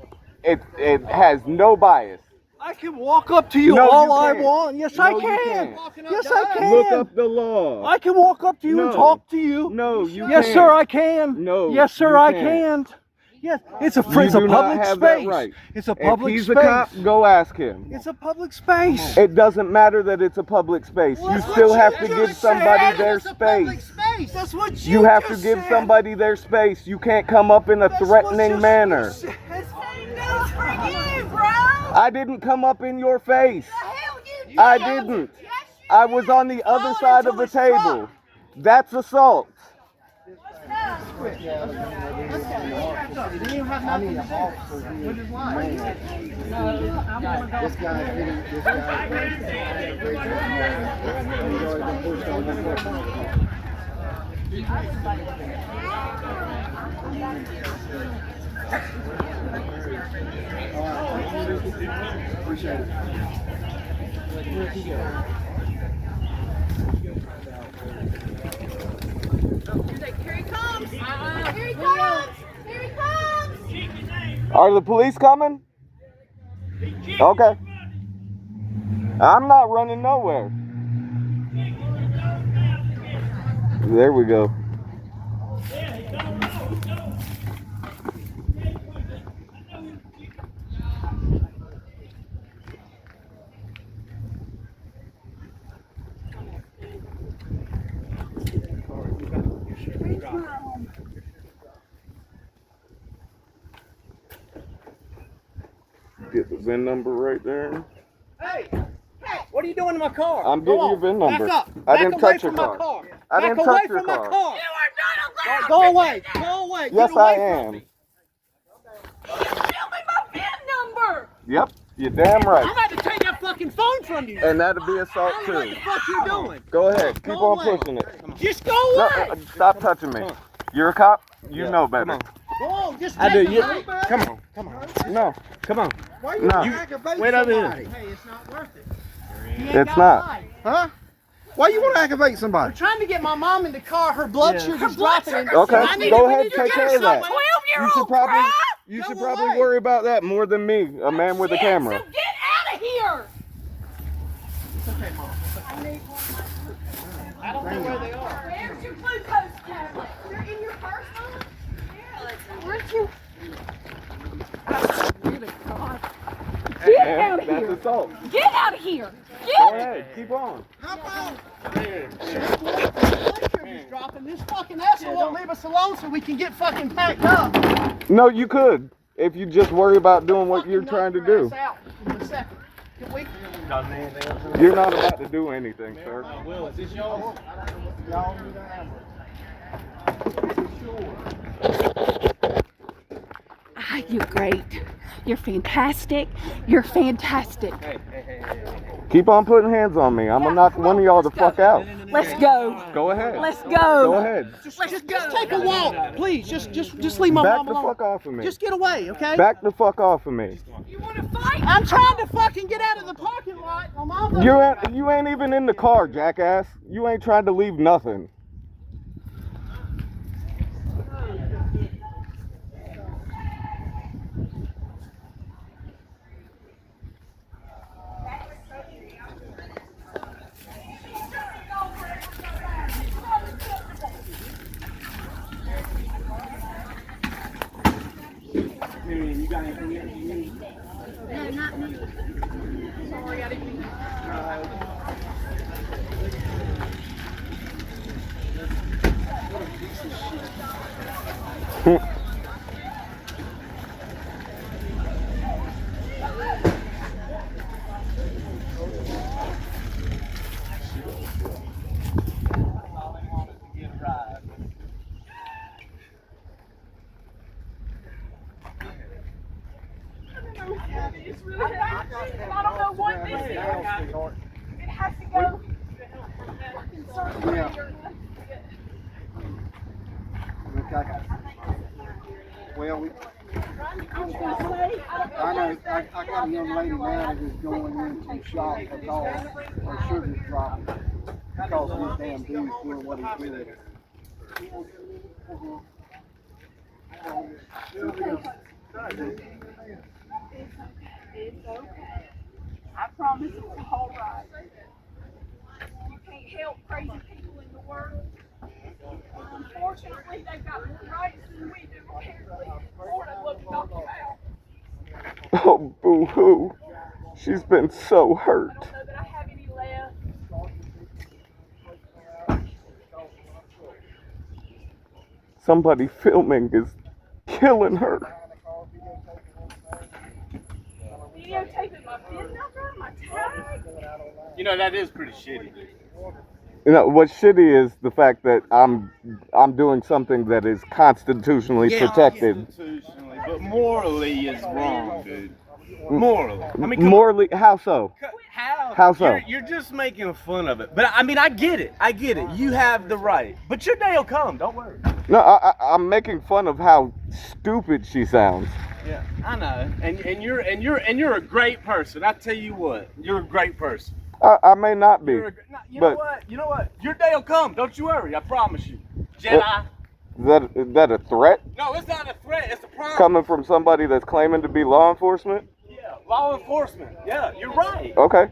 It has no bias. I can walk up to you No, all you I can't. want. Yes, No, I you can. can't. Yes, I can. Look up the law. I can walk up to you and No. talk to you. No, you Yes, can't. sir, I can. No, yes, sir, you I can't. can. Yes, it's a You it's a do not public have that space. right. It's a public if he's space. a cop, go ask him. It's a public space. It doesn't matter that it's a public space. Well, You that's still what have you to just give somebody said. their It's a public space. space. That's what You have to just give said. somebody their space. You can't come up in a That's what threatening just manner. you said. News for you, bro. I didn't come up in your face. The hell you did. I didn't. I was on the other side of the table. That's assault. This guy's getting this Appreciate it. Here he comes. Here he comes. Here he comes. Are the police coming? Okay. I'm not running nowhere. There we go. VIN number right there. Hey, what are you doing in my car? I'm getting your VIN number. Back up. I Back didn't away touch your from my car. car. I Back didn't away touch your from my car. car. You are not allowed. Go away. Go away. Yes, Get away I from am. me. Tell me my VIN number. Yep, you're damn right. I'm about to take that fucking phone from you. And that'd be assault I don't know what too. the fuck you doing. Go ahead, keep Go on away. pushing it. Just go No, away. stop touching me. You're a cop. You know better. Go on. Just I take do. the You, money. come on, come on, No, come on. Why you No. aggravating Wait over somebody? here. Hey, it's not worth it. it's not. Huh? Why you want to aggravate somebody? I'm trying to get my mom in the car. Her blood sugar's dropping. Okay, I need go to- ahead, take care of that. 12-year-old You should probably, crap. you Go should probably away. worry about that more than me, a man with a Shit, camera. So get out of here. Okay, Mom. I don't know where they are. Where's your glucose tablet? They're in your purse, Mom? Where's your... Get out of That's here. assault. Get out of here. Go Get. ahead, keep on. How about blood sugar's dropping? This fucking asshole won't leave us alone so we can get fucking packed up. No, you could, if you just worry about doing what you're trying to do. Out in a second. Can we? You're not about to do anything, sir. Will, is this yours? Y'all need a hammer. Ah, you're great. You're fantastic. You're fantastic. Keep on putting hands on me. I'm gonna knock one of y'all the fuck out. Let's go. Go ahead. Let's go. Go ahead. Just take a walk, please. Just leave my Back mom the alone. fuck off of me. Just get away, okay? Back the fuck off of me. You want to fight? I'm trying to fucking get out of the parking lot. My mom. You ain't even in the car, jackass. You ain't trying to leave nothing. You got anything else you need? No, not me. Sorry, I didn't mean It's really heavy. I don't know what this is. It has to go. Fucking surgery or Well, we, I was gonna say, I know, I got a young lady now that is going into shock because her sugar's dropping. Because of this damn dude's doing what he's doing. it's okay. I promise it's all right. You can't help crazy people in the world. Unfortunately, they've got more rights than we do, apparently. Florida looked knocked them out. Oh, boo-hoo. She's been so hurt. I don't know that I have any left. Somebody filming is killing her. Videotaping my VIN number, my tag. You know, that is pretty shitty. You know, what's shitty is the fact that I'm doing something that is constitutionally protected. Constitutionally, but morally is wrong, dude. Morally. I mean, Morally, how so? How so? You're just making fun of it. But I mean, I get it. I get it. You have the right. But your day will come. Don't worry. No, I'm making fun of how stupid she sounds. Yeah, I know. And you're a great person. I tell you what, you're a great person. I may not be. You know what? You know what? Your day will come. Don't you worry. I promise you. Jedi. Is that a threat? No, it's not a threat. It's a promise. Coming from somebody that's claiming to be law enforcement? Yeah, law enforcement. Yeah, you're right. Okay.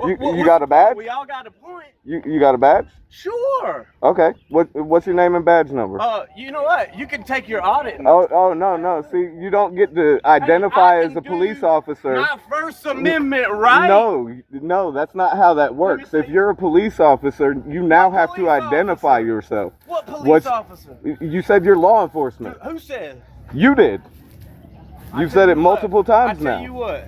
You got a badge? We all got a point. You got a badge? Sure. Okay. What's your name and badge number? You know what? You can take your audit. Oh no. See, you don't get to identify as a police officer. My First Amendment right. No, that's not how that works. If you're a police officer, you now have to identify yourself. What police officer? You said you're law enforcement. Who said? You did. You've said it multiple times now. I tell you what.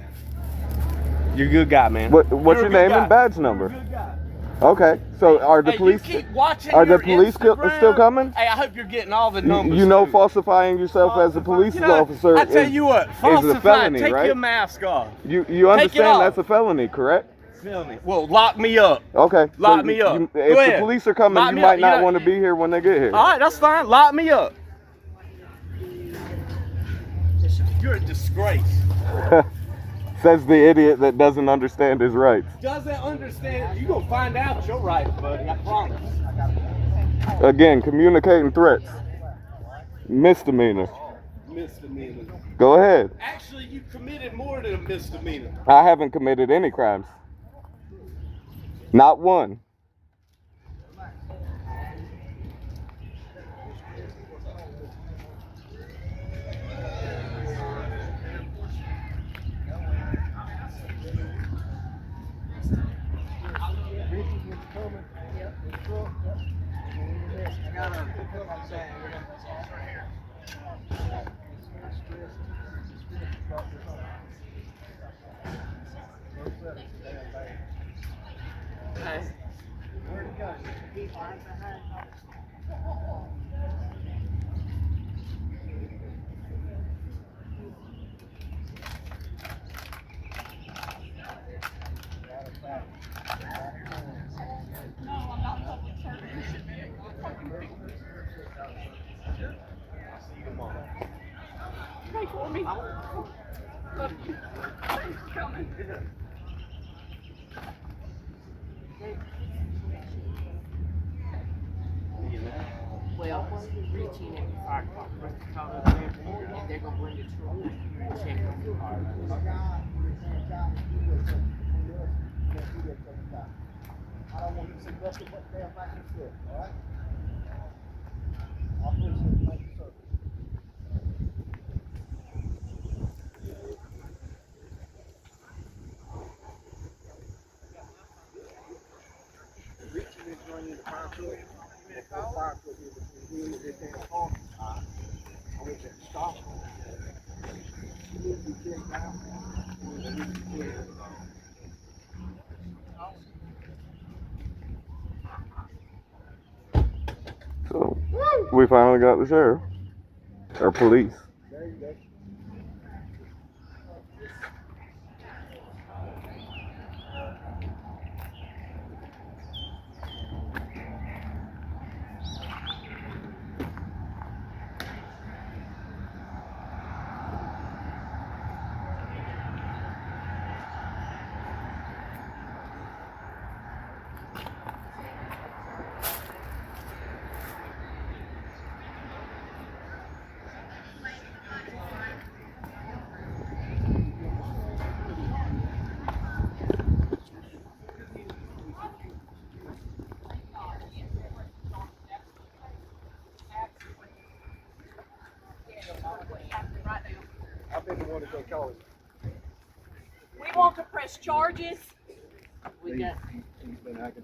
You're a good guy, man. What's You're a your good name guy. and badge number? Okay, so are the Hey, police? you keep watching Are the your police Instagram. still coming? Hey, I hope you're getting all the numbers. You know, too. falsifying yourself as a police officer I tell is, you what, is a falsify. felony, Take right? your mask off. You Take it understand off. that's a felony, correct? Felony. Well, lock me up. Okay. Lock me up. If Go the ahead. police are coming, Lock you me might up. not want to be here when they get here. All right, that's fine. Lock me up. You're a disgrace. Says the idiot that doesn't understand his rights. Doesn't understand. You gonna find out your rights, buddy. I promise. Again, communicating threats. Misdemeanor. Misdemeanor. Go ahead. Actually, you committed more than a misdemeanor. I haven't committed any crimes. Not one. Pray for me. Love you. Thanks for coming. Well, reaching at the fire department, call up there, and they're gonna bring the truck and check the car. I don't want you to see nothing but damn back and forth, all right? I appreciate it. Thank you, sir. Reaching is running the fire truck. The fire truck is in the damn car. I want you to stop. You need to be checked out. You need to be checked out. So, we finally got the sheriff. Or police. There you go. I've been the one to go call it. We want to press charges. We got. He's been acting,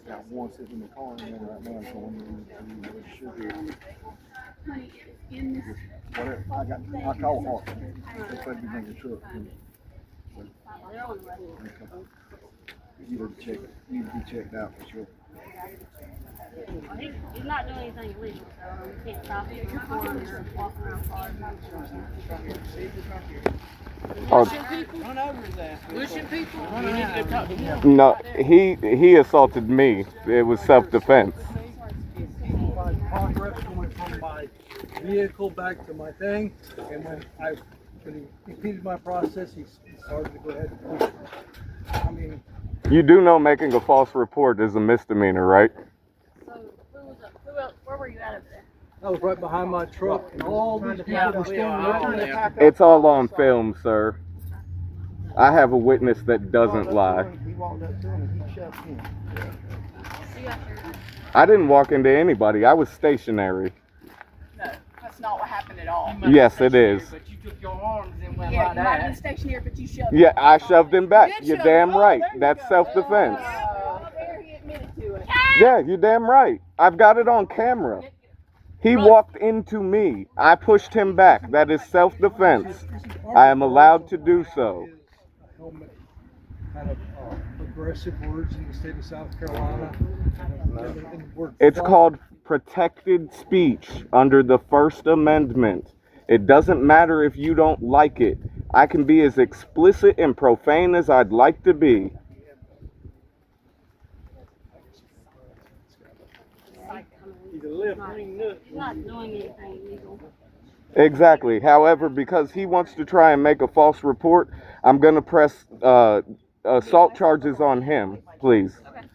got one sitting in the car and then right now it's going to it should be. Honey, in this. Whatever, I call Hartsville. They said we bring the truck. They're on the way. You need to be checked out for sure. He's not doing anything illegal, so we can't stop him from recording or walking around cars. Pushing people. You need to go talk to him. No, he assaulted me. It was self-defense. Progress going from my vehicle back to my thing, and when he impeded my process, he started to go ahead and push me. I mean, You do know making a false report is a misdemeanor, right? So, who else, where were you at over there? I was right behind my truck, and all these people were standing right there. It's all on film, sir. I have a witness that doesn't lie. He walked up to him and he shoved him. I didn't walk into anybody. I was stationary. No, that's not what happened at all. Yes, it is. But you took your arms and went Yeah, like you might have been that. stationary, but you shoved Yeah, him. I shoved him back. You did You're shove him. damn Oh, right. there you That's go. self-defense. Oh, there he admitted to it. Yeah, you're damn right. I've got it on camera. He walked into me. I pushed him back. That is self-defense. I am allowed to do so. Helmet kind of aggressive words in the state of South Carolina. It's called protected speech under the First Amendment. It doesn't matter if you don't like it. I can be as explicit and profane as I'd like to be. You're not doing anything illegal. Exactly. However, because he wants to try and make a false report, I'm going to press assault charges on him, please. Okay.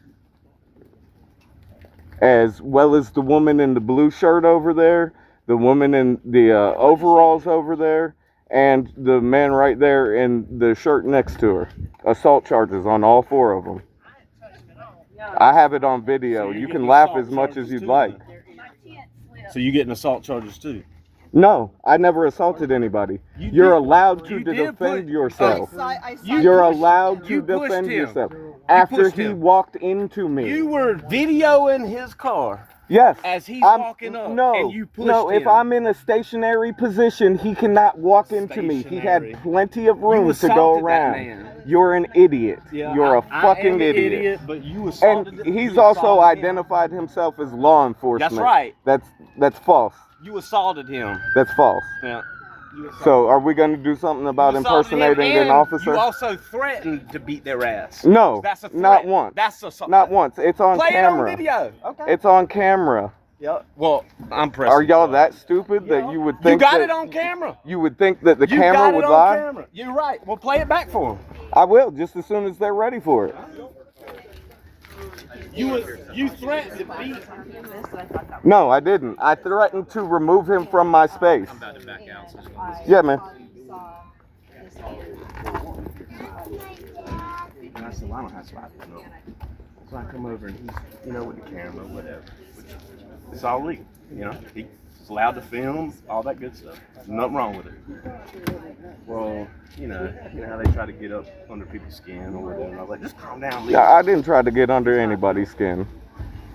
As well as the woman in the blue shirt over there, the woman in the overalls over there, and the man right there in the shirt next to her. Assault charges on all 4 of them. I have it on video. You can laugh as much as you'd like. So you getting assault charges too? No, I never assaulted anybody. You're allowed to defend yourself. You're allowed to defend yourself. After he walked into me. You were videoing his car. Yes. As he's walking up. And you pushed him. If I'm in a stationary position, he cannot walk into me. He had plenty of room to go around. You're an idiot. Yeah, You're a fucking idiot. But you assaulted And he's also identified himself as law enforcement. That's right. That's false. You assaulted him. That's false. Yeah. So are we going to do something about impersonating an officer? You also threatened to beat their ass. No, that's a threat. not once. Not once. It's on camera. Play it on video. Okay. It's on camera. Yeah. Well, I'm pressing. Are y'all that stupid that you would think you got it on camera? You would think that the camera would lie? Camera. You're right. Well, play it back for them. I will, just as soon as they're ready for it. You threatened to beat. No, I didn't. I threatened to remove him from my space. I'm about to back out. Yeah, man. And I said, well, I don't have to slide it. No. So I come over and he's, with the camera, whatever. Which it's all legal, He's allowed to film, all that good stuff. There's nothing wrong with it. Well, you know how they try to get up under people's skin or whatever. I was like, just calm down. Yeah, I didn't try to get under anybody's skin.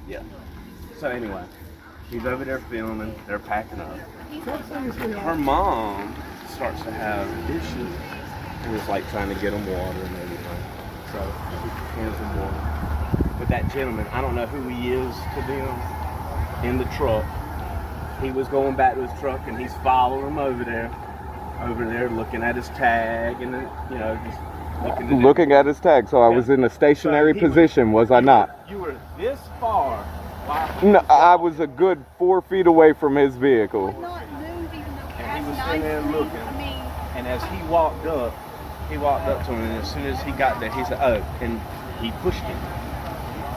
Yeah. So anyway, he's over there filming. They're packing up. Her mom starts to have issues and was like trying to get them water and everything. So he hands them water. But that gentleman, I don't know who he is to them, in the truck. He was going back to his truck and he's following him over there looking at his tag and then, just looking at his tag. So I was in a stationary position, was I not? You were this far. No, I was a good 4 feet away from his vehicle. And he was sitting there looking. And as he walked up to him, and as soon as he got there, he said, "Oh," and he pushed him.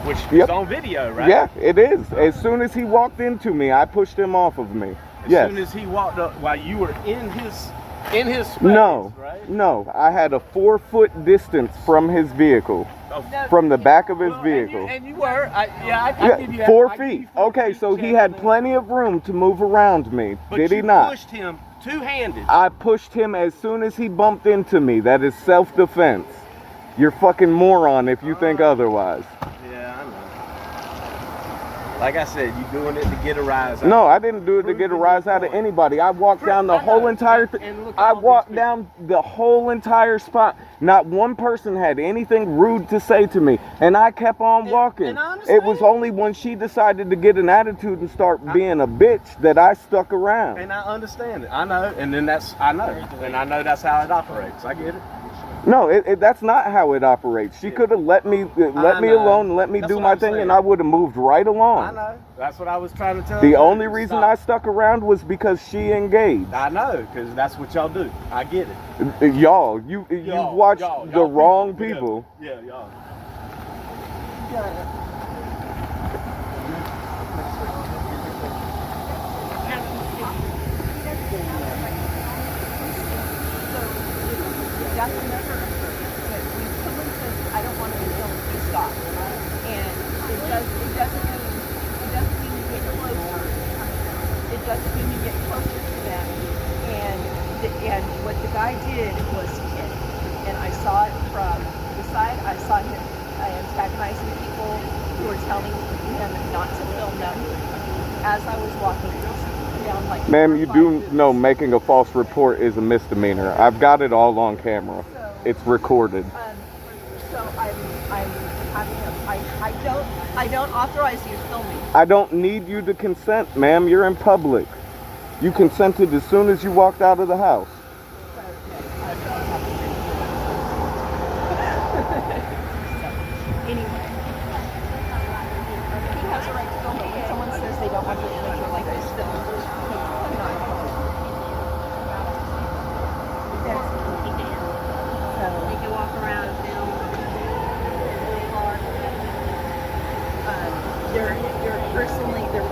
Which is on video, right? Yeah, it is. As soon as he walked into me, I pushed him off of me. As soon as he walked up, while you were in his space, no, right? No, I had a 4-foot distance from his vehicle, from the back of his vehicle. And you were, I give you that. 4 feet. Okay, so he had plenty of room to move around me. Did he not? Pushed him two-handed. I pushed him as soon as he bumped into me. That is self-defense. You're fucking moron if you think otherwise. Yeah, I know. Like I said, you doing it to get a rise out. No, I didn't do it to get a rise out of anybody. I walked down the whole entire thing. I walked down the whole entire spot. Not one person had anything rude to say to me. And I kept on walking. It was only when she decided to get an attitude and start being a bitch that I stuck around. And I understand it. I know. And then I know. And I know that's how it operates. I get it. No, that's not how it operates. She could have let me alone and let me do my thing, and I would have moved right along. I know. That's what I was trying to tell you. The only reason I stuck around was because she engaged. I know, because that's what y'all do. I get it. Y'all, you watch the wrong people. Yeah, y'all. That's another occurrence. But when someone says, "I don't want to be filmed," you stop. And it doesn't mean you get closer. It doesn't mean you get closer to them. And what the guy did was hit. And I saw it from the side. I saw him antagonizing people who were telling him not to film them as I was walking. down like. Ma'am, you do know making a false report is a misdemeanor. I've got it all on camera. It's recorded. So I don't authorize you filming. I don't need you to consent, ma'am. You're in public. You consented as soon as you walked out of the house. Anyway, he has a right to film it. When someone says they don't have the image or like this film, We can walk around and film. They're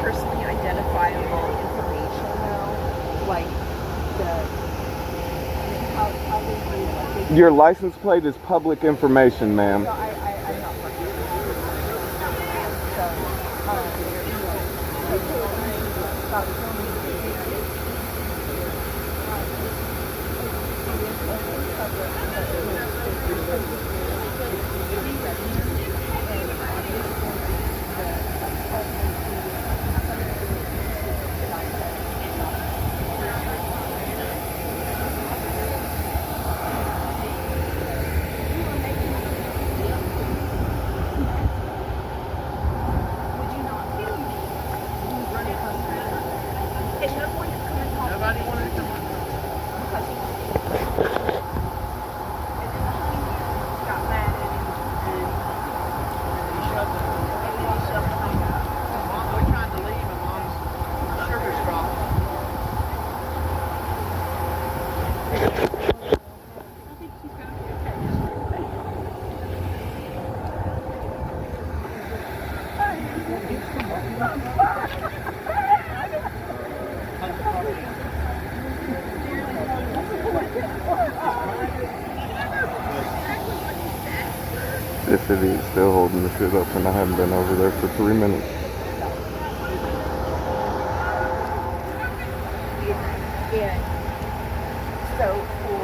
personally identifiable information though, like how they do like Your license plate is public information, ma'am. I'm not fucking stop filming. This idiot's still holding the shit up and I haven't been over there for 3 minutes. And so for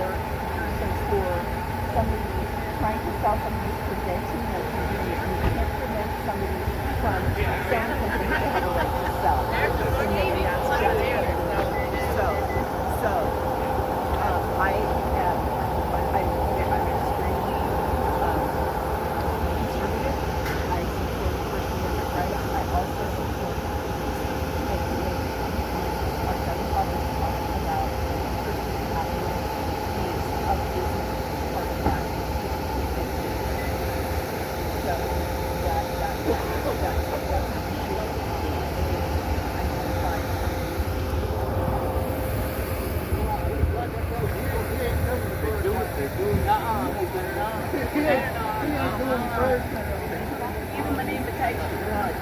somebody trying to sell somebody presenting a convenience, you can't prevent somebody from saying something they have a right to sell. And maybe that's just so I am extremely conservative. I support First Amendment rights. I also support our gun fathers talk about personal capital is a business part of that. So that's an issue. Give them an invitation. Right.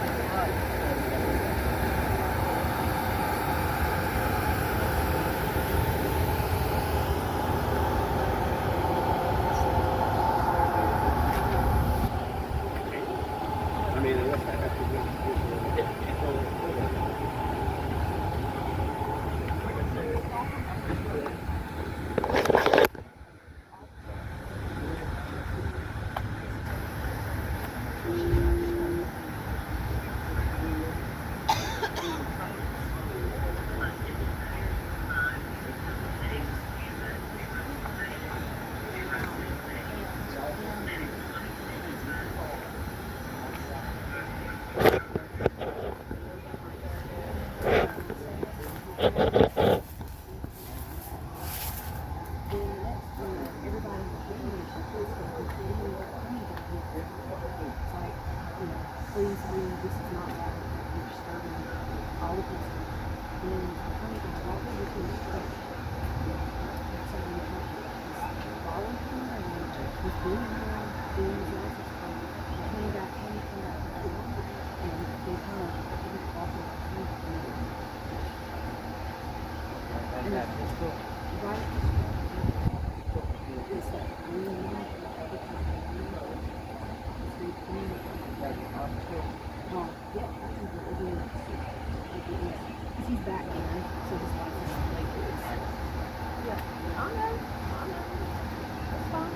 Please read, this is not that. You're disturbing all of this. And then what were you doing? Volunteering, was doing well, doing his license plate, came back home, and they kind of didn't offer a few things. And that's just right. It's like, yeah, he's back there, so his license plate is. Yeah, I know. That's fine.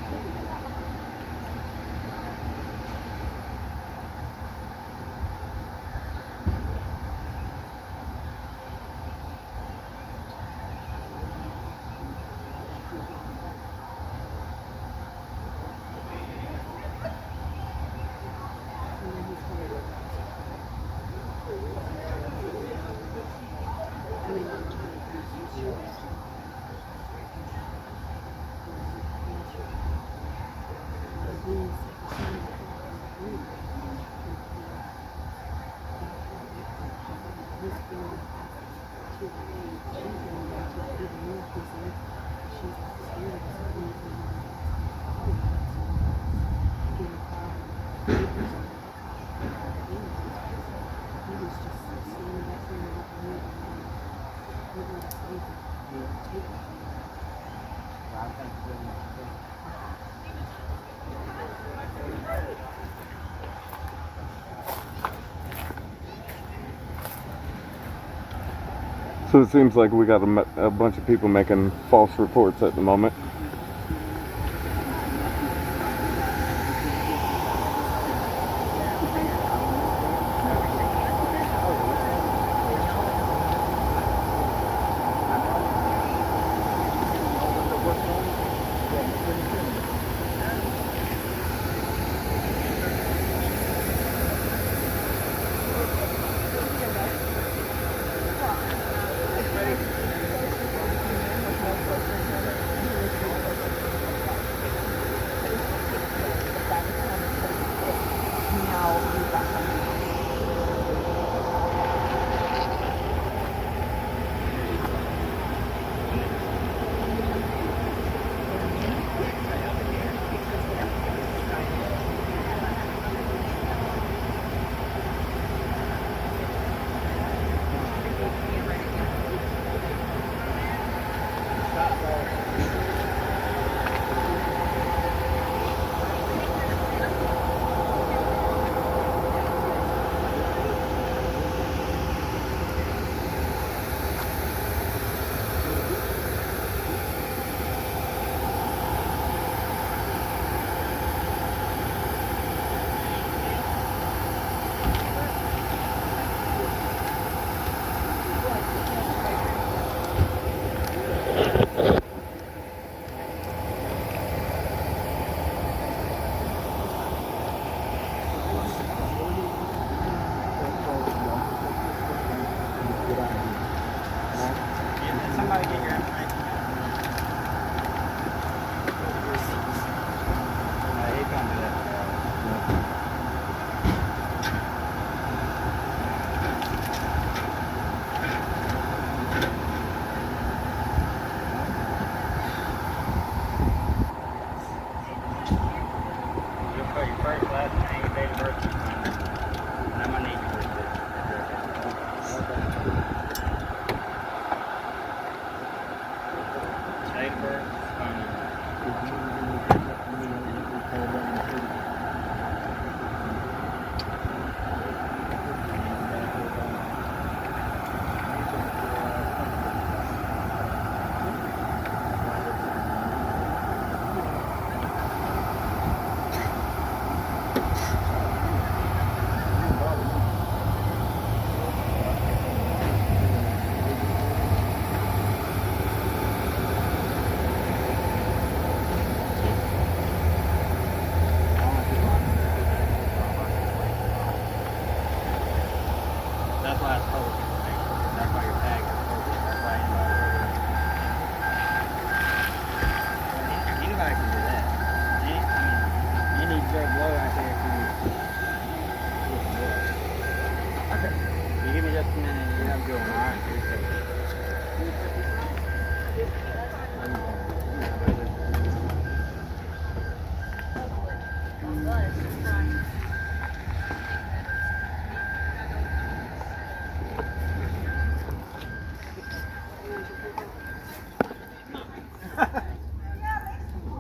So it seems like we got a bunch of people making false reports at the moment.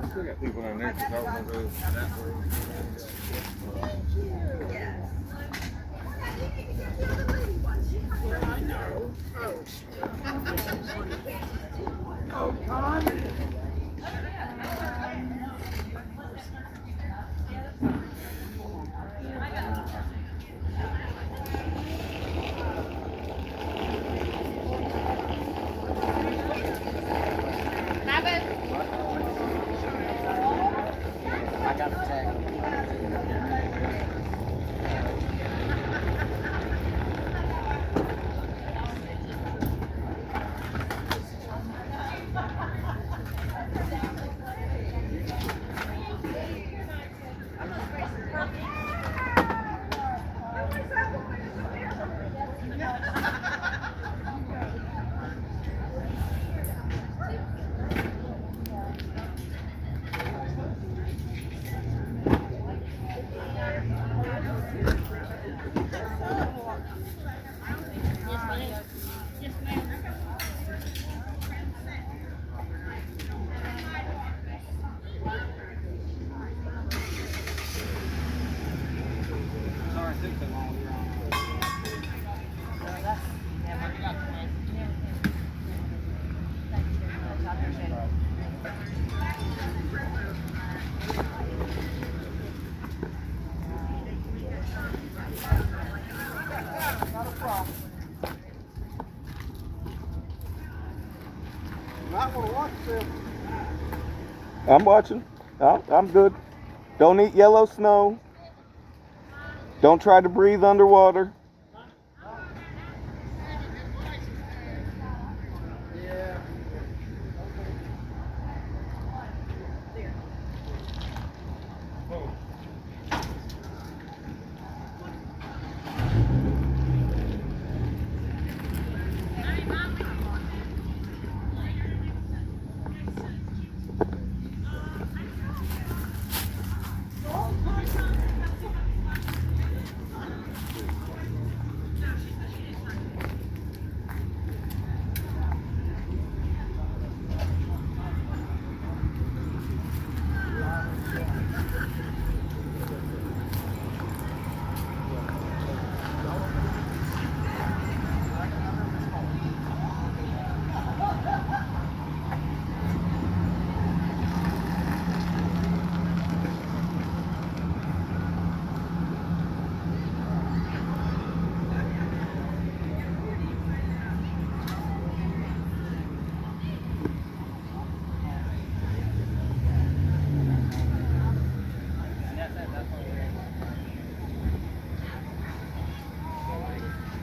Still got people down there because I want to go that way. Oh, Tom. I got the tag. Might want to watch yourself. I'm watching. I'm good. Don't eat yellow snow. Don't try to breathe underwater.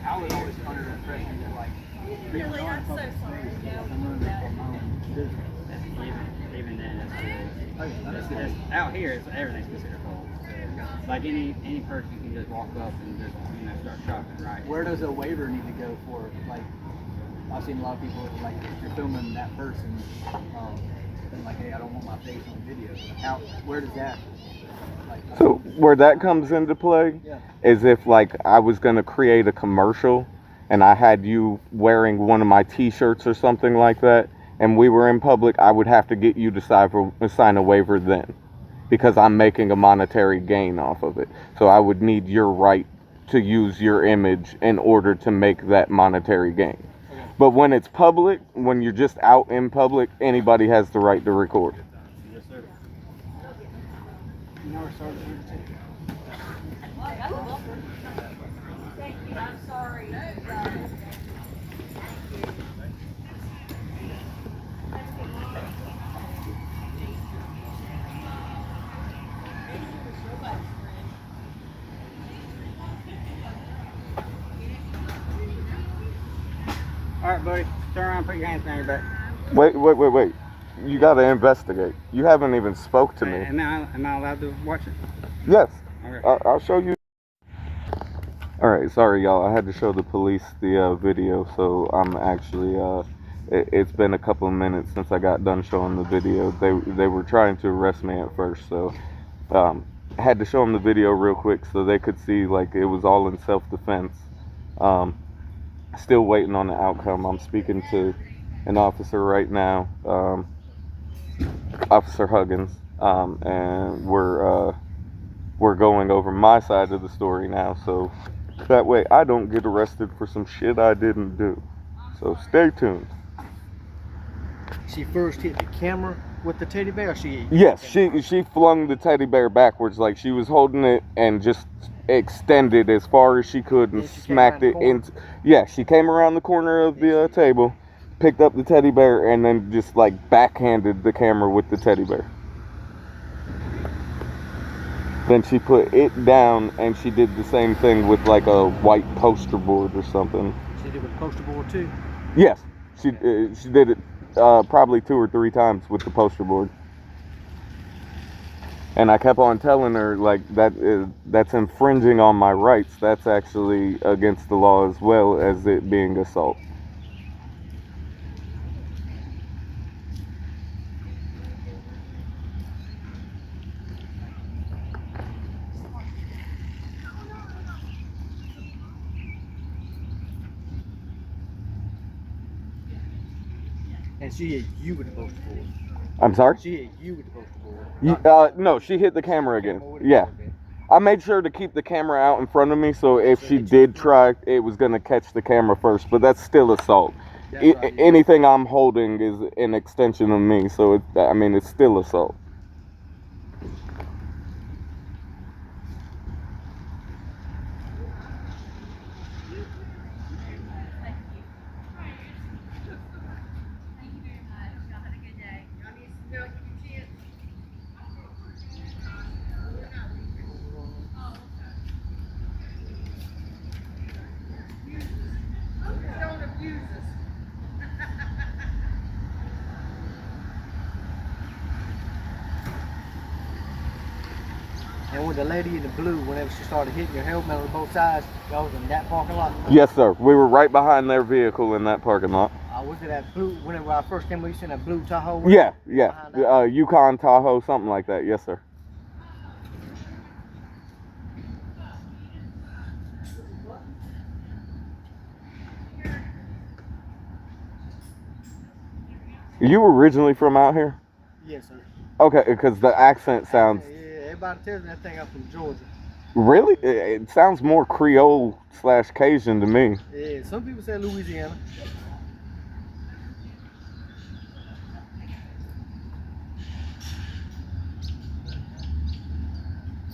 I was always under the impression that like really, I'm so sorry. Even then, that's out here, everything's considered full. Like any person can just walk up and just start shopping, right? Where does a waiver need to go for? Like, I've seen a lot of people like if you're filming that person, and like, hey, I don't want my face on video. Where does that? So where that comes into play is if like I was going to create a commercial and I had you wearing one of my t-shirts or something like that and we were in public, I would have to get you to sign a waiver then because I'm making a monetary gain off of it. So I would need your right to use your image in order to make that monetary gain. But when it's public, when you're just out in public, anybody has the right to record. Yes, sir. Thank you. I'm sorry. All right, buddy. Turn around, put your hands behind your back. Wait. You got to investigate. You haven't even spoke to me. Am I allowed to watch it? Yes. Okay. I'll show you. All right, sorry y'all. I had to show the police the video, so I'm actually it's been a couple of minutes since I got done showing the video. They were trying to arrest me at first, so I had to show them the video real quick so they could see like it was all in self-defense. Still waiting on the outcome. I'm speaking to an officer right now, Officer Huggins, and we're going over my side of the story now, so that way I don't get arrested for some shit I didn't do. So stay tuned. She first hit the camera with the teddy bear. Yes, she flung the teddy bear backwards, like she was holding it and just extended as far as she could and smacked it into. Yeah, she came around the corner of the table, picked up the teddy bear, and then just like backhanded the camera with the teddy bear. Then she put it down and she did the same thing with like a white poster board or something. She did with the poster board too? Yes, she did it probably 2 or 3 times with the poster board. And I kept on telling her like that's infringing on my rights. That's actually against the law as well as it being assault. And she hit you with the poster board. I'm sorry? She hit you with the poster board. No, she hit the camera again. Yeah. I made sure to keep the camera out in front of me, so if she did try, it was going to catch the camera first, but that's still assault. Anything I'm holding is an extension of me, so it's still assault. And with the lady in the blue, whenever she started hitting your helmet on both sides, y'all was in that parking lot? Yes, sir. We were right behind their vehicle in that parking lot. Was it that blue, whenever I first came, we seen that blue Tahoe? Yeah. Yukon Tahoe, something like that. Yes, sir. You originally from out here? Yes, sir. Okay, because the accent sounds... Yeah, everybody tells me that thing I'm from Georgia. Really? It sounds more Creole / Cajun to me. Yeah, some people say Louisiana.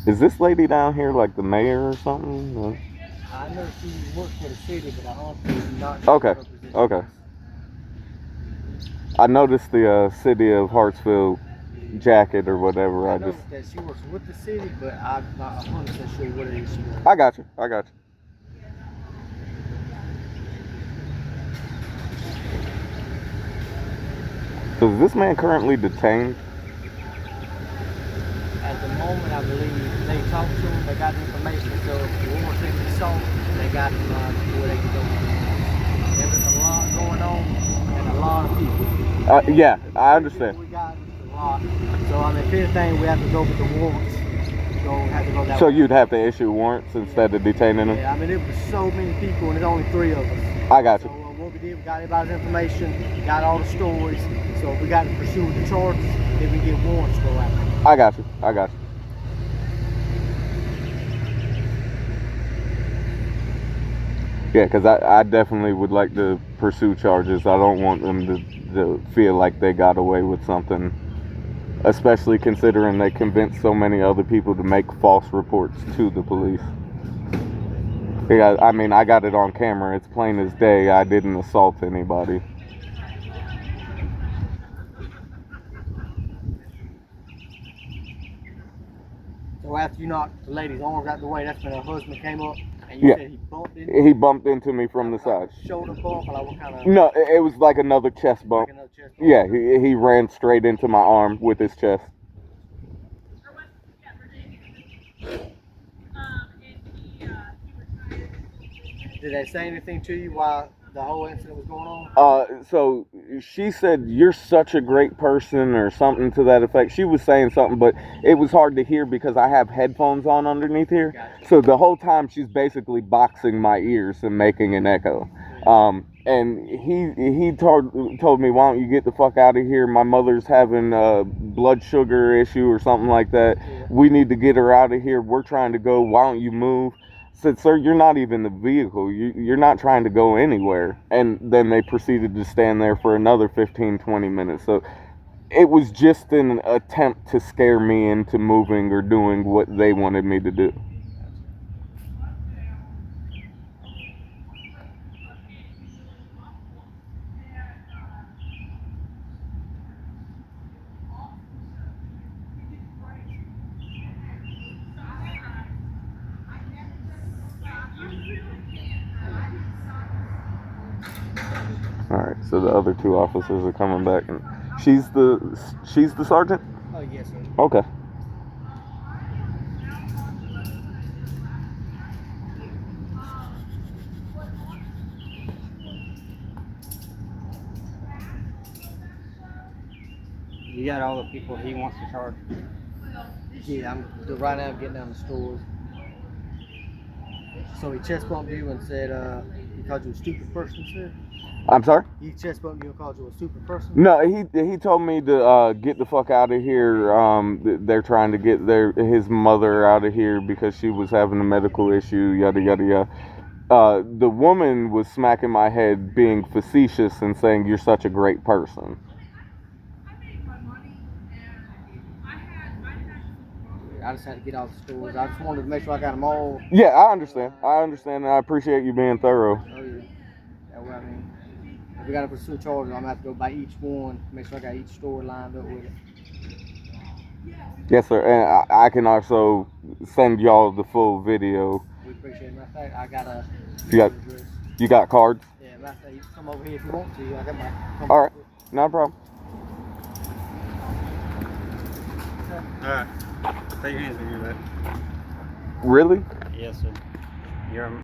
Is this lady down here like the mayor or something? I know she works for the city, but I honestly not. Okay. I noticed the city of Hartsville jacket or whatever. I know that she works with the city, but I'm not 100% sure what it is she does. I got you. So is this man currently detained? At the moment, I believe they talked to him, they got the information, so if the warrant thing is sold, they got him where they can go. There's a lot going on and a lot of people. Yeah, I understand. We got a lot. So, I mean, if anything, we have to go with the warrants. So you'd have to issue warrants instead of detaining them? Yeah, I mean, there was so many people, and there's only 3 of us. I got you. So what we did, we got everybody's information, got all the stories. So if we got to pursue the charges, then we get warrants to go after. I got you. Yeah, because I definitely would like to pursue charges. I don't want them to feel like they got away with something. Especially considering they convinced so many other people to make false reports to the police. Yeah, I mean, I got it on camera. It's plain as day. I didn't assault anybody. So after you knocked the lady's arms out the way, that's when her husband came up, and you said he bumped into you? He bumped into me from the side. Shoulder bump, like what kind of? No, it was like another chest bump. Yeah, he ran straight into my arm with his chest. Did they say anything to you while the whole incident was going on? So she said, "You're such a great person," or something to that effect. She was saying something, but it was hard to hear because I have headphones on underneath here. Gotcha. So the whole time she's basically boxing my ears and making an echo. And he told me, "Why don't you get the fuck out of here? My mother's having a blood sugar issue or something like that. Yeah. We need to get her out of here. We're trying to go. Why don't you move?" I said, "Sir, you're not even the vehicle. You're not trying to go anywhere." And then they proceeded to stand there for another 15-20 minutes. So it was just an attempt to scare me into moving or doing what they wanted me to do. Alright, so the other 2 officers are coming back, and she's the sergeant? Oh, yes, sir. Okay. You got all the people he wants to charge? Yeah, right now I'm getting down the stores. So he chest bumped you and said he called you a stupid person, sir? I'm sorry? He chest bumped you and called you a stupid person? No, he told me to get the fuck out of here. They're trying to get his mother out of here because she was having a medical issue, yada yada yada. The woman was smacking my head, being facetious and saying, "You're such a great person." I just had to get out the stores. I just wanted to make sure I got them all. Yeah, I understand. And I appreciate you being thorough. Oh, yeah. That's what I mean. If we got to pursue charges, I'm going to have to go by each one, make sure I got each store lined up with it. Yes, sir. And I can also send y'all the full video. We appreciate it. Matter of fact, I got a... You got cards? Yeah, matter of fact, you can come over here if you want to. I got my... All right. No problem. All right. Take your hands when you're ready. Really? Yes, sir.